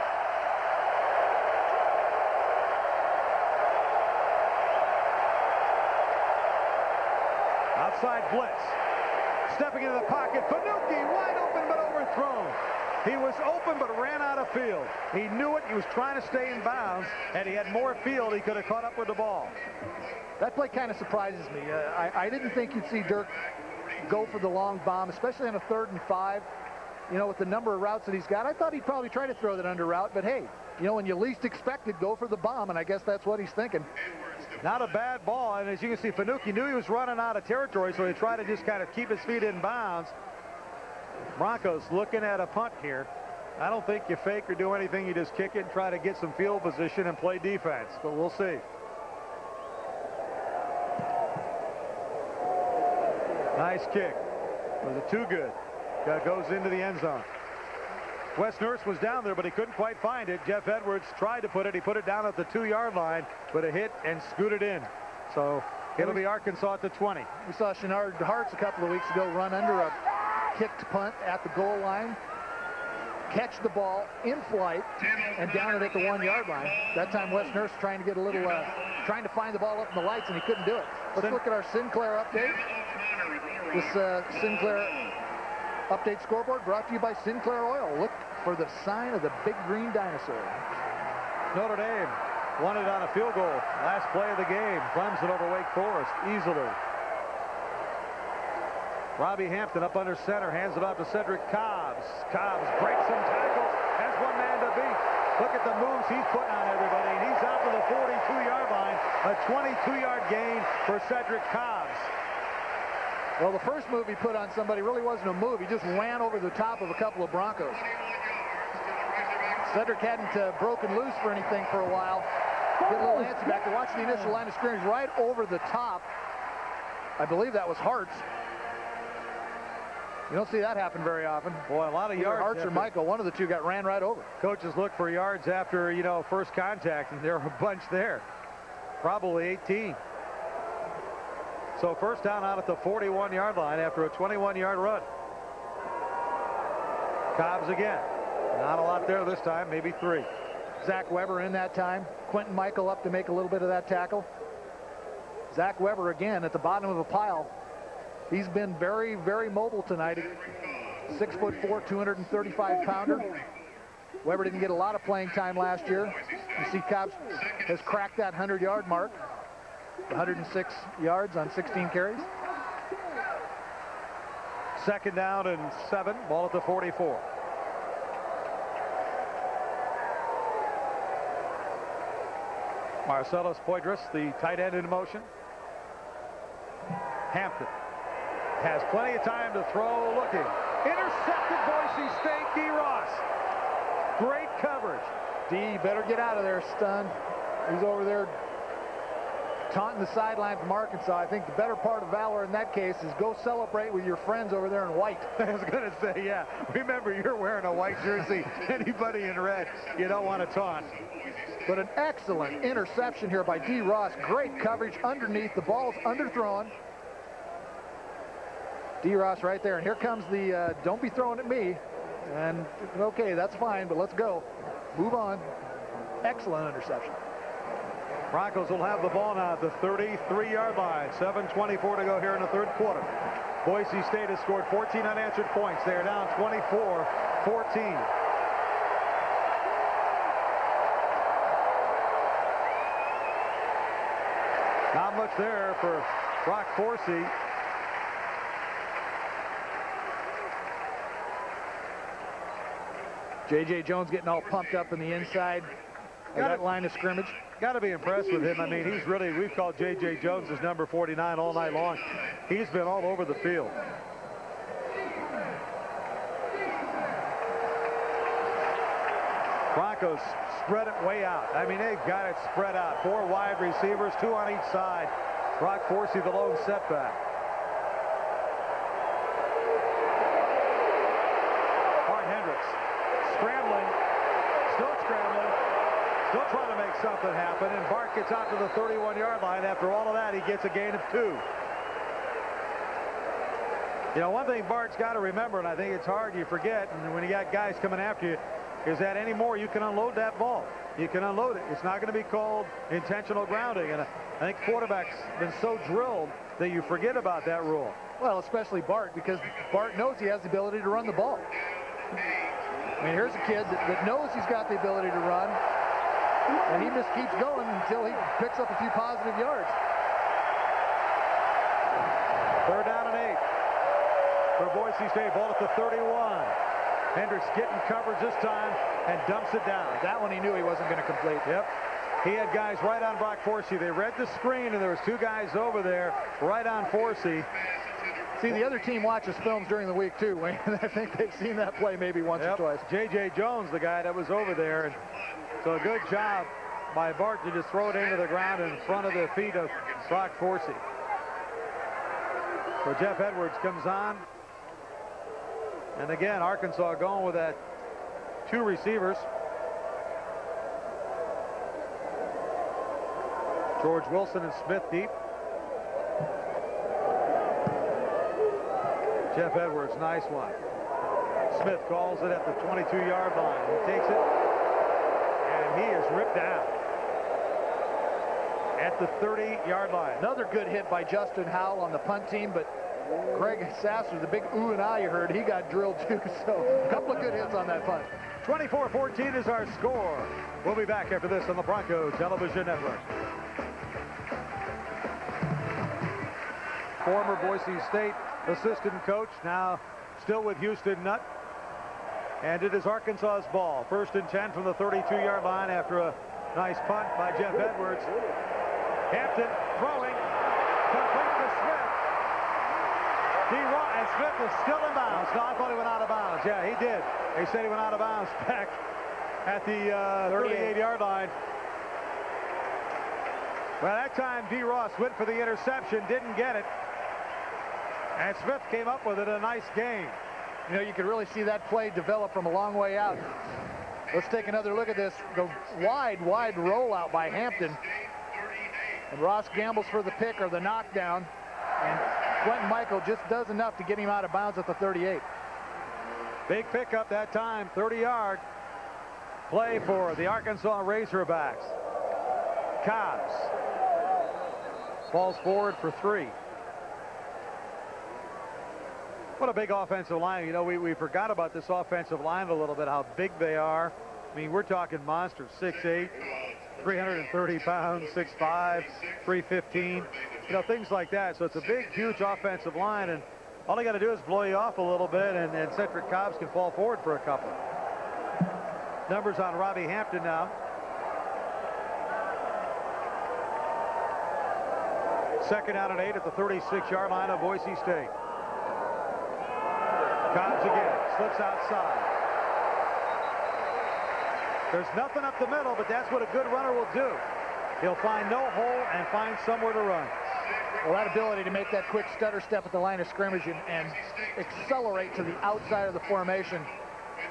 [SPEAKER 1] Outside blitz. Stepping into the pocket. Fanucchi wide open but overthrown. He was open but ran out of field. He knew it. He was trying to stay in bounds, and he had more field. He could have caught up with the ball.
[SPEAKER 2] That play kind of surprises me. I didn't think you'd see Dirk go for the long bomb, especially on a 3rd and 5. You know, with the number of routes that he's got, I thought he'd probably try to throw that under route. But hey, you know, when you least expect it, go for the bomb, and I guess that's what he's thinking.
[SPEAKER 1] Not a bad ball, and as you can see, Fanucchi knew he was running out of territory, so he tried to just kind of keep his feet in bounds. Broncos looking at a punt here. I don't think you fake or do anything. You just kick it and try to get some field position and play defense, but we'll see. Nice kick. Was it too good? Goes into the end zone. Wes Nurse was down there, but he couldn't quite find it. Jeff Edwards tried to put it. He put it down at the 2-yard line, but it hit and scooted in. So it'll be Arkansas at the 20.
[SPEAKER 2] We saw Shenard Hartz a couple of weeks ago run under a kicked punt at the goal line, catch the ball in flight, and down it at the 1-yard line. That time Wes Nurse trying to get a little, trying to find the ball up in the lights, and he couldn't do it. Let's look at our Sinclair update. This Sinclair update scoreboard brought to you by Sinclair Oil. Look for the sign of the big green dinosaur.
[SPEAKER 1] Notre Dame won it on a field goal. Last play of the game. Clemson over Wake Forest easily. Robbie Hampton up under center, hands it off to Cedric Cobbs. Cobbs breaks some tackles, has one man to beat. Look at the moves he's putting on everybody, and he's out to the 42-yard line. A 22-yard gain for Cedric Cobbs.
[SPEAKER 2] Well, the first move he put on somebody really wasn't a move. He just ran over the top of a couple of Broncos. Cedric hadn't broken loose for anything for a while. Get a little antsy back there. Watch the initial line of scrimmage right over the top. I believe that was Hartz. You don't see that happen very often.
[SPEAKER 1] Boy, a lot of yards.
[SPEAKER 2] Hartz or Michael, one of the two got ran right over.
[SPEAKER 1] Coaches look for yards after, you know, first contact, and there are a bunch there. Probably 18. So first down out at the 41-yard line after a 21-yard run. Cobbs again. Not a lot there this time, maybe 3.
[SPEAKER 2] Zach Weber in that time. Quentin Michael up to make a little bit of that tackle. Zach Weber again at the bottom of a pile. He's been very, very mobile tonight. 6'4", 235-pounder. Weber didn't get a lot of playing time last year. You see Cobbs has cracked that 100-yard mark. 106 yards on 16 carries.
[SPEAKER 1] Second down and 7. Ball at the 44. Marcellus Poitras, the tight end, in motion. Hampton has plenty of time to throw. Looking. Intercepted. Boise State. D. Ross. Great coverage.
[SPEAKER 2] D, better get out of there, Stun. He's over there taunting the sideline from Arkansas. I think the better part of valor in that case is go celebrate with your friends over there in white.
[SPEAKER 1] I was going to say, yeah. Remember, you're wearing a white jersey. Anybody in red, you don't want to taunt.
[SPEAKER 2] But an excellent interception here by D. Ross. Great coverage underneath. The ball's underthrown. D. Ross right there. And here comes the don't be throwing at me. And okay, that's fine, but let's go. Move on. Excellent interception.
[SPEAKER 1] Broncos will have the ball now at the 33-yard line. 7:24 to go here in the third quarter. Boise State has scored 14 unanswered points. They are down 24-14. Not much there for Brock Forsey.
[SPEAKER 2] J.J. Jones getting all pumped up in the inside of that line of scrimmage.
[SPEAKER 1] Got to be impressed with him. I mean, he's really, we've called J.J. Jones his number 49 all night long. He's been all over the field. Broncos spread it way out. I mean, they've got it spread out. 4 wide receivers, 2 on each side. Brock Forsey, the lone setback. Bart Hendricks scrambling, still trying to make something happen, and Bart gets out to the 31-yard line. After all of that, he gets a gain of 2. You know, one thing Bart's got to remember, and I think it's hard, you forget, and when you got guys coming after you, is that anymore you can unload that ball. You can unload it. It's not going to be called intentional grounding, and I think quarterback's been so drilled that you forget about that rule.
[SPEAKER 2] Well, especially Bart, because Bart knows he has the ability to run the ball. I mean, here's a kid that knows he's got the ability to run, and he just keeps going until he picks up a few positive yards.
[SPEAKER 1] Third down and 8 for Boise State. Ball at the 31. Hendricks getting coverage this time and dumps it down.
[SPEAKER 2] That one he knew he wasn't going to complete.
[SPEAKER 1] Yep. He had guys right on Brock Forsey. They read the screen, and there was 2 guys over there right on Forsey.
[SPEAKER 2] See, the other team watches films during the week, too, Wayne. I think they've seen that play maybe once or twice.
[SPEAKER 1] J.J. Jones, the guy that was over there. And so a good job by Bart to just throw it into the ground in front of the feet of Brock Forsey. So Jeff Edwards comes on. And again, Arkansas going with that 2 receivers. George Wilson and Smith deep. Jeff Edwards, nice one. Smith calls it at the 22-yard line. He takes it, and he is ripped down at the 30-yard line.
[SPEAKER 2] Another good hit by Justin Howell on the punt team, but Greg Sasser, the big ooh and ah you heard, he got drilled too. So a couple of good hits on that punt.
[SPEAKER 1] 24-14 is our score. We'll be back after this on the Bronco Television Network. Former Boise State assistant coach, now still with Houston Nutt. And it is Arkansas's ball. 1st and 10 from the 32-yard line after a nice punt by Jeff Edwards. Hampton throwing, complete to Smith. And Smith is still in bounds. No, I thought he went out of bounds. Yeah, he did. They said he went out of bounds back at the 38-yard line. Well, that time D. Ross went for the interception, didn't get it. And Smith came up with it, a nice gain.
[SPEAKER 2] You know, you could really see that play develop from a long way out. Let's take another look at this. The wide rollout by Hampton. And Ross gambles for the pick or the knockdown. And Quentin Michael just does enough to get him out of bounds at the 38.
[SPEAKER 1] Big pickup that time, 30-yard play for the Arkansas Razorbacks. Cobbs falls forward for 3. What a big offensive line. You know, we forgot about this offensive line a little bit, how big they are. I mean, we're talking monsters, 6'8", 330 pounds, 6'5", 315, you know, things like that. So it's a big, huge offensive line, and All they got to do is blow you off a little bit, and Cedric Cobbs can fall forward for a couple. Numbers on Robbie Hampton now. Second out and 8 at the 36-yard line of Boise State. Cobbs again, slips outside. There's nothing up the middle, but that's what a good runner will do. He'll find no hole and find somewhere to run.
[SPEAKER 2] Well, that ability to make that quick stutter step at the line of scrimmage and accelerate to the outside of the formation,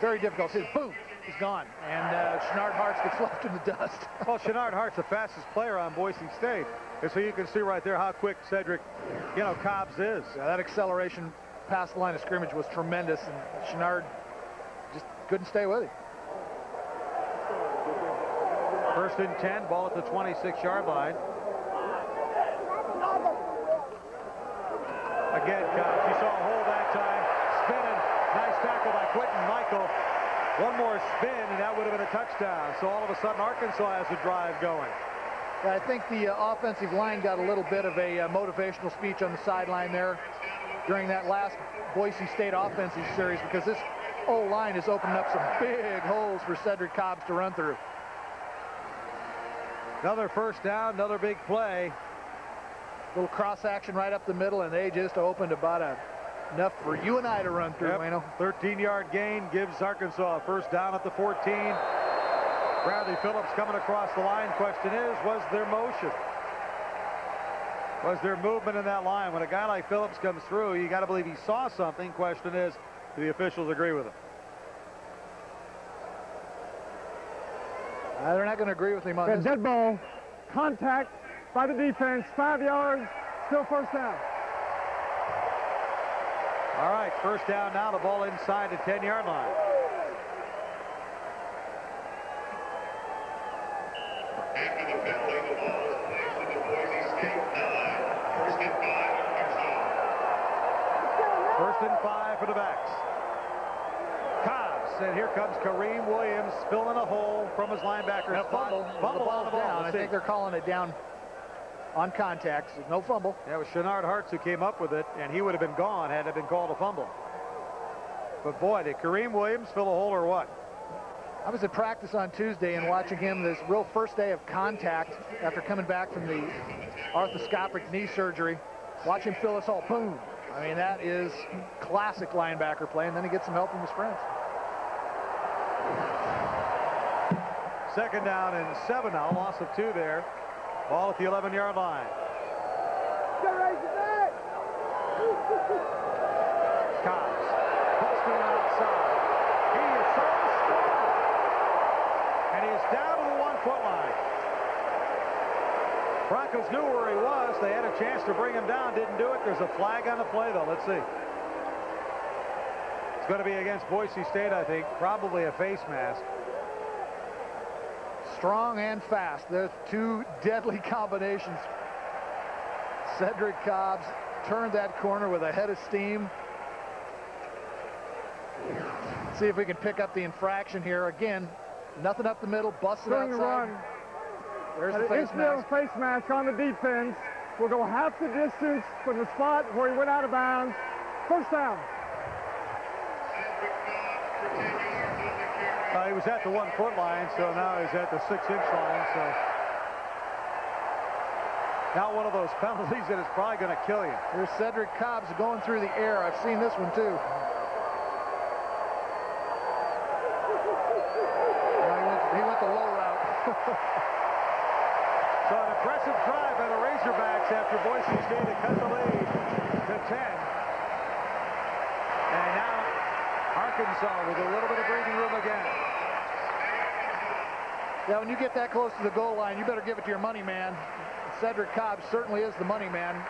[SPEAKER 2] very difficult. See, boom, he's gone. And Shenard Hartz gets left in the dust.
[SPEAKER 1] Well, Shenard Hart's the fastest player on Boise State. And so you can see right there how quick Cedric, Cobbs is.
[SPEAKER 2] Yeah, that acceleration past the line of scrimmage was tremendous, and Shenard just couldn't stay with him.
[SPEAKER 1] First and 10, ball at the 26-yard line. Again, Cobbs, you saw a hole that time, spinning, nice tackle by Quentin Michael. One more spin, and that would have been a touchdown. So all of a sudden, Arkansas has a drive going.
[SPEAKER 2] I think the offensive line got a little bit of a motivational speech on the sideline there during that last Boise State offensive series, because this O-line is opening up some big holes for Cedric Cobbs to run through.
[SPEAKER 1] Another first down, another big play.
[SPEAKER 2] Little cross action right up the middle, and they just opened about enough for you and I to run through, Wayno.
[SPEAKER 1] 13-yard gain gives Arkansas a first down at the 14. Bradley Phillips coming across the line. Question is, was there motion? Was there movement in that line? When a guy like Phillips comes through, you got to believe he saw something. Question is, do the officials agree with him?
[SPEAKER 2] They're not going to agree with him on this.
[SPEAKER 4] Dead ball, contact by the defense, 5 yards, still first down.
[SPEAKER 1] All right, first down now, the ball inside the 10-yard line.
[SPEAKER 5] After the penalty, the ball is placed at the Boise State 9. First and 5, Arkansas.
[SPEAKER 1] First and 5 for the backs. Cobbs, and here comes Kareem Williams filling a hole from his linebacker spot.
[SPEAKER 2] Fumble on the ball. I think they're calling it down on contact. So no fumble.
[SPEAKER 1] Yeah, it was Shenard Hartz who came up with it, and he would have been gone had it been called a fumble. But boy, did Kareem Williams fill a hole or what?
[SPEAKER 2] I was at practice on Tuesday and watching him this real first day of contact after coming back from the arthroscopic knee surgery. Watch him fill this hole. Boom. I mean, that is classic linebacker play, and then he gets some help from his friends.
[SPEAKER 1] Second down and 7 now. Loss of 2 there. Ball at the 11-yard line. Cobbs posting outside. He is so strong. And he is down to the 1-foot line. Broncos knew where he was. They had a chance to bring him down. Didn't do it. There's a flag on the play, though. Let's see. It's going to be against Boise State, I think. Probably a face mask.
[SPEAKER 2] Strong and fast. There's two deadly combinations. Cedric Cobbs turned that corner with a head of steam. See if we can pick up the infraction here. Again, nothing up the middle, busted outside.
[SPEAKER 4] Run.
[SPEAKER 2] There's the face mask.
[SPEAKER 4] Face mask on the defense. We'll go half the distance from the spot where he went out of bounds. First down.
[SPEAKER 1] He was at the 1-foot line, so now he's at the 6-inch line. So now one of those penalties that is probably going to kill you.
[SPEAKER 2] Here's Cedric Cobbs going through the air. I've seen this one too. He went the low route.
[SPEAKER 1] So an impressive drive by the Razorbacks after Boise State had cut the lead to 10. And now Arkansas with a little bit of breathing room again.
[SPEAKER 2] Yeah, when you get that close to the goal line, you better give it to your money man. Cedric Cobbs certainly is the money man.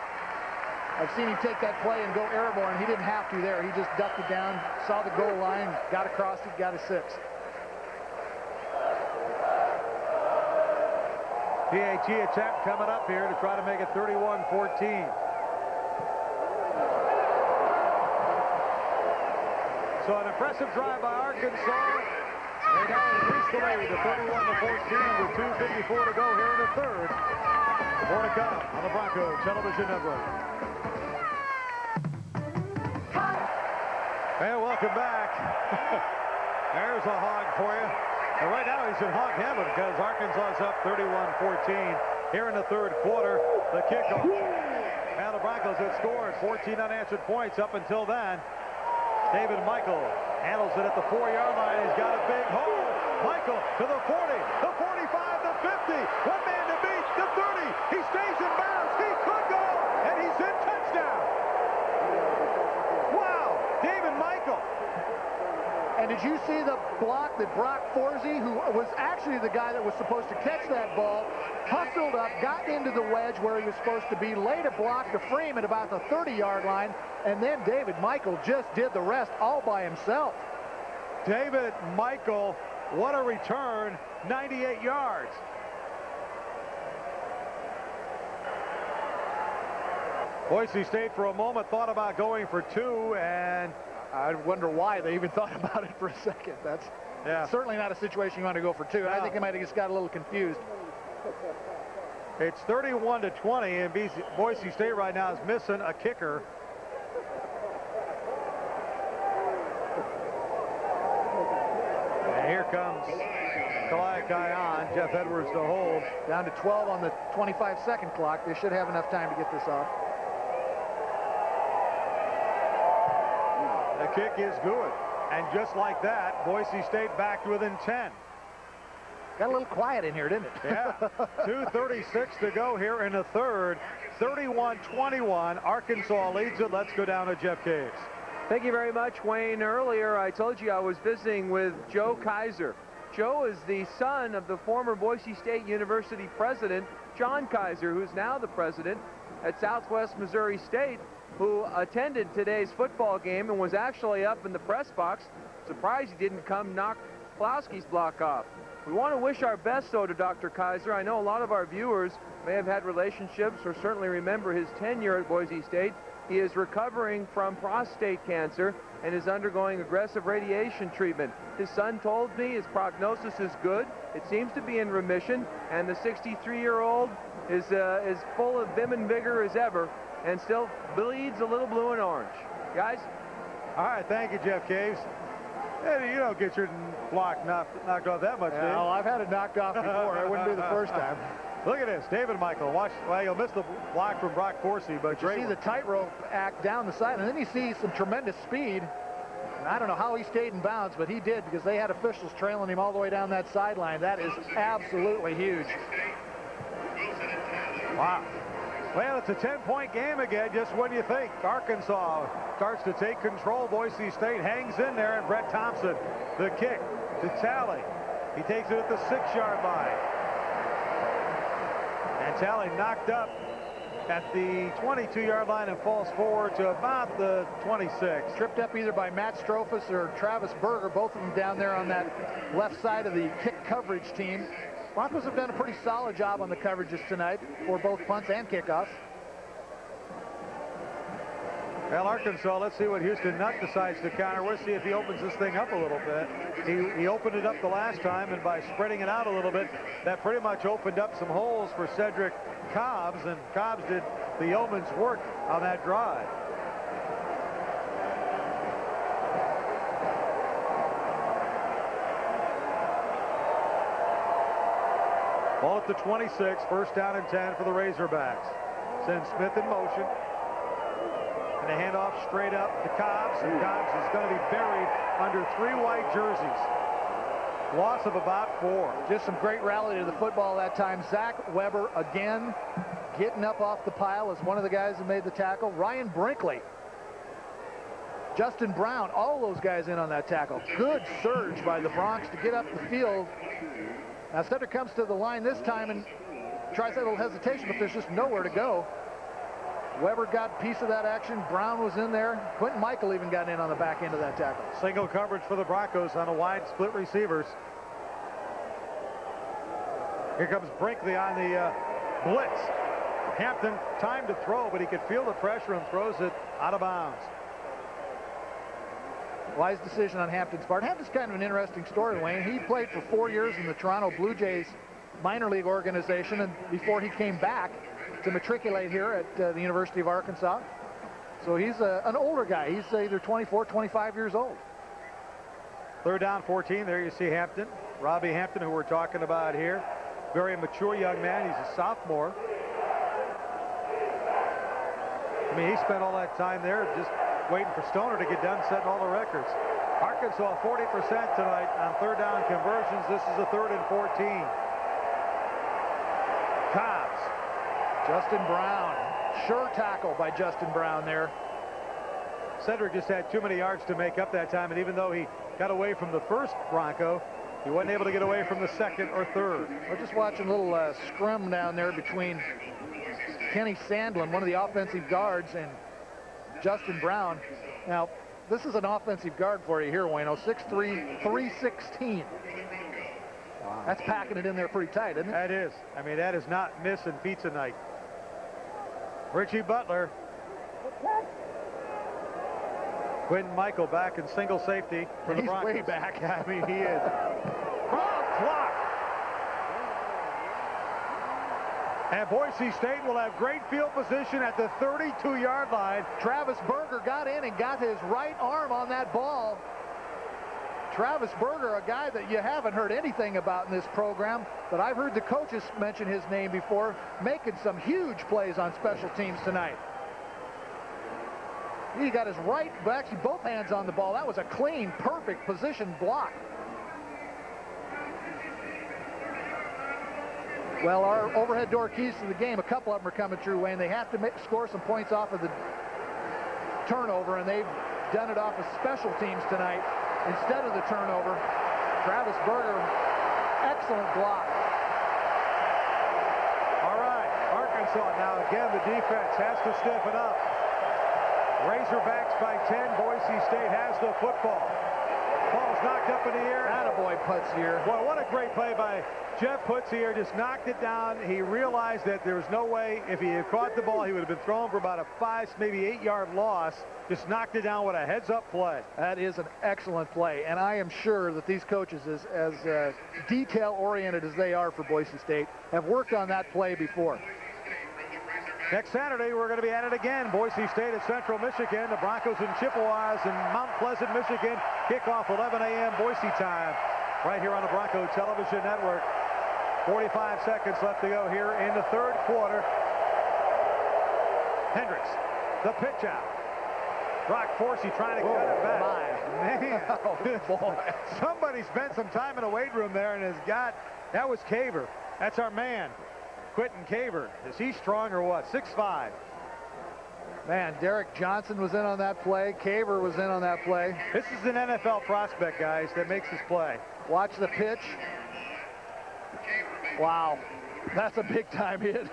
[SPEAKER 2] I've seen him take that play and go airborne. He didn't have to there. He just ducked it down, saw the goal line, got across it, got a 6.
[SPEAKER 1] PAT attempt coming up here to try to make it 31-14. So an impressive drive by Arkansas. They now increase the lead to 31-14 with 2:54 to go here in the third. More to come on the Broncos Television Network.
[SPEAKER 7] welcome back. There's a hog for you. And right now he's in hog heaven because Arkansas is up 31-14 here in the third quarter. The kickoff. And the Broncos had scored 14 unanswered points up until then. David Michael handles it at the 4-yard line. He's got a big hole. Michael to the 40, the 45, the 50. One man to beat, the 30. He stays in bounds. He could go, and he's in touchdown. Wow, David Michael.
[SPEAKER 2] And did you see the block that Brock Forsey, who was actually the guy that was supposed to catch that ball, hustled up, got into the wedge where he was supposed to be, laid a block to Freeman about the 30-yard line, and then David Michael just did the rest all by himself.
[SPEAKER 7] David Michael, what a return, 98 yards. Boise State for a moment thought about going for 2, and
[SPEAKER 2] I wonder why they even thought about it for a second. That's certainly not a situation you want to go for 2. I think they might have just got a little confused.
[SPEAKER 7] It's 31-20, and Boise State right now is missing a kicker. And here comes Kalai, Jeff Edwards to hold.
[SPEAKER 2] Down to 12 on the 25-second clock. They should have enough time to get this off.
[SPEAKER 7] The kick is good. And just like that, Boise State back to within 10.
[SPEAKER 2] Got a little quiet in here, didn't it?
[SPEAKER 7] Yeah. 2:36 to go here in the third. 31-21. Arkansas leads it. Let's go down to Jeff Caves.
[SPEAKER 3] Thank you very much, Wayne. Earlier, I told you I was visiting with Joe Kaiser. Joe is the son of the former Boise State University president, John Kaiser, who's now the president at Southwest Missouri State, who attended today's football game and was actually up in the press box. Surprised he didn't come knock Plowski's block off. We want to wish our best, though, to Dr. Kaiser. I know a lot of our viewers may have had relationships or certainly remember his tenure at Boise State. He is recovering from prostate cancer and is undergoing aggressive radiation treatment. His son told me his prognosis is good. It seems to be in remission, and the 63-year-old is full of vim and vigor as ever and still bleeds a little blue and orange. Guys?
[SPEAKER 7] All right, thank you, Jeff Caves. Hey, you don't get your block knocked off that much, do you?
[SPEAKER 2] Well, I've had it knocked off before. It wouldn't be the first time.
[SPEAKER 7] Look at this, David Michael. Watch. Well, you'll miss the block from Brock Forsey, but
[SPEAKER 2] you see the tightrope act down the side, and then you see some tremendous speed. And I don't know how he stayed in bounds, but he did because they had officials trailing him all the way down that sideline. That is absolutely huge.
[SPEAKER 7] Wow. Well, it's a 10-point game again, just when you think. Arkansas starts to take control. Boise State hangs in there, and Brett Thompson, the kick to Talley. He takes it at the 6-yard line. And Talley knocked up at the 22-yard line and falls forward to about the 26.
[SPEAKER 2] Tripped up either by Matt Strophus or Travis Berger, both of them down there on that left side of the kick coverage team. Broncos have done a pretty solid job on the coverages tonight for both punts and kickoffs.
[SPEAKER 7] Well, Arkansas, let's see what Houston Nutt decides to counter. We'll see if he opens this thing up a little bit. He opened it up the last time, and by spreading it out a little bit, that pretty much opened up some holes for Cedric Cobbs, and Cobbs did the yeoman's work on that drive. Ball at the 26, first down and 10 for the Razorbacks. Sends Smith in motion. And a handoff straight up to Cobbs, and Cobbs is going to be buried under 3 white jerseys. Loss of about 4.
[SPEAKER 2] Just some great rally to the football that time. Zach Weber again getting up off the pile as one of the guys who made the tackle. Ryan Brinkley. Justin Brown, all those guys in on that tackle. Good surge by the Bronx to get up the field. Now Cedric comes to the line this time and tries that little hesitation, but there's just nowhere to go. Weber got a piece of that action. Brown was in there. Quentin Michael even got in on the back end of that tackle.
[SPEAKER 7] Single coverage for the Broncos on a wide split receivers. Here comes Brinkley on the blitz. Hampton time to throw, but he could feel the pressure and throws it out of bounds.
[SPEAKER 2] Wise decision on Hampton's part. Hampton's kind of an interesting story, Wayne. He played for 4 years in the Toronto Blue Jays minor league organization, and before he came back to matriculate here at the University of Arkansas. So he's an older guy. He's either 24, 25 years old.
[SPEAKER 7] Third down, 14. There you see Hampton. Robbie Hampton, who we're talking about here. Very mature young man. He's a sophomore. I mean, he spent all that time there just waiting for Stoner to get done setting all the records. Arkansas 40% tonight on third down conversions. This is a 3rd and 14. Cobbs.
[SPEAKER 2] Justin Brown. Sure tackle by Justin Brown there.
[SPEAKER 7] Cedric just had too many yards to make up that time, and even though he got away from the first Bronco, he wasn't able to get away from the second or third.
[SPEAKER 2] We're just watching a little scrum down there between Kenny Sandlin, one of the offensive guards, and Justin Brown. Now, this is an offensive guard for you here, Wayno. 6'3", 316. Wow. That's packing it in there pretty tight, isn't it?
[SPEAKER 7] That is. I mean, that is not missing pizza night. Richie Butler. Quentin Michael back in single safety for the Broncos.
[SPEAKER 2] He's way back. I mean, he is.
[SPEAKER 7] Clock. And Boise State will have great field position at the 32-yard line.
[SPEAKER 2] Travis Berger got in and got his right arm on that ball. Travis Berger, a guy that you haven't heard anything about in this program, but I've heard the coaches mention his name before, making some huge plays on special teams tonight. He got his right, but actually both hands on the ball. That was a clean, perfect position block. Well, our overhead door keys to the game, a couple of them are coming through, Wayne. They have to score some points off of the turnover, and they've done it off of special teams tonight instead of the turnover. Travis Berger, excellent block.
[SPEAKER 7] All right, Arkansas now again, the defense has to stiffen up. Razorbacks by 10. Boise State has the football. Ball's knocked up in the air.
[SPEAKER 2] Attaboy, Putzier.
[SPEAKER 7] Boy, what a great play by Jeff Putzier. Just knocked it down. He realized that there was no way if he had caught the ball, he would have been thrown for about a 5, maybe 8-yard loss. Just knocked it down with a heads-up play.
[SPEAKER 2] That is an excellent play, and I am sure that these coaches, as detail-oriented as they are for Boise State, have worked on that play before.
[SPEAKER 7] Next Saturday, we're going to be at it again. Boise State at Central Michigan. The Broncos in Chippewas in Mount Pleasant, Michigan. Kickoff 11 a.m. Boise time. Right here on the Bronco Television Network. 45 seconds left to go here in the third quarter. Hendricks, the pitch out. Brock Forsey trying to cut it back. Man,
[SPEAKER 2] oh, boy.
[SPEAKER 7] Somebody spent some time in a weight room there and has got, that was Caver. That's our man. Quentin Caver. Is he strong or what? 6'5".
[SPEAKER 2] Man, Derek Johnson was in on that play. Caver was in on that play.
[SPEAKER 7] This is an NFL prospect, guys, that makes this play.
[SPEAKER 2] Watch the pitch. Wow. That's a big-time hit.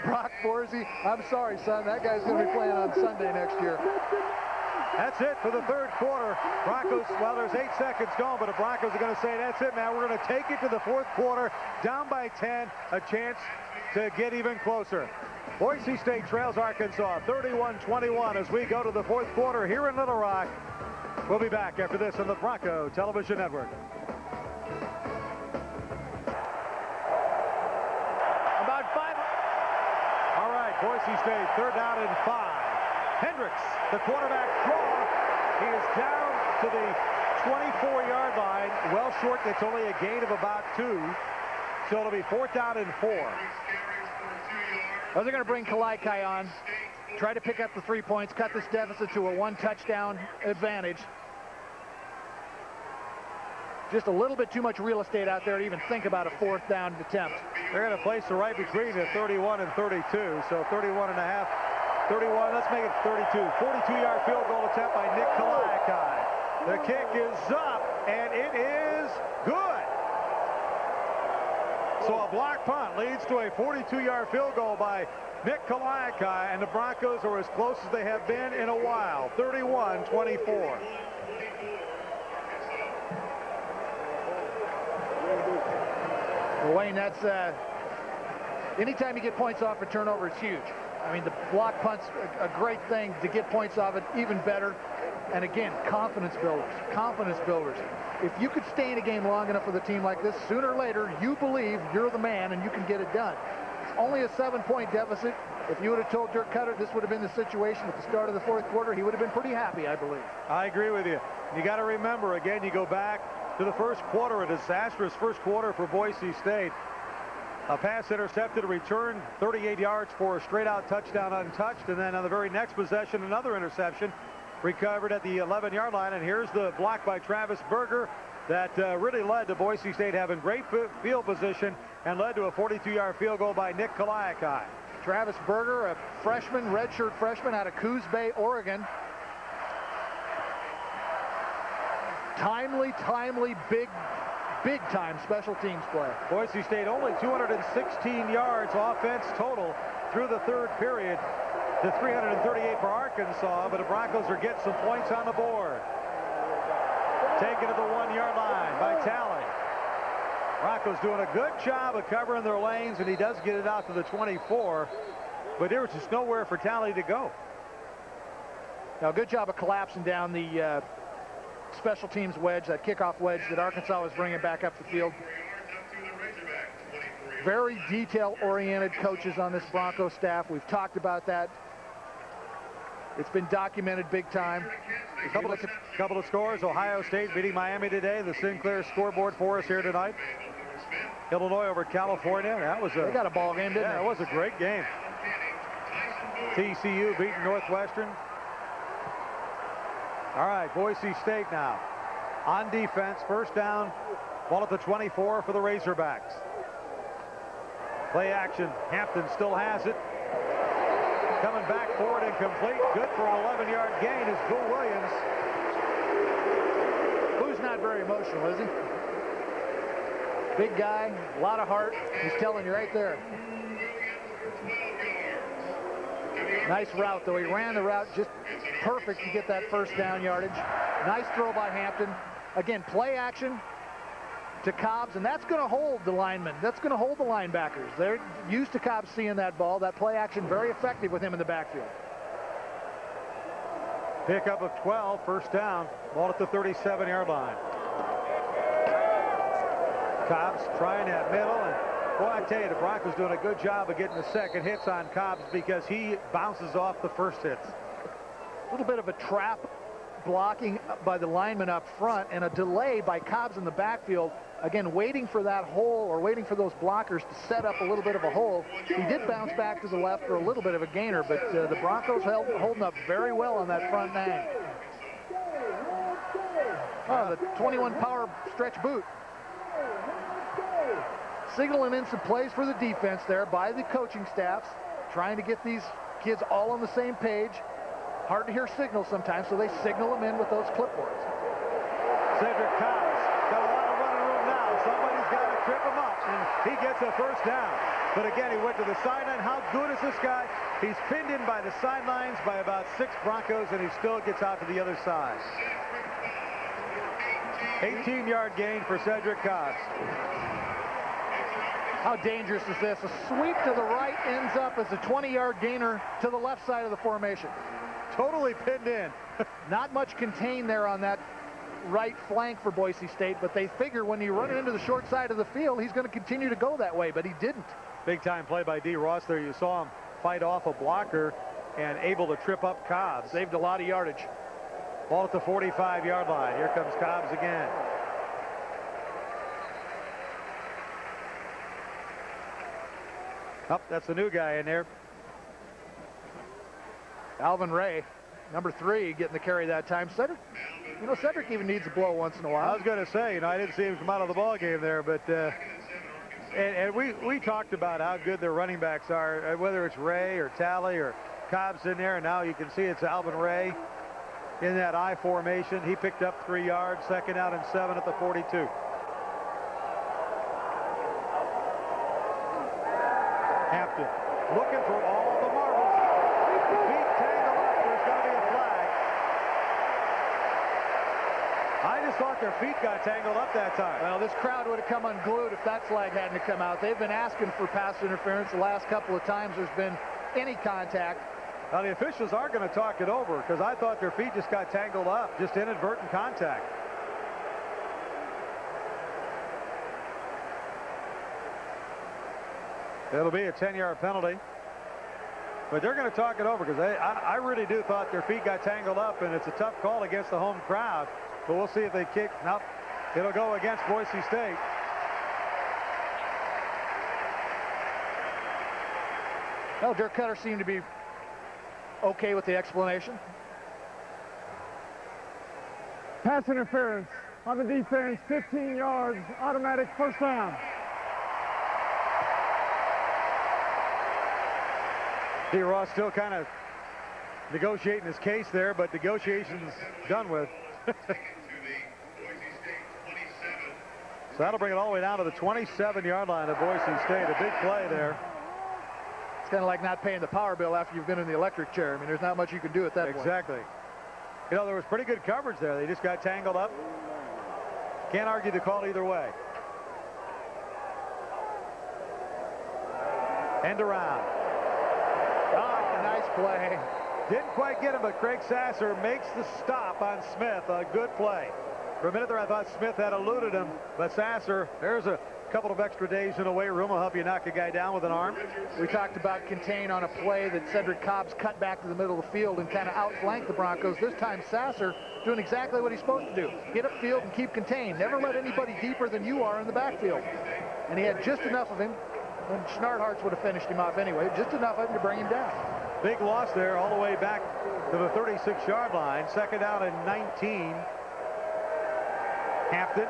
[SPEAKER 2] Brock Forsey, I'm sorry, son. That guy's going to be playing on Sunday next year.
[SPEAKER 7] That's it for the third quarter. Broncos, well, there's 8 seconds gone, but the Broncos are going to say, that's it, man. We're going to take it to the fourth quarter, down by 10, a chance to get even closer. Boise State trails Arkansas 31-21 as we go to the fourth quarter here in Little Rock. We'll be back after this on the Bronco Television Network.
[SPEAKER 2] About 5.
[SPEAKER 7] All right, Boise State, third down and 5. Hendricks, the quarterback draw. He is down to the 24-yard line. Well short, that's only a gain of about 2. So it'll be fourth down and 4.
[SPEAKER 2] Well, they're going to bring Kalaikai on, try to pick up the 3 points, cut this deficit to a 1-touchdown advantage. Just a little bit too much real estate out there to even think about a fourth down attempt.
[SPEAKER 7] They're going to place it right between the 31 and 32, so 31 and a half. 31, let's make it 32. 42-yard field goal attempt by Nick Kalaikai. The kick is up, and it is good. So a block punt leads to a 42-yard field goal by Nick Kalaikai, and the Broncos are as close as they have been in a while. 31-24.
[SPEAKER 2] Well, Wayne, that's anytime you get points off a turnover, it's huge. I mean, the block punt's a great thing. To get points off it, even better. And again, confidence builders. Confidence builders. If you could stay in a game long enough with a team like this, sooner or later, you believe you're the man and you can get it done. It's only a 7-point deficit. If you would have told Dirk Cutter this would have been the situation at the start of the fourth quarter, he would have been pretty happy, I believe.
[SPEAKER 7] I agree with you. You got to remember, again, you go back to the first quarter, a disastrous first quarter for Boise State. A pass intercepted, a return, 38 yards for a straight-out touchdown untouched, and then on the very next possession, another interception recovered at the 11-yard line. And here's the block by Travis Berger that really led to Boise State having great field position and led to a 42-yard field goal by Nick Kalayakai.
[SPEAKER 2] Travis Berger, a freshman, redshirt freshman out of Coos Bay, Oregon. Timely, big time special teams play.
[SPEAKER 7] Boise State only 216 yards offense total through the third period to 338 for Arkansas, but the Broncos are getting some points on the board. Taken to the 1-yard line by Talley. Broncos doing a good job of covering their lanes, and he does get it out to the 24, but there was just nowhere for Talley to go.
[SPEAKER 2] Now, good job of collapsing down the special teams wedge, that kickoff wedge that Arkansas was bringing back up the field. Very detail-oriented coaches on this Bronco staff. We've talked about that. It's been documented big time.
[SPEAKER 7] A couple of scores. Ohio State beating Miami today. The Sinclair scoreboard for us here tonight. Illinois over California.
[SPEAKER 2] They got a ball game, didn't they?
[SPEAKER 7] It was a great game. TCU beating Northwestern. All right, Boise State now on defense. First down, ball at the 24 for the Razorbacks. Play action. Hampton still has it. Coming back forward and complete. Good for an 11-yard gain is Boo Williams.
[SPEAKER 2] Boo's not very emotional, is he? Big guy, a lot of heart. He's telling you right there. Nice route, though. He ran the route just perfect to get that first down yardage. Nice throw by Hampton. Again, play action to Cobbs, and that's going to hold the linemen. That's going to hold the linebackers. They're used to Cobbs seeing that ball. That play action very effective with him in the backfield.
[SPEAKER 7] Pickup of 12, first down. Ball at the 37-yard line. Cobbs trying that middle, and boy, I tell you, the Broncos doing a good job of getting the second hits on Cobbs because he bounces off the first hits.
[SPEAKER 2] A little bit of a trap blocking by the lineman up front and a delay by Cobbs in the backfield. Again, waiting for that hole or waiting for those blockers to set up a little bit of a hole. He did bounce back to the left for a little bit of a gainer, but the Broncos holding up very well on that front nine. Oh, the 21 power stretch boot. Signaling in some plays for the defense there by the coaching staffs, trying to get these kids all on the same page. Hard to hear signals sometimes, so they signal them in with those clipboards.
[SPEAKER 7] Cedric Cobbs got a lot of running room now. Somebody's got to trip him up, and he gets a first down. But again, he went to the sideline. How good is this guy? He's pinned in by the sidelines by about 6 Broncos, and he still gets out to the other side. 18-yard gain for Cedric Cobbs.
[SPEAKER 2] How dangerous is this? A sweep to the right ends up as a 20-yard gainer to the left side of the formation.
[SPEAKER 7] Totally pinned in.
[SPEAKER 2] Not much contained there on that right flank for Boise State, but they figure when you run it into the short side of the field, he's going to continue to go that way, but he didn't.
[SPEAKER 7] Big time play by D. Ross there. You saw him fight off a blocker and able to trip up Cobbs.
[SPEAKER 2] Saved a lot of yardage.
[SPEAKER 7] Ball at the 45-yard line. Here comes Cobbs again. Up, that's the new guy in there.
[SPEAKER 2] Alvin Ray, number 3, getting the carry that time. Cedric even needs a blow once in a while.
[SPEAKER 7] I was going to say, I didn't see him come out of the ball game there, but and we talked about how good their running backs are, whether it's Ray or Talley or Cobbs in there, and now you can see it's Alvin Ray in that I formation. He picked up 3 yards, second out and 7 at the 42. Hampton looking for all the marbles. Feet tangled up. There's going to be a flag. I just thought their feet got tangled up that time.
[SPEAKER 2] Well, this crowd would have come unglued if that flag hadn't come out. They've been asking for pass interference the last couple of times there's been any contact.
[SPEAKER 7] Now, the officials are going to talk it over because I thought their feet just got tangled up, just inadvertent contact. It'll be a 10-yard penalty. But they're going to talk it over because I really do thought their feet got tangled up, and it's a tough call against the home crowd. But we'll see if they kick. Nope. It'll go against Boise State.
[SPEAKER 2] Well, Dirk Cutter seemed to be okay with the explanation.
[SPEAKER 4] Pass interference on the defense, 15 yards, automatic first down.
[SPEAKER 7] D. Ross still kind of negotiating his case there, but negotiations done with. So that'll bring it all the way down to the 27-yard line of Boise State. A big play there.
[SPEAKER 2] It's kind of like not paying the power bill after you've been in the electric chair. I mean, there's not much you can do at that point.
[SPEAKER 7] Exactly. You know, there was pretty good coverage there. They just got tangled up. Can't argue the call either way. End around.
[SPEAKER 2] Oh, nice play.
[SPEAKER 7] Didn't quite get him, but Craig Sasser makes the stop on Smith. A good play. For a minute there, I thought Smith had eluded him, but Sasser, there's a couple of extra days in the weight room. Will help you knock a guy down with an arm.
[SPEAKER 2] We talked about contain on a play that Cedric Cobbs cut back to the middle of the field and kind of outflanked the Broncos. This time Sasser doing exactly what he's supposed to do. Get upfield and keep contained. Never let anybody deeper than you are in the backfield. And he had just enough of him, and Schnarrharts would have finished him off anyway, just enough of him to bring him down.
[SPEAKER 7] Big loss there all the way back to the 36-yard line. Second down and 19. Hampton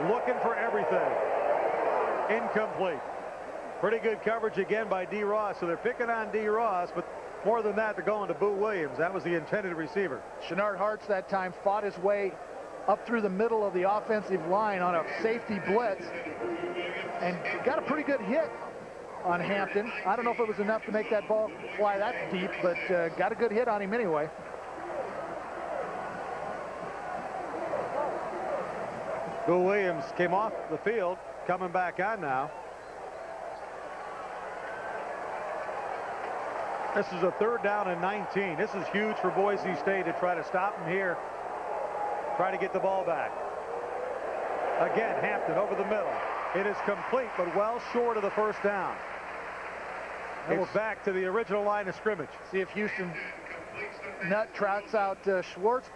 [SPEAKER 7] looking for everything. Incomplete. Pretty good coverage again by D. Ross. So they're picking on D. Ross, but more than that, they're going to Boo Williams. That was the intended receiver.
[SPEAKER 2] Schnarrharts that time fought his way up through the middle of the offensive line on a safety blitz and got a pretty good hit on Hampton. I don't know if it was enough to make that ball fly that deep, but got a good hit on him anyway.
[SPEAKER 7] Boo Williams came off the field, coming back on now. This is a third down and 19. This is huge for Boise State to try to stop him here. Try to get the ball back. Again, Hampton over the middle. It is complete, but well short of the first down. It's back to the original line of scrimmage.
[SPEAKER 2] See if Houston Nutt trots out Schwartz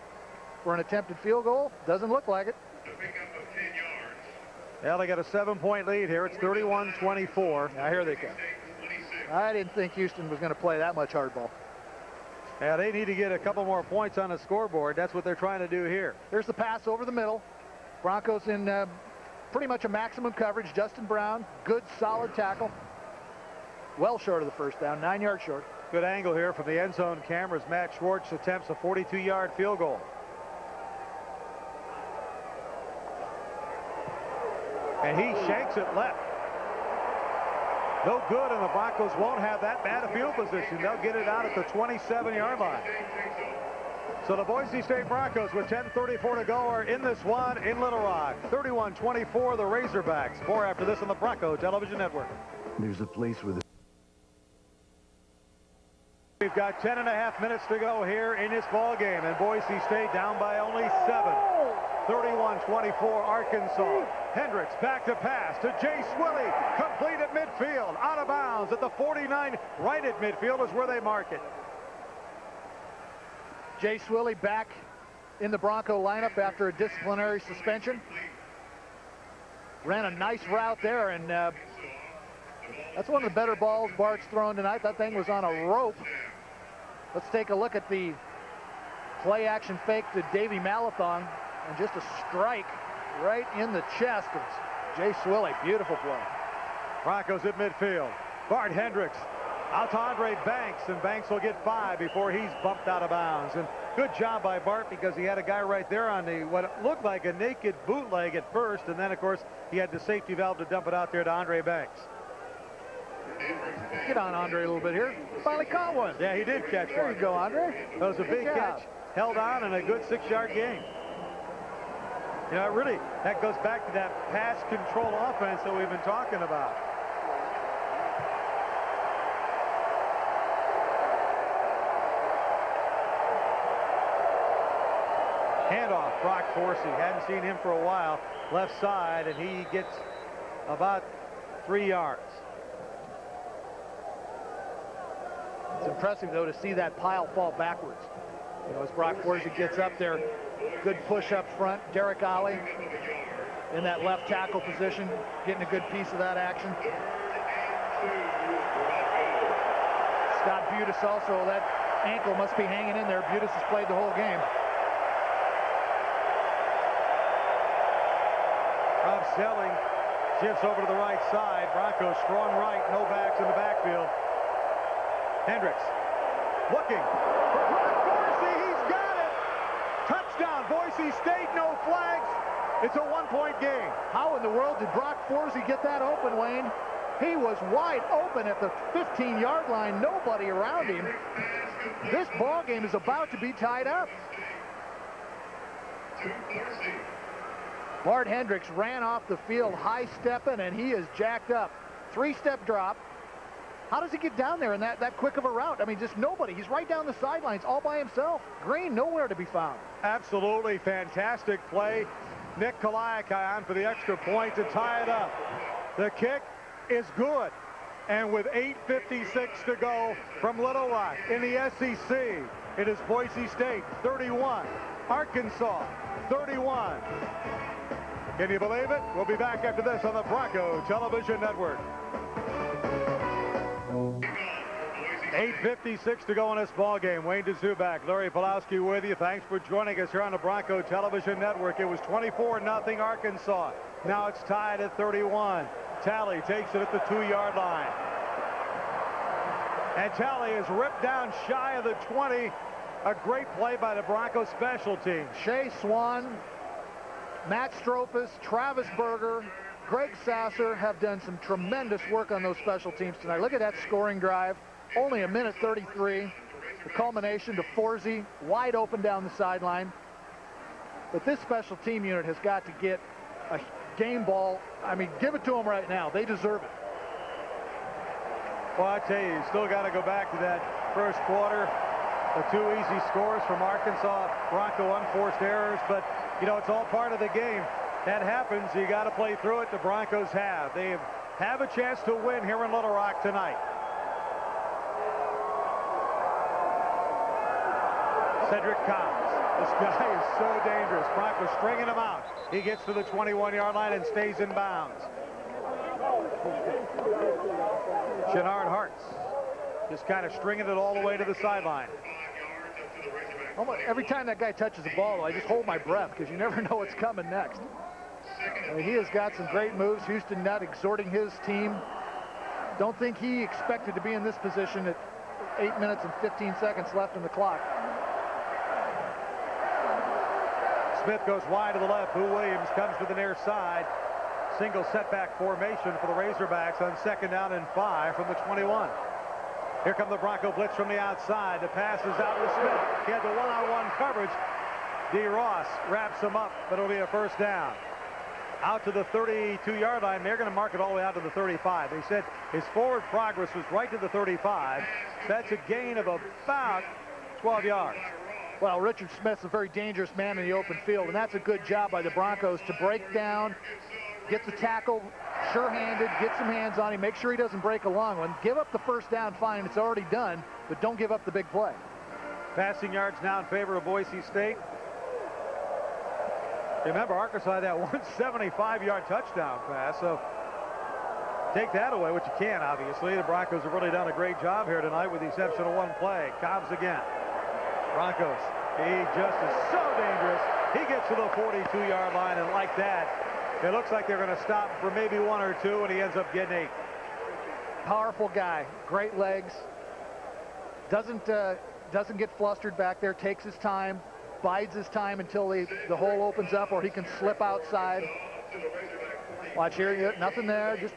[SPEAKER 2] for an attempted field goal. Doesn't look like it.
[SPEAKER 7] Well, they got a 7-point lead here. It's 31-24.
[SPEAKER 2] Now here they come. I didn't think Houston was going to play that much hardball.
[SPEAKER 7] Yeah, they need to get a couple more points on the scoreboard. That's what they're trying to do here.
[SPEAKER 2] Here's the pass over the middle. Broncos in pretty much a maximum coverage. Justin Brown, good solid tackle. Well short of the first down, 9 yards short.
[SPEAKER 7] Good angle here from the end zone cameras. Matt Schwartz attempts a 42-yard field goal. And he shanks it left. No good, and the Broncos won't have that bad a field position. They'll get it out at the 27-yard line. So the Boise State Broncos with 10:34 to go are in this one in Little Rock. 31-24, the Razorbacks. More after this on the Bronco Television Network.
[SPEAKER 8] There's a place where the
[SPEAKER 7] We've got 10.5 minutes to go here in this ball game, and Boise State down by only 7. 31-24 Arkansas. Hendricks back to pass to Jay Swilly. Complete at midfield. Out of bounds at the 49. Right at midfield is where they mark it.
[SPEAKER 2] Jay Swilly back in the Bronco lineup after a disciplinary suspension. Ran a nice route there, and that's one of the better balls Bart's thrown tonight. That thing was on a rope. Let's take a look at the play action fake to Davey Malathong, and just a strike right in the chest of Jay Swilly. Beautiful play.
[SPEAKER 7] Broncos at midfield. Bart Hendricks out to Andre Banks, and Banks will get 5 before he's bumped out of bounds. And good job by Bart, because he had a guy right there on the what looked like a naked bootleg at first, and then of course he had the safety valve to dump it out there to Andre Banks.
[SPEAKER 2] Get on Andre a little bit here. Finally caught one.
[SPEAKER 7] Yeah, he did catch one.
[SPEAKER 2] There you go, Andre.
[SPEAKER 7] That was a big catch. Held on, and a good 6-yard gain. You know, really, that goes back to that pass control offense that we've been talking about. Handoff, Brock Forsey. Hadn't seen him for a while. Left side, and he gets about 3 yards.
[SPEAKER 2] It's impressive, though, to see that pile fall backwards. You know, as Brock Forsey gets up there, good push up front. Derek Ollie in that left tackle position, getting a good piece of that action. Scott Butis also, that ankle must be hanging in there. Butis has played the whole game.
[SPEAKER 7] Rob Selling shifts over to the right side. Broncos strong right, no backs in the backfield. Hendricks looking for Brock Forsey. He's got it. Touchdown, Boise State, no flags. It's a one-point game.
[SPEAKER 2] How in the world did Brock Forsey get that open, Wayne? He was wide open at the 15-yard line, nobody around him. This ball game is about to be tied up. Bart Hendricks ran off the field high-stepping, and he is jacked up. 3-step drop. How does he get down there in that quick of a route? I mean, just nobody. He's right down the sidelines all by himself. Green, nowhere to be found.
[SPEAKER 7] Absolutely fantastic play. Nick Kaliakai on for the extra point to tie it up. The kick is good. And with 8:56 to go from Little Rock in the SEC, it is Boise State 31, Arkansas 31. Can you believe it? We'll be back after this on the Bronco Television Network. 8:56 to go in this ball game. Wayne Dzubak, Larry Pulowski with you. Thanks for joining us here on the Bronco Television Network. It was 24-0 Arkansas. Now it's tied at 31. Talley takes it at the 2-yard line. And Talley is ripped down shy of the 20. A great play by the Broncos special teams.
[SPEAKER 2] Shea Swan, Matt Stropas, Travis Berger, Greg Sasser have done some tremendous work on those special teams tonight. Look at that scoring drive. Only a minute 33. The culmination to Forsey, wide open down the sideline. But this special team unit has got to get a game ball. I mean, give it to them right now. They deserve it.
[SPEAKER 7] Well, I tell you, you still got to go back to that first quarter. The 2 easy scores from Arkansas. Bronco unforced errors, but, you know, it's all part of the game. That happens. You got to play through it. The Broncos have. They have a chance to win here in Little Rock tonight. Cedric Cobbs. This guy is so dangerous. Broncos stringing him out. He gets to the 21-yard line and stays in bounds. Shenard Hartz just kind of stringing it all the way to the sideline.
[SPEAKER 2] Every time that guy touches the ball, I just hold my breath because you never know what's coming next. I mean, he has got some great moves. Houston Nutt exhorting his team. Don't think he expected to be in this position at 8 minutes and 15 seconds left in the clock.
[SPEAKER 7] Smith goes wide to the left. Boo Williams comes to the near side. Single setback formation for the Razorbacks on 2nd down and 5 from the 21. Here come the Bronco blitz from the outside. The pass is out to Smith. He had the one-on-one coverage. D. Ross wraps him up, but it'll be a first down. Out to the 32-yard line. They're going to mark it all the way out to the 35. They said his forward progress was right to the 35. That's a gain of about 12 yards.
[SPEAKER 2] Well, Richard Smith's a very dangerous man in the open field, and that's a good job by the Broncos to break down, get the tackle sure-handed, get some hands on him, make sure he doesn't break a long one. Give up the first down, fine, it's already done, but don't give up the big play.
[SPEAKER 7] Passing yards now in favor of Boise State. Remember, Arkansas had that 175-yard touchdown pass, so take that away, which you can, obviously. The Broncos have really done a great job here tonight with the exception of one play. Cobbs again. Broncos, he just is so dangerous. He gets to the 42-yard line, and like that, it looks like they're going to stop for maybe 1 or 2, and he ends up getting 8.
[SPEAKER 2] Powerful guy, great legs. Doesn't get flustered back there, takes his time, bides his time until the hole opens up or he can slip outside. Watch here, nothing there, just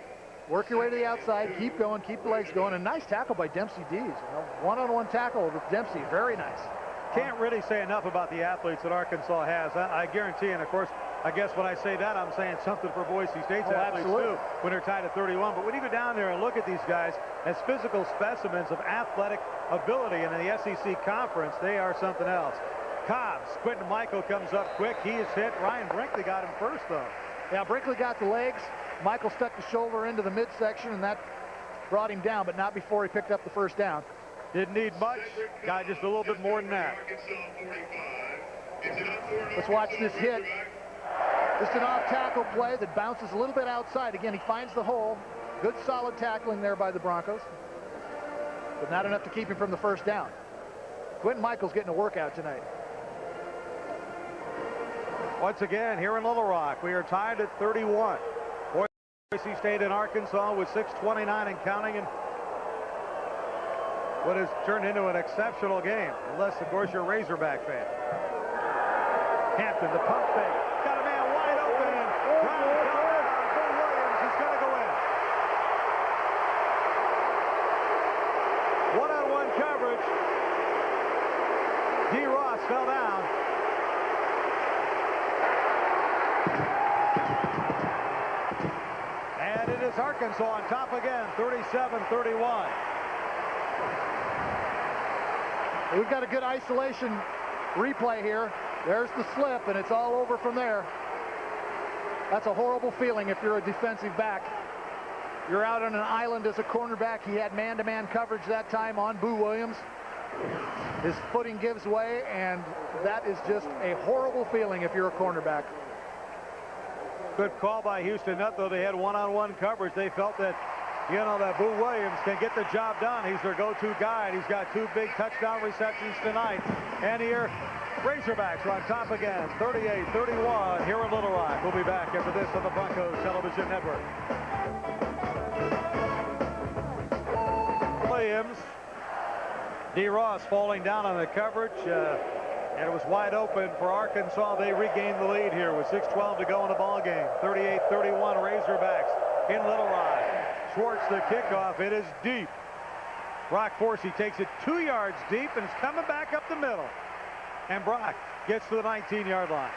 [SPEAKER 2] work your way to the outside, keep going, keep the legs going. A nice tackle by Dempsey Dees. One-on-one tackle with Dempsey, very nice.
[SPEAKER 7] Can't really say enough about the athletes that Arkansas has. I guarantee, and of course, I guess when I say that, I'm saying something for Boise State's athletes
[SPEAKER 2] absolutely.
[SPEAKER 7] too when they're tied at 31. But when you go down there and look at these guys as physical specimens of athletic ability, and in the SEC conference, they are something else. Cobbs, Quentin Michael comes up quick. He is hit. Ryan Brinkley got him first, though.
[SPEAKER 2] Yeah, Brinkley got the legs. Michael stuck the shoulder into the midsection, and that brought him down, but not before he picked up the first down.
[SPEAKER 7] Didn't need much. Got just a little bit more than that.
[SPEAKER 2] Let's watch this hit. Just an off-tackle play that bounces a little bit outside. Again, he finds the hole. Good solid tackling there by the Broncos, but not enough to keep him from the first down. Quentin Michael's getting a workout tonight.
[SPEAKER 7] Once again, here in Little Rock, we are tied at 31. Boise State and Arkansas with 6:29 and counting, and what has turned into an exceptional game, unless, of course, you're a Razorback fan. Hampton, the pump fake. Got a man wide open, and Brown Bill Williams is going to go in. One-on-one coverage. D. Ross fell down. And it is Arkansas on top again, 37-31.
[SPEAKER 2] We've got a good isolation replay here. There's the slip, and it's all over from there. That's a horrible feeling if you're a defensive back. You're out on an island as a cornerback. He had man-to-man coverage that time on Boo Williams. His footing gives way, and that is just a horrible feeling if you're a cornerback.
[SPEAKER 7] Good call by Houston Nutt, though they had one-on-one coverage. They felt that, you know, that Boo Williams can get the job done. He's their go-to guy. He's got 2 big touchdown receptions tonight. And here, Razorbacks are on top again, 38-31 here in Little Rock. We'll be back after this on the Broncos Television Network. Williams, D. Ross falling down on the coverage, and it was wide open for Arkansas. They regained the lead here with 6:12 to go in the ball game. 38-31 Razorbacks in Little Rock. Schwartz the kickoff. It is deep. Brock Forsey takes it 2 yards deep and is coming back up the middle. And Brock gets to the 19-yard line.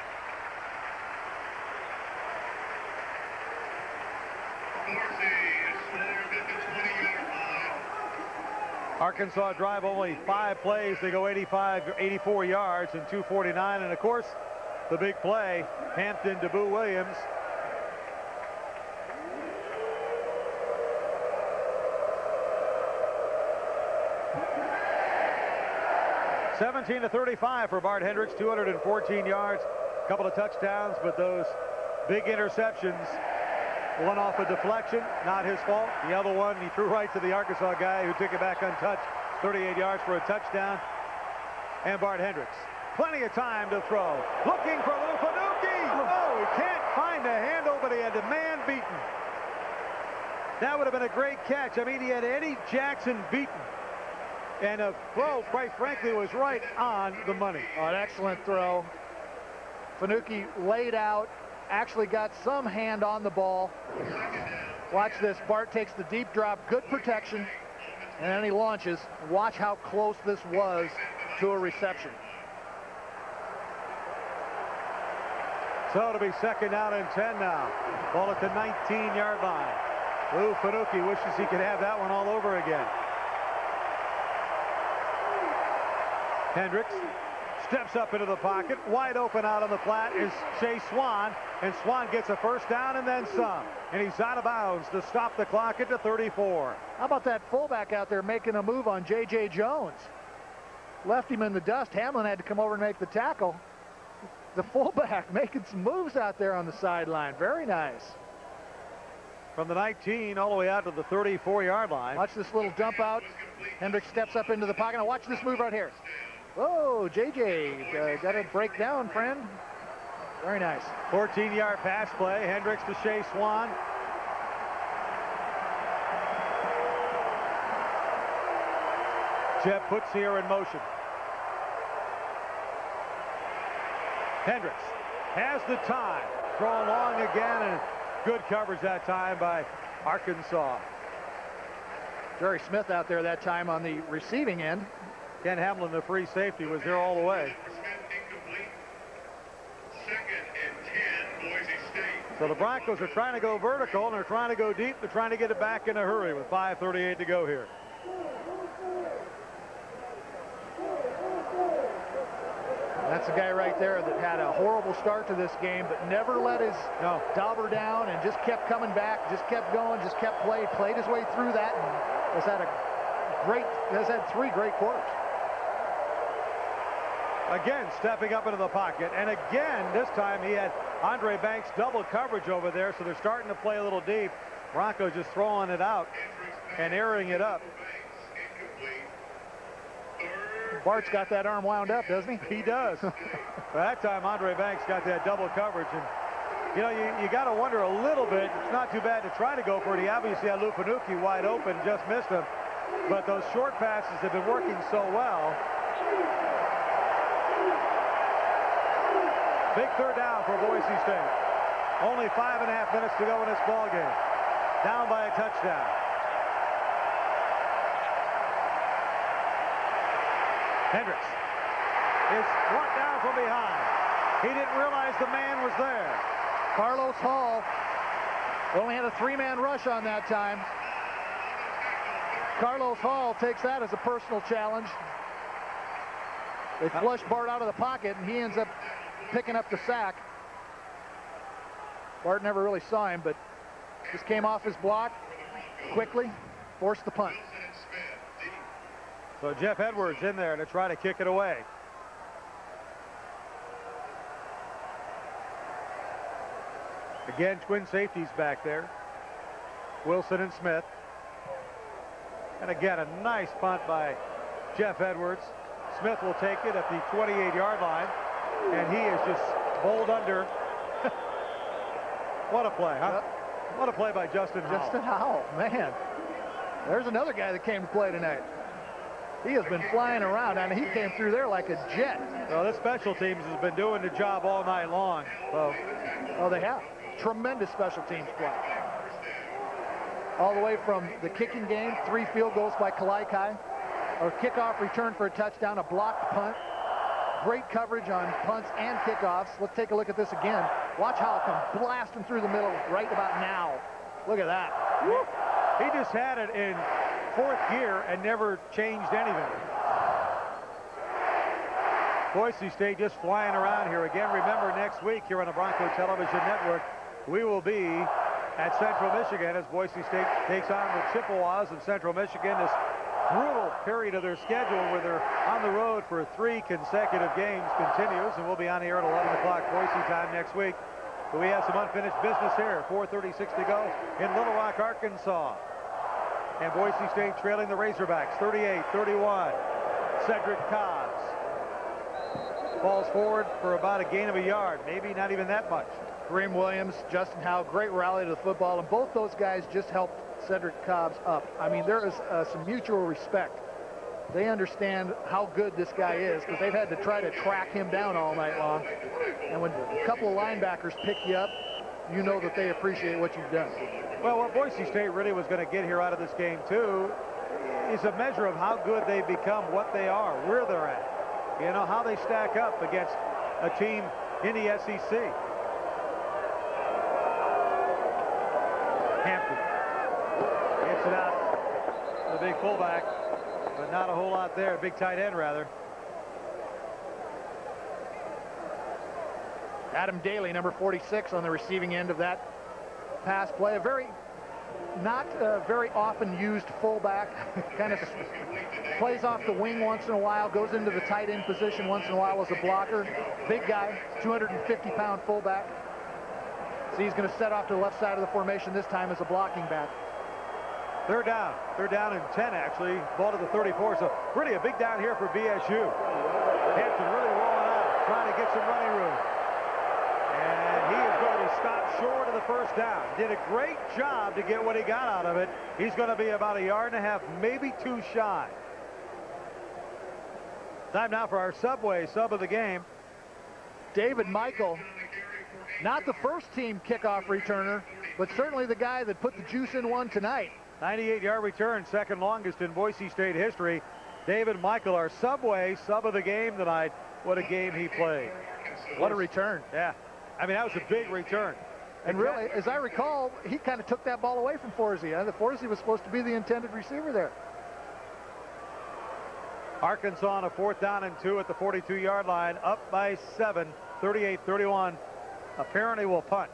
[SPEAKER 7] Arkansas drive only 5 plays. They go 84 yards and 249. And of course, the big play, Hampton to Boo Williams. (17-35) for Bart Hendricks, 214 yards, a couple of touchdowns, but those big interceptions. One off a deflection, not his fault. The other one, he threw right to the Arkansas guy who took it back untouched. 38 yards for a touchdown. And Bart Hendricks, plenty of time to throw. Looking for a little Fanucchi. Oh, he can't find the handle, but he had the man beaten. That would have been a great catch. I mean, he had Eddie Jackson beaten. And a throw, quite frankly, was right on the money.
[SPEAKER 2] Oh, an excellent throw. Fanucchi laid out, actually got some hand on the ball. Watch this. Bart takes the deep drop, good protection, and then he launches. Watch how close this was to a reception.
[SPEAKER 7] So it'll be 2nd down and 10 now. Ball at the 19-yard line. Lou Fanucchi wishes he could have that one all over again. Hendricks steps up into the pocket. Wide open out on the flat is Shea Swan, and Swan gets a first down and then some. And he's out of bounds to stop the clock at the 34.
[SPEAKER 2] How about that fullback out there making a move on J.J. Jones? Left him in the dust. Hamlin had to come over and make the tackle. The fullback making some moves out there on the sideline. Very nice.
[SPEAKER 7] From the 19 all the way out to the 34-yard line.
[SPEAKER 2] Watch this little dump out. Hendricks steps up into the pocket. Now watch this move right here. Whoa, J.J. Got to break down, friend. Very nice.
[SPEAKER 7] 14-yard pass play. Hendricks to Shea Swan. Jeb puts here in motion. Hendricks has the time. Throwing long again, and good coverage that time by Arkansas.
[SPEAKER 2] Jerry Smith out there that time on the receiving end.
[SPEAKER 7] Ken Hamlin, the free safety, was there all the way. So the Broncos are trying to go vertical, and they're trying to go deep. They're trying to get it back in a hurry with 5:38 to go here.
[SPEAKER 2] That's a guy right there that had a horrible start to this game, but never let his dauber down and just kept coming back, just kept going, just kept played his way through that, and has had a great has had 3 great quarters.
[SPEAKER 7] Again, stepping up into the pocket. And again, this time he had Andre Banks double coverage over there, so they're starting to play a little deep. Broncos just throwing it out and airing it up.
[SPEAKER 2] Bart's got that arm wound up, doesn't he?
[SPEAKER 7] He does. That time, Andre Banks got that double coverage. And, you know, you got to wonder a little bit. It's not too bad to try to go for it. He obviously had Lupanucci wide open, just missed him. But those short passes have been working so well. Big third down for Boise State. Only 5.5 minutes to go in this ball game. Down by a touchdown. Hendricks is brought down from behind. He didn't realize the man was there.
[SPEAKER 2] Carlos Hall only had a 3-man rush on that time. Carlos Hall takes that as a personal challenge. They flush Bart out of the pocket, and he ends up picking up the sack. Bart never really saw him, but just came off his block quickly, forced the punt.
[SPEAKER 7] So Jeff Edwards in there to try to kick it away. Again, twin safeties back there. Wilson and Smith. And again, a nice punt by Jeff Edwards. Smith will take it at the 28-yard line. And he is just bowled under. What a play, huh? Yep. What a play by Justin Howell.
[SPEAKER 2] Justin Howell, man. There's another guy that came to play tonight. He has been flying around, and he came through there like a jet.
[SPEAKER 7] Well, this special teams has been doing the job all night long. So.
[SPEAKER 2] Oh, they have. Tremendous special teams play. All the way from the kicking game, 3 field goals by Kalaikai, a kickoff return for a touchdown, a blocked punt. Great coverage on punts and kickoffs. Let's take a look at this again. Watch how it comes blasting through the middle right about now. Look at that.
[SPEAKER 7] Woo. He just had it in 4th gear and never changed anything. Boise State just flying around here. Again, remember next week here on the Bronco Television Network, we will be at Central Michigan as Boise State takes on the Chippewas of Central Michigan. This brutal period of their schedule where they're on the road for 3 consecutive games continues, and we'll be on the air at 11 o'clock Boise time next week. But we have some unfinished business here. 4:36 to go in Little Rock, Arkansas. And Boise State trailing the Razorbacks 38-31. Cedric Cobbs falls forward for about a gain of a yard, maybe not even that much.
[SPEAKER 2] Kareem Williams, Justin Howell, great rally to the football, and both those guys just helped Cedric Cobbs up. I mean, there is some mutual respect. They understand how good this guy is because they've had to try to track him down all night long. And when a couple of linebackers pick you up, you know that they appreciate what you've done.
[SPEAKER 7] Well, what Boise State really was going to get here out of this game, too, is a measure of how good they've become, what they are, where they're at. You know, how they stack up against a team in the SEC. Hampton gets it out. The big fullback, but not a whole lot there. Big tight end, rather.
[SPEAKER 2] Adam Daly, number 46, on the receiving end of that pass play. A not very often used fullback. Kind of plays off the wing once in a while, goes into the tight end position once in a while as a blocker. Big guy, 250-pound fullback. So he's going to set off to the left side of the formation this time as a blocking back.
[SPEAKER 7] They're down. They're down in 10, actually. Ball to the 34. So really a big down here for BSU. Hampton really rolling out, trying to get some running room. And he is going to stop short of the first down. Did a great job to get what he got out of it. He's going to be about a yard and a half, maybe 2 shy. Time now for our Subway sub of the game.
[SPEAKER 2] David Michael, not the first team kickoff returner, but certainly the guy that put the juice in one tonight.
[SPEAKER 7] 98-yard return, second longest in Boise State history. David Michael, our Subway sub of the game tonight. What a game he played.
[SPEAKER 2] What a return.
[SPEAKER 7] Yeah. I mean, that was a big return.
[SPEAKER 2] And really, as I recall, he kind of took that ball away from Forsey. The Forsey was supposed to be the intended receiver there.
[SPEAKER 7] Arkansas on a 4th down and 2 at the 42-yard line, up by 7, 38-31. Apparently will punt.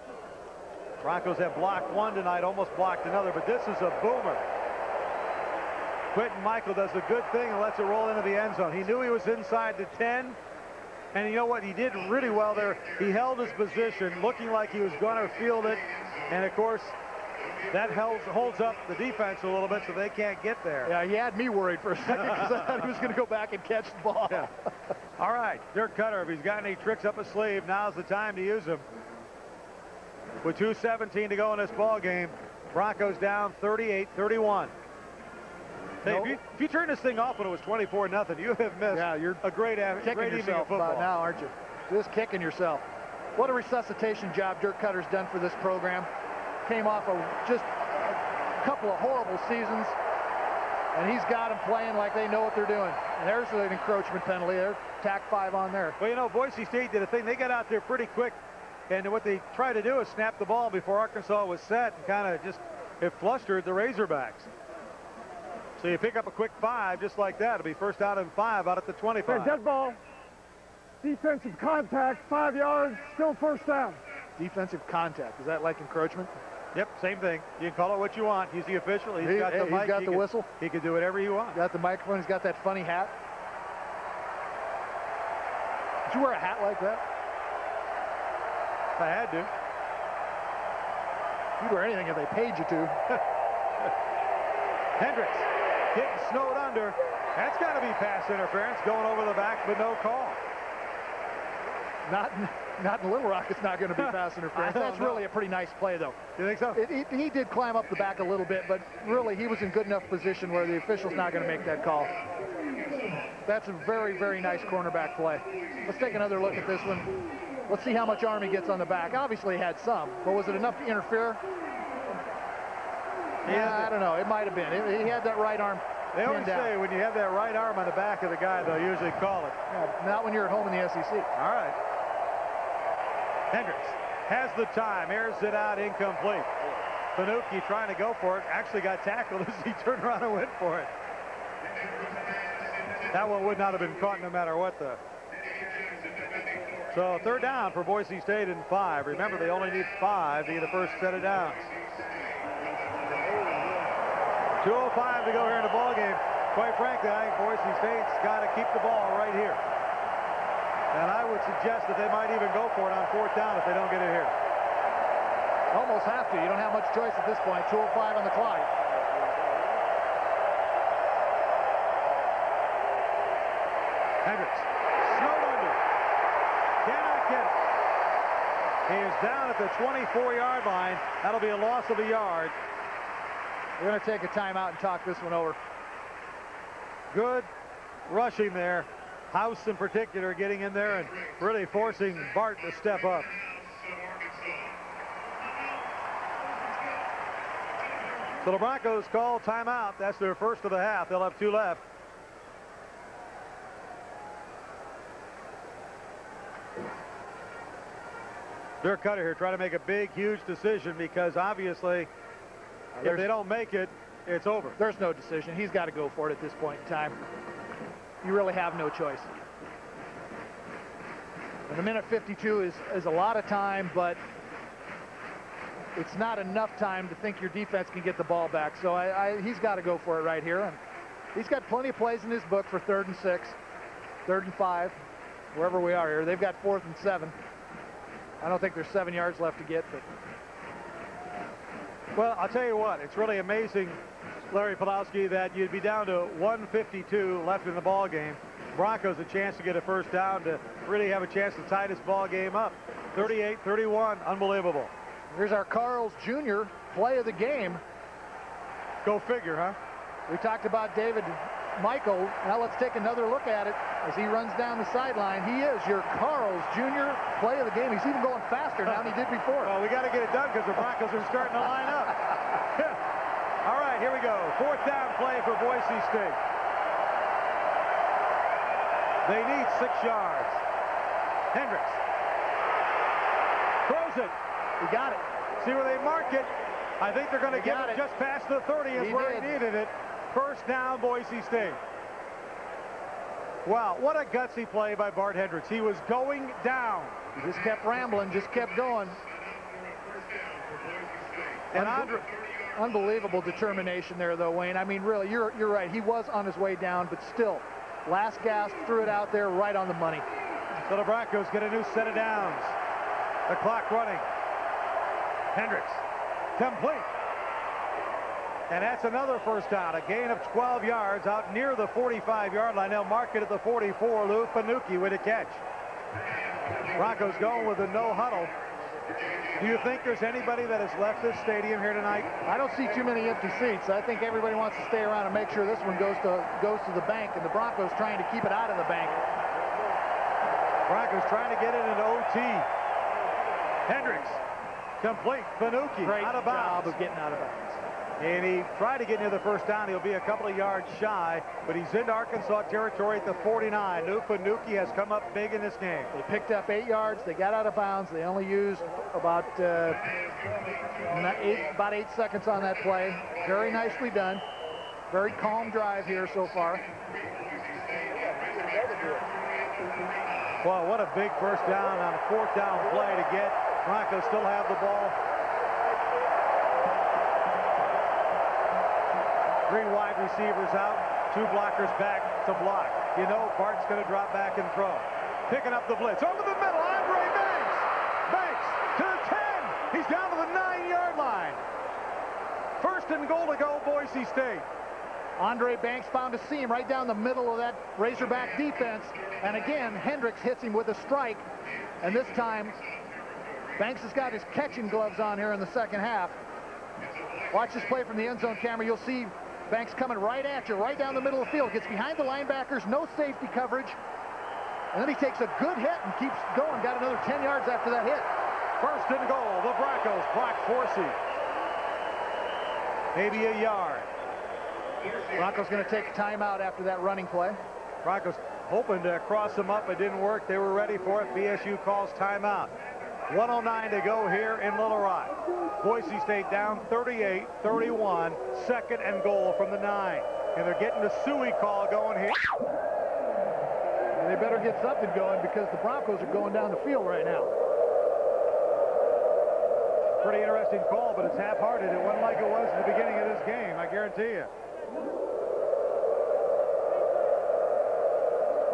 [SPEAKER 7] Broncos have blocked one tonight, almost blocked another, but this is a boomer. Quentin Michael does a good thing and lets it roll into the end zone. He knew he was inside the 10, and you know what? He did really well there. He held his position, looking like he was going to field it, and of course, that holds up the defense a little bit so they can't get there.
[SPEAKER 2] Yeah, he had me worried for a second because I thought he was going to go back and catch the ball.
[SPEAKER 7] Yeah. All right, Dirk Cutter, if he's got any tricks up his sleeve, now's the time to use them. With 2:17 to go in this ball game, Broncos down 38-31. Hey, if you turn this thing off when it was 24-0, you have missed
[SPEAKER 2] you're
[SPEAKER 7] a great evening of football.
[SPEAKER 2] About now, aren't you? Just kicking yourself. What a resuscitation job Dirk Cutter's done for this program. Came off of just a couple of horrible seasons, and he's got them playing like they know what they're doing. And there's an encroachment penalty. There's tack 5 on there.
[SPEAKER 7] Well, you know, Boise State did a thing. They got out there pretty quick, and what they tried to do is snap the ball before Arkansas was set, and kind of just it flustered the Razorbacks. So you pick up a quick 5 just like that. It'll be first out and 5 out at the 25.
[SPEAKER 4] Dead ball. Defensive contact, 5 yards, still first down.
[SPEAKER 2] Defensive contact. Is that like encroachment?
[SPEAKER 7] Yep, same thing. You can call it what you want. He's the official. He's got the mic.
[SPEAKER 2] He's got the whistle.
[SPEAKER 7] He can do whatever he wants.
[SPEAKER 2] Got the microphone. He's got that funny hat. Did you wear a hat like that?
[SPEAKER 7] I had to.
[SPEAKER 2] You'd wear anything if they paid you to.
[SPEAKER 7] Hendricks getting snowed under. That's got to be pass interference going over the back, but no call.
[SPEAKER 2] Not in Little Rock. It's not going to be pass interference. That's really a pretty nice play, though.
[SPEAKER 7] You think so?
[SPEAKER 2] He did climb up the back a little bit, but really he was in good enough position where the official's not going to make that call. That's a very, very nice cornerback play. Let's take another look at this one. Let's see how much Army gets on the back. Obviously he had some, but was it enough to interfere? Yeah, I don't know. It might have been. He had that right arm.
[SPEAKER 7] They always say when you have that right arm on the back of the guy, they'll usually call it.
[SPEAKER 2] Yeah, not when you're at home in the SEC.
[SPEAKER 7] All right. Hendricks has the time, airs it out, incomplete. Panucci trying to go for it, actually got tackled as he turned around and went for it. That one would not have been caught no matter what, though. So third down for Boise State in 5. Remember, they only need 5 to be the first set of downs. 2:05 to go here in the ball game. Quite frankly, I think Boise State's got to keep the ball right here. And I would suggest that they might even go for it on 4th down if they don't get it here.
[SPEAKER 2] Almost have to. You don't have much choice at this point. 2:05 on the clock.
[SPEAKER 7] Hendricks snowed under. Cannot get it. He is down at the 24-yard line. That'll be a loss of a yard.
[SPEAKER 2] We're going to take a timeout and talk this one over.
[SPEAKER 7] Good rushing there. House in particular getting in there and really forcing Bart to step up. So the Broncos call timeout. That's their first of the half. They'll have 2 left. Dirk Cutter here trying to make a big, huge decision because obviously if they don't make it, it's over.
[SPEAKER 2] There's no decision. He's got to go for it at this point in time. You really have no choice. And a minute 52 is a lot of time, but it's not enough time to think your defense can get the ball back. So he's got to go for it right here. And he's got plenty of plays in his book for 3rd and 6, 3rd and 5, wherever we are here. They've got 4th and 7. I don't think there's 7 yards left to get, but.
[SPEAKER 7] Well, I'll tell you what, it's really amazing, Larry Podolsky, that you'd be down to 1:52 left in the ball game. Broncos a chance to get a first down to really have a chance to tie this ball game up. 38-31, unbelievable.
[SPEAKER 2] Here's our Carls Jr. play of the game.
[SPEAKER 7] Go figure, huh?
[SPEAKER 2] We talked about David Michael. Now let's take another look at it as he runs down the sideline. He is your Carls Jr. play of the game. He's even going faster now than he did before.
[SPEAKER 7] Well, we got to get it done because the Broncos are starting to line up. All right, here we go. 4th down play for Boise State. They need 6 yards. Hendricks throws it.
[SPEAKER 2] He got it.
[SPEAKER 7] See where they mark it. I think they're going to get it just past the 30 is where he needed it. First down, Boise State. Wow, what a gutsy play by Bart Hendricks. He was going down.
[SPEAKER 2] He just kept rambling, just kept going.
[SPEAKER 7] And Andre,
[SPEAKER 2] Unbelievable determination there, though, Wayne. I mean, really, you're right. He was on his way down, but still, last gasp, threw it out there right on the money.
[SPEAKER 7] So the Broncos get a new set of downs. The clock running. Hendricks, complete. And that's another first down, a gain of 12 yards out near the 45-yard line. They'll mark it at the 44. Lou Fanucchi with a catch. Broncos going with a no huddle. Do you think there's anybody that has left this stadium here tonight?
[SPEAKER 2] I don't see too many empty seats. I think everybody wants to stay around and make sure this one goes to the bank, and the Broncos trying to keep it out of the bank.
[SPEAKER 7] Broncos trying to get it into OT. Hendricks, complete. Fanucchi out of bounds.
[SPEAKER 2] Job of getting out of bounds.
[SPEAKER 7] And he tried to get near the first down. He'll be a couple of yards shy, but he's into Arkansas territory at the 49. Lou Fanucchi has come up big in this game.
[SPEAKER 2] They picked up 8 yards. They got out of bounds. They only used about 8 seconds on that play. Very nicely done. Very calm drive here so far.
[SPEAKER 7] Well, what a big first down on a fourth down play to get. Broncos still have the ball. 3 wide receivers out, 2 blockers back to block. You know Bart's going to drop back and throw. Picking up the blitz. Over the middle, Andre Banks. Banks to the 10. He's down to the 9-yard line. First and goal to go, Boise State.
[SPEAKER 2] Andre Banks found a seam right down the middle of that Razorback defense. And again, Hendricks hits him with a strike. And this time, Banks has got his catching gloves on here in the second half. Watch this play from the end zone camera. You'll see Banks coming right at you, right down the middle of the field. Gets behind the linebackers, no safety coverage. And then he takes a good hit and keeps going. Got another 10 yards after that hit.
[SPEAKER 7] First and goal, the Broncos. Brock Forsey. Maybe a yard.
[SPEAKER 2] Broncos going to take a timeout after that running play.
[SPEAKER 7] Broncos hoping to cross them up. It didn't work. They were ready for it. BSU calls timeout. 1:09 to go here in Little Rock. Boise State down 38-31. Second and goal from the 9. And they're getting the Suey call going here.
[SPEAKER 2] And they better get something going because the Broncos are going down the field right now.
[SPEAKER 7] Pretty interesting call, but it's half-hearted. It wasn't like it was at the beginning of this game, I guarantee you.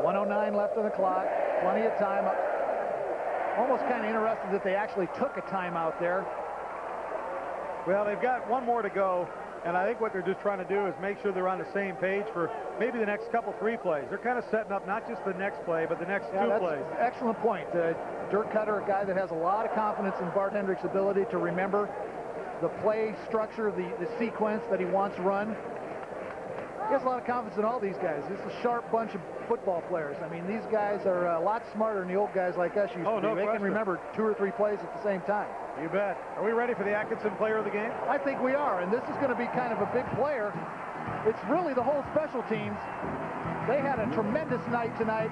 [SPEAKER 2] 1:09 left on the clock. Plenty of time. Almost kind of interested that they actually took a timeout there.
[SPEAKER 7] Well, they've got one more to go, and I think what they're just trying to do is make sure they're on the same page for maybe the next couple, 3 plays. They're kind of setting up not just the next play, but the next 2 plays.
[SPEAKER 2] Excellent point. Dirk Cutter, a guy that has a lot of confidence in Bart Hendricks' ability to remember the play structure, the sequence that he wants run. He has a lot of confidence in all these guys. This is a sharp bunch of football players. I mean, these guys are a lot smarter than the old guys like us used to be. They can remember 2 or 3 plays at the same time.
[SPEAKER 7] You bet. Are we ready for the Atkinson player of the game?
[SPEAKER 2] I think we are, and this is going to be kind of a big player. It's really the whole special teams. They had a tremendous night tonight.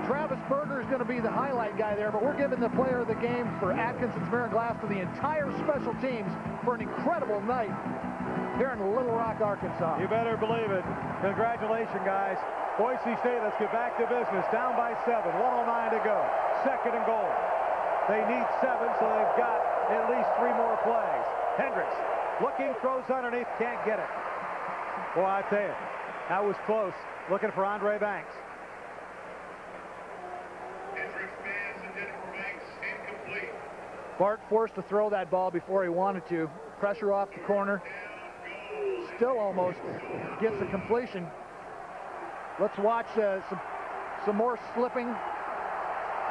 [SPEAKER 2] Travis Berger is going to be the highlight guy there, but we're giving the player of the game for Atkinson, Smear and Glass for the entire special teams for an incredible night here in Little Rock, Arkansas.
[SPEAKER 7] You better believe it. Congratulations, guys. Boise State, let's get back to business. Down by 7, 1:09 to go. Second and goal. They need 7, so they've got at least 3 more plays. Hendricks looking, throws underneath, can't get it. Boy, I tell you, that was close. Looking for Andre Banks.
[SPEAKER 5] Hendricks man's intended for Banks, incomplete.
[SPEAKER 2] Bart forced to throw that ball before he wanted to. Pressure off the corner. Still almost gets a completion. Let's watch some more slipping.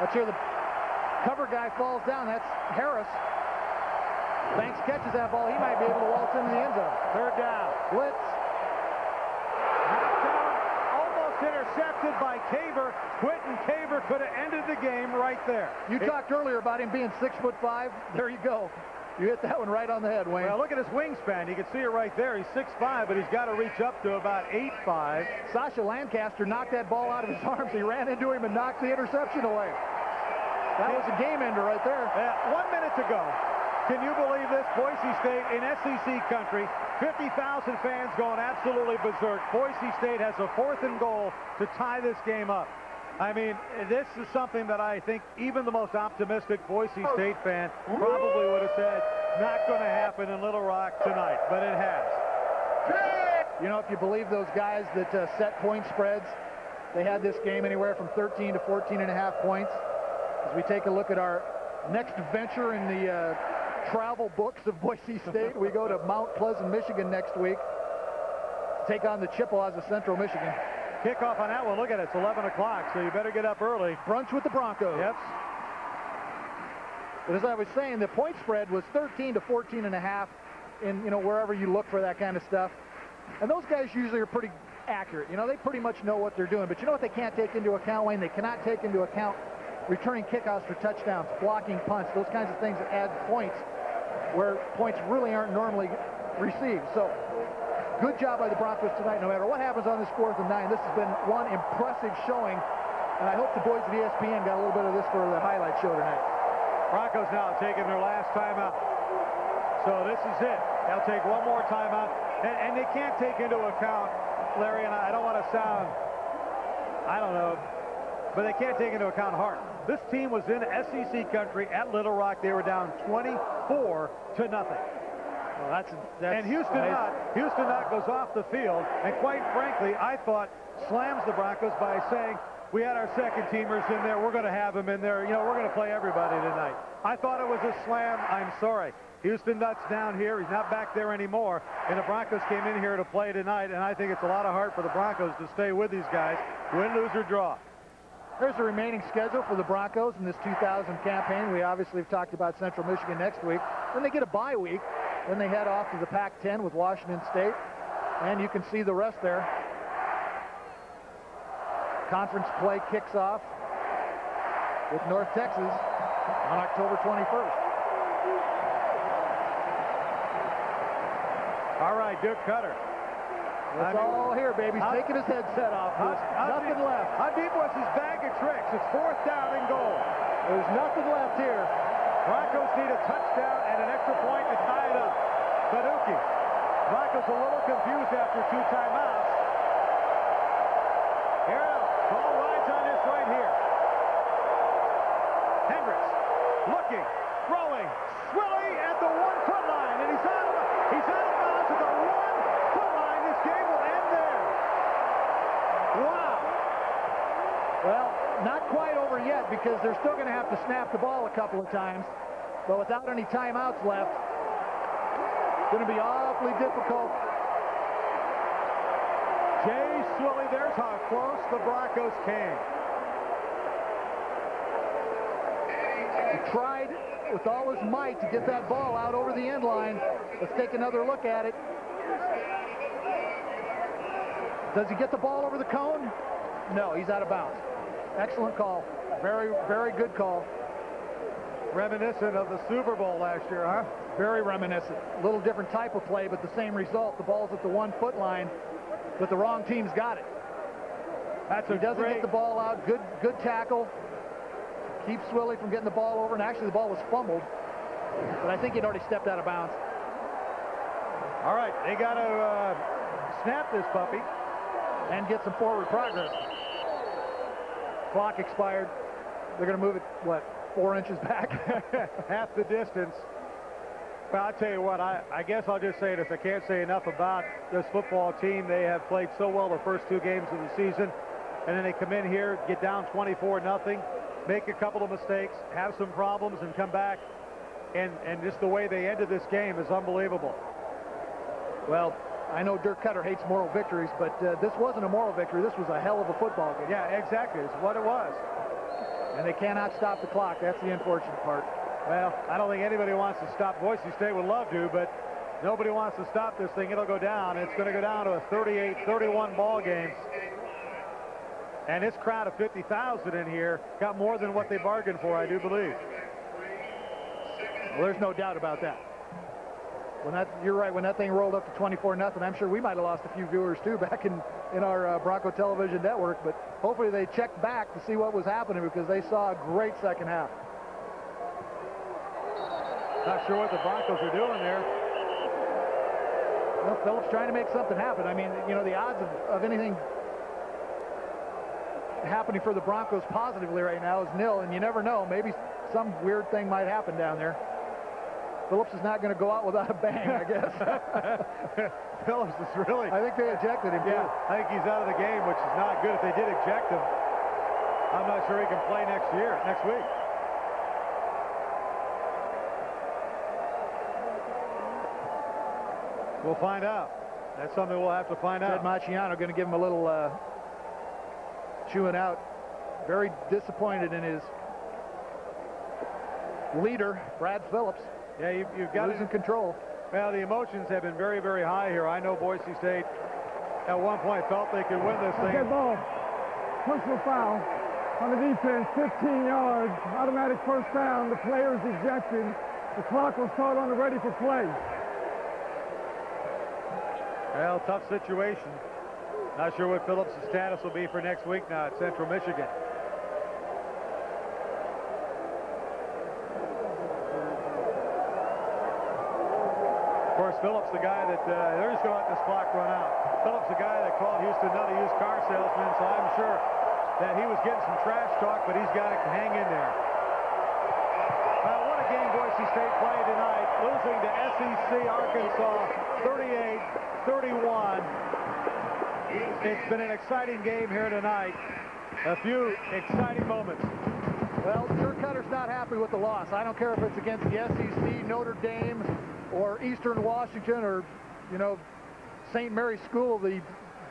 [SPEAKER 2] Let's hear the cover guy falls down. That's Harris. Banks catches that ball. He might be able to waltz into the end zone.
[SPEAKER 7] Third down.
[SPEAKER 2] Blitz.
[SPEAKER 7] Almost intercepted by Caver. Quentin Caver could have ended the game right there.
[SPEAKER 2] You talked earlier about him being 6'5". There you go. You hit that one right on the head, Wayne.
[SPEAKER 7] Well, look at his wingspan. You can see it right there. He's 6'5", but he's got to reach up to about 8'5".
[SPEAKER 2] Sasha Lancaster knocked that ball out of his arms. He ran into him and knocked the interception away. That was a game ender right there.
[SPEAKER 7] 1 minute to go. Can you believe this? Boise State in SEC country. 50,000 fans going absolutely berserk. Boise State has a 4th and goal to tie this game up. I mean, this is something that I think even the most optimistic Boise State fan probably would have said, not going to happen in Little Rock tonight, but it has.
[SPEAKER 2] You know, if you believe those guys that set point spreads, they had this game anywhere from 13 to 14.5 points. As we take a look at our next venture in the travel books of Boise State, we go to Mount Pleasant, Michigan next week. Take on the Chippewas of Central Michigan.
[SPEAKER 7] Kickoff on that one. Look at it. It's 11 o'clock, so you better get up early.
[SPEAKER 2] Brunch with the Broncos.
[SPEAKER 7] Yep.
[SPEAKER 2] But as I was saying, the point spread was 13 to 14.5 in, you know, wherever you look for that kind of stuff. And those guys usually are pretty accurate. You know, they pretty much know what they're doing. But you know what they can't take into account, Wayne? They cannot take into account returning kickoffs for touchdowns, blocking punts, those kinds of things that add points where points really aren't normally received. So good job by the Broncos tonight. No matter what happens on this 4th and 9, this has been one impressive showing. And I hope the boys at ESPN got a little bit of this for the highlight show tonight.
[SPEAKER 7] Broncos now taking their last timeout. So this is it. They'll take one more timeout. And they can't take into account, Larry, and I don't want to sound, I don't know, but they can't take into account heart. This team was in SEC country at Little Rock. They were down 24 to nothing.
[SPEAKER 2] Well, that's
[SPEAKER 7] and Houston Nutt goes off the field, and quite frankly, I thought slams the Broncos by saying, we had our second teamers in there. We're going to have them in there. You know, we're going to play everybody tonight. I thought it was a slam. I'm sorry. Houston Nutt's down here. He's not back there anymore. And the Broncos came in here to play tonight, and I think it's a lot of heart for the Broncos to stay with these guys, win, lose, or draw.
[SPEAKER 2] There's the remaining schedule for the Broncos in this 2000 campaign. We obviously have talked about Central Michigan next week. Then they get a bye week. Then they head off to the Pac-10 with Washington State. And you can see the rest there. Conference play kicks off with North Texas on October 21st.
[SPEAKER 7] All right, Duke Cutter.
[SPEAKER 2] It's all here, baby. He's taking his headset off. Nothing left.
[SPEAKER 7] How deep was his bag of tricks? It's 4th down and goal.
[SPEAKER 2] There's nothing left here.
[SPEAKER 7] Broncos need a touchdown and an extra point to tie it up. Baduki. Broncos a little confused after 2 timeouts. Here it is. Ball rides on this right here. Hendricks looking, throwing, Swilly at the 1-foot line, and he's out of bounds at the 1-foot line. This game will end there. Wow.
[SPEAKER 2] Well, not quite over yet because they're still going to have to snap the ball a couple of times. But without any timeouts left, it's going to be awfully difficult.
[SPEAKER 7] Jay Swilly, there's how close the Broncos came.
[SPEAKER 2] He tried with all his might to get that ball out over the end line. Let's take another look at it. Does he get the ball over the cone? No, he's out of bounds. Excellent call. Very, very good call.
[SPEAKER 7] Reminiscent of the Super Bowl last year, huh?
[SPEAKER 2] Very reminiscent. A little different type of play, but the same result. The ball's at the 1-foot line, but the wrong team's got it. He doesn't get the ball out. Good tackle. Keeps Swilly from getting the ball over, and actually the ball was fumbled. But I think he'd already stepped out of bounds.
[SPEAKER 7] All right, they got to snap this puppy.
[SPEAKER 2] And get some forward progress. Clock expired. They're going to move it, what, 4 inches back?
[SPEAKER 7] Half the distance. Well, I'll tell you what, I guess I'll just say this. I can't say enough about this football team. They have played so well the first 2 games of the season. And then they come in here, get down 24-0, make a couple of mistakes, have some problems, and come back. And just the way they ended this game is unbelievable.
[SPEAKER 2] Well, I know Dirk Cutter hates moral victories, but this wasn't a moral victory. This was a hell of a football game.
[SPEAKER 7] Yeah, exactly. It's what it was.
[SPEAKER 2] And they cannot stop the clock. That's the unfortunate part.
[SPEAKER 7] Well, I don't think anybody wants to stop. Boise State would love to, but nobody wants to stop this thing. It'll go down. It's going to go down to a 38-31 ball game. And this crowd of 50,000 in here got more than what they bargained for, I do believe.
[SPEAKER 2] Well, there's no doubt about that. You're right, when that thing rolled up to 24-0, I'm sure we might have lost a few viewers too back in our Bronco television network, but hopefully they checked back to see what was happening because they saw a great second half.
[SPEAKER 7] Not sure what the Broncos are doing there.
[SPEAKER 2] Well, Phillips trying to make something happen. I mean, you know, the odds of anything happening for the Broncos positively right now is nil, and you never know. Maybe some weird thing might happen down there. Phillips is not going to go out without a bang, I guess.
[SPEAKER 7] Phillips is really...
[SPEAKER 2] I think they ejected him,
[SPEAKER 7] Yeah,
[SPEAKER 2] too.
[SPEAKER 7] I think he's out of the game, which is not good. If they did eject him, I'm not sure he can play next week. We'll find out. That's something we'll have to find
[SPEAKER 2] Ted
[SPEAKER 7] out.
[SPEAKER 2] Marciano going to give him a little chewing out. Very disappointed in his leader, Brad Phillips.
[SPEAKER 7] Yeah, you've got
[SPEAKER 2] losing control.
[SPEAKER 7] Well, the emotions have been very, very high here. I know Boise State at one point felt they could win this thing.
[SPEAKER 4] Good ball. Personal foul on the defense, 15 yards, automatic first down. The player's ejected. The clock will start on the ready for play.
[SPEAKER 7] Well, tough situation. Not sure what Phillips' status will be for next week now at Central Michigan. Of course, Phillips, the guy that they're just going to let this clock run out. Phillips, the guy that called Houston Nutt a used car salesman, so I'm sure that he was getting some trash talk, but he's got to hang in there. What a game Boise State played tonight, losing to SEC Arkansas 38-31. It's been an exciting game here tonight. A few exciting moments.
[SPEAKER 2] Well, Dirk Cutter's not happy with the loss. I don't care if it's against the SEC, Notre Dame, or Eastern Washington, or, you know, St. Mary's School of the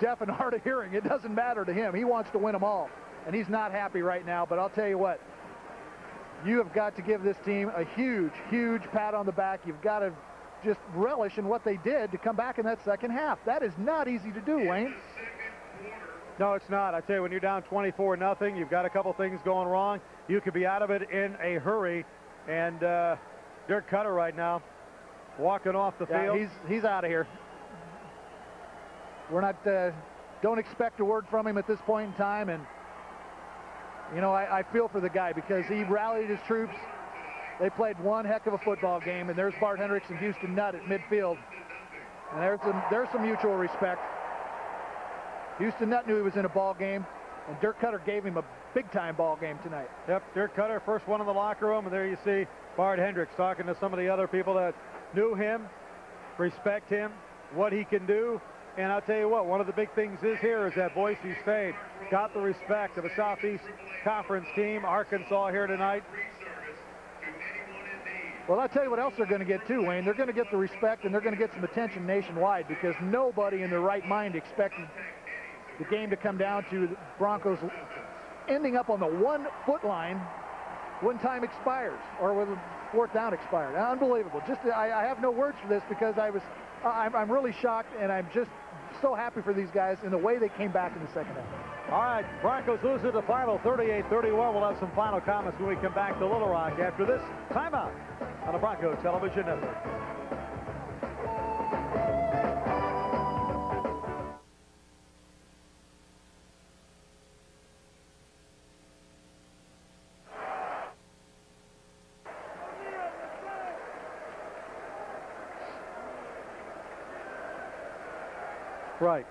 [SPEAKER 2] Deaf and Hard of Hearing. It doesn't matter to him. He wants to win them all, and he's not happy right now. But I'll tell you what, you have got to give this team a huge, huge pat on the back. You've got to just relish in what they did to come back in that second half. That is not easy to do, Wayne.
[SPEAKER 7] No, it's not. I tell you, when you're down 24-0, you've got a couple things going wrong. You could be out of it in a hurry. And Dirk Cutter right now walking off the field.
[SPEAKER 2] He's out of here. We're not, don't expect a word from him at this point in time. And, you know, I feel for the guy because he rallied his troops. They played one heck of a football game, and there's Bart Hendricks and Houston Nutt at midfield. And there's some mutual respect. Houston Nutt knew he was in a ball game, and Dirk Cutter gave him a big-time ball game tonight.
[SPEAKER 7] Yep, Dirk Cutter, first one in the locker room, and there you see Bart Hendricks talking to some of the other people that knew him, respect him, what he can do. And I'll tell you what, one of the big things is that Boise State got the respect of a Southeast Conference team. Arkansas here tonight.
[SPEAKER 2] Well, I'll tell you what else they're going to get too, Wayne. They're going to get the respect, and they're going to get some attention nationwide because nobody in their right mind expected the game to come down to the Broncos ending up on the 1 foot line when time expires or when the 4th down expired. Unbelievable. Just I have no words for this because I'm really shocked, and I'm just so happy for these guys in the way they came back in the second half.
[SPEAKER 7] All right, Broncos lose it the final 38-31. We'll have some final comments when we come back to Little Rock after this timeout on the Broncos Television Network. Right.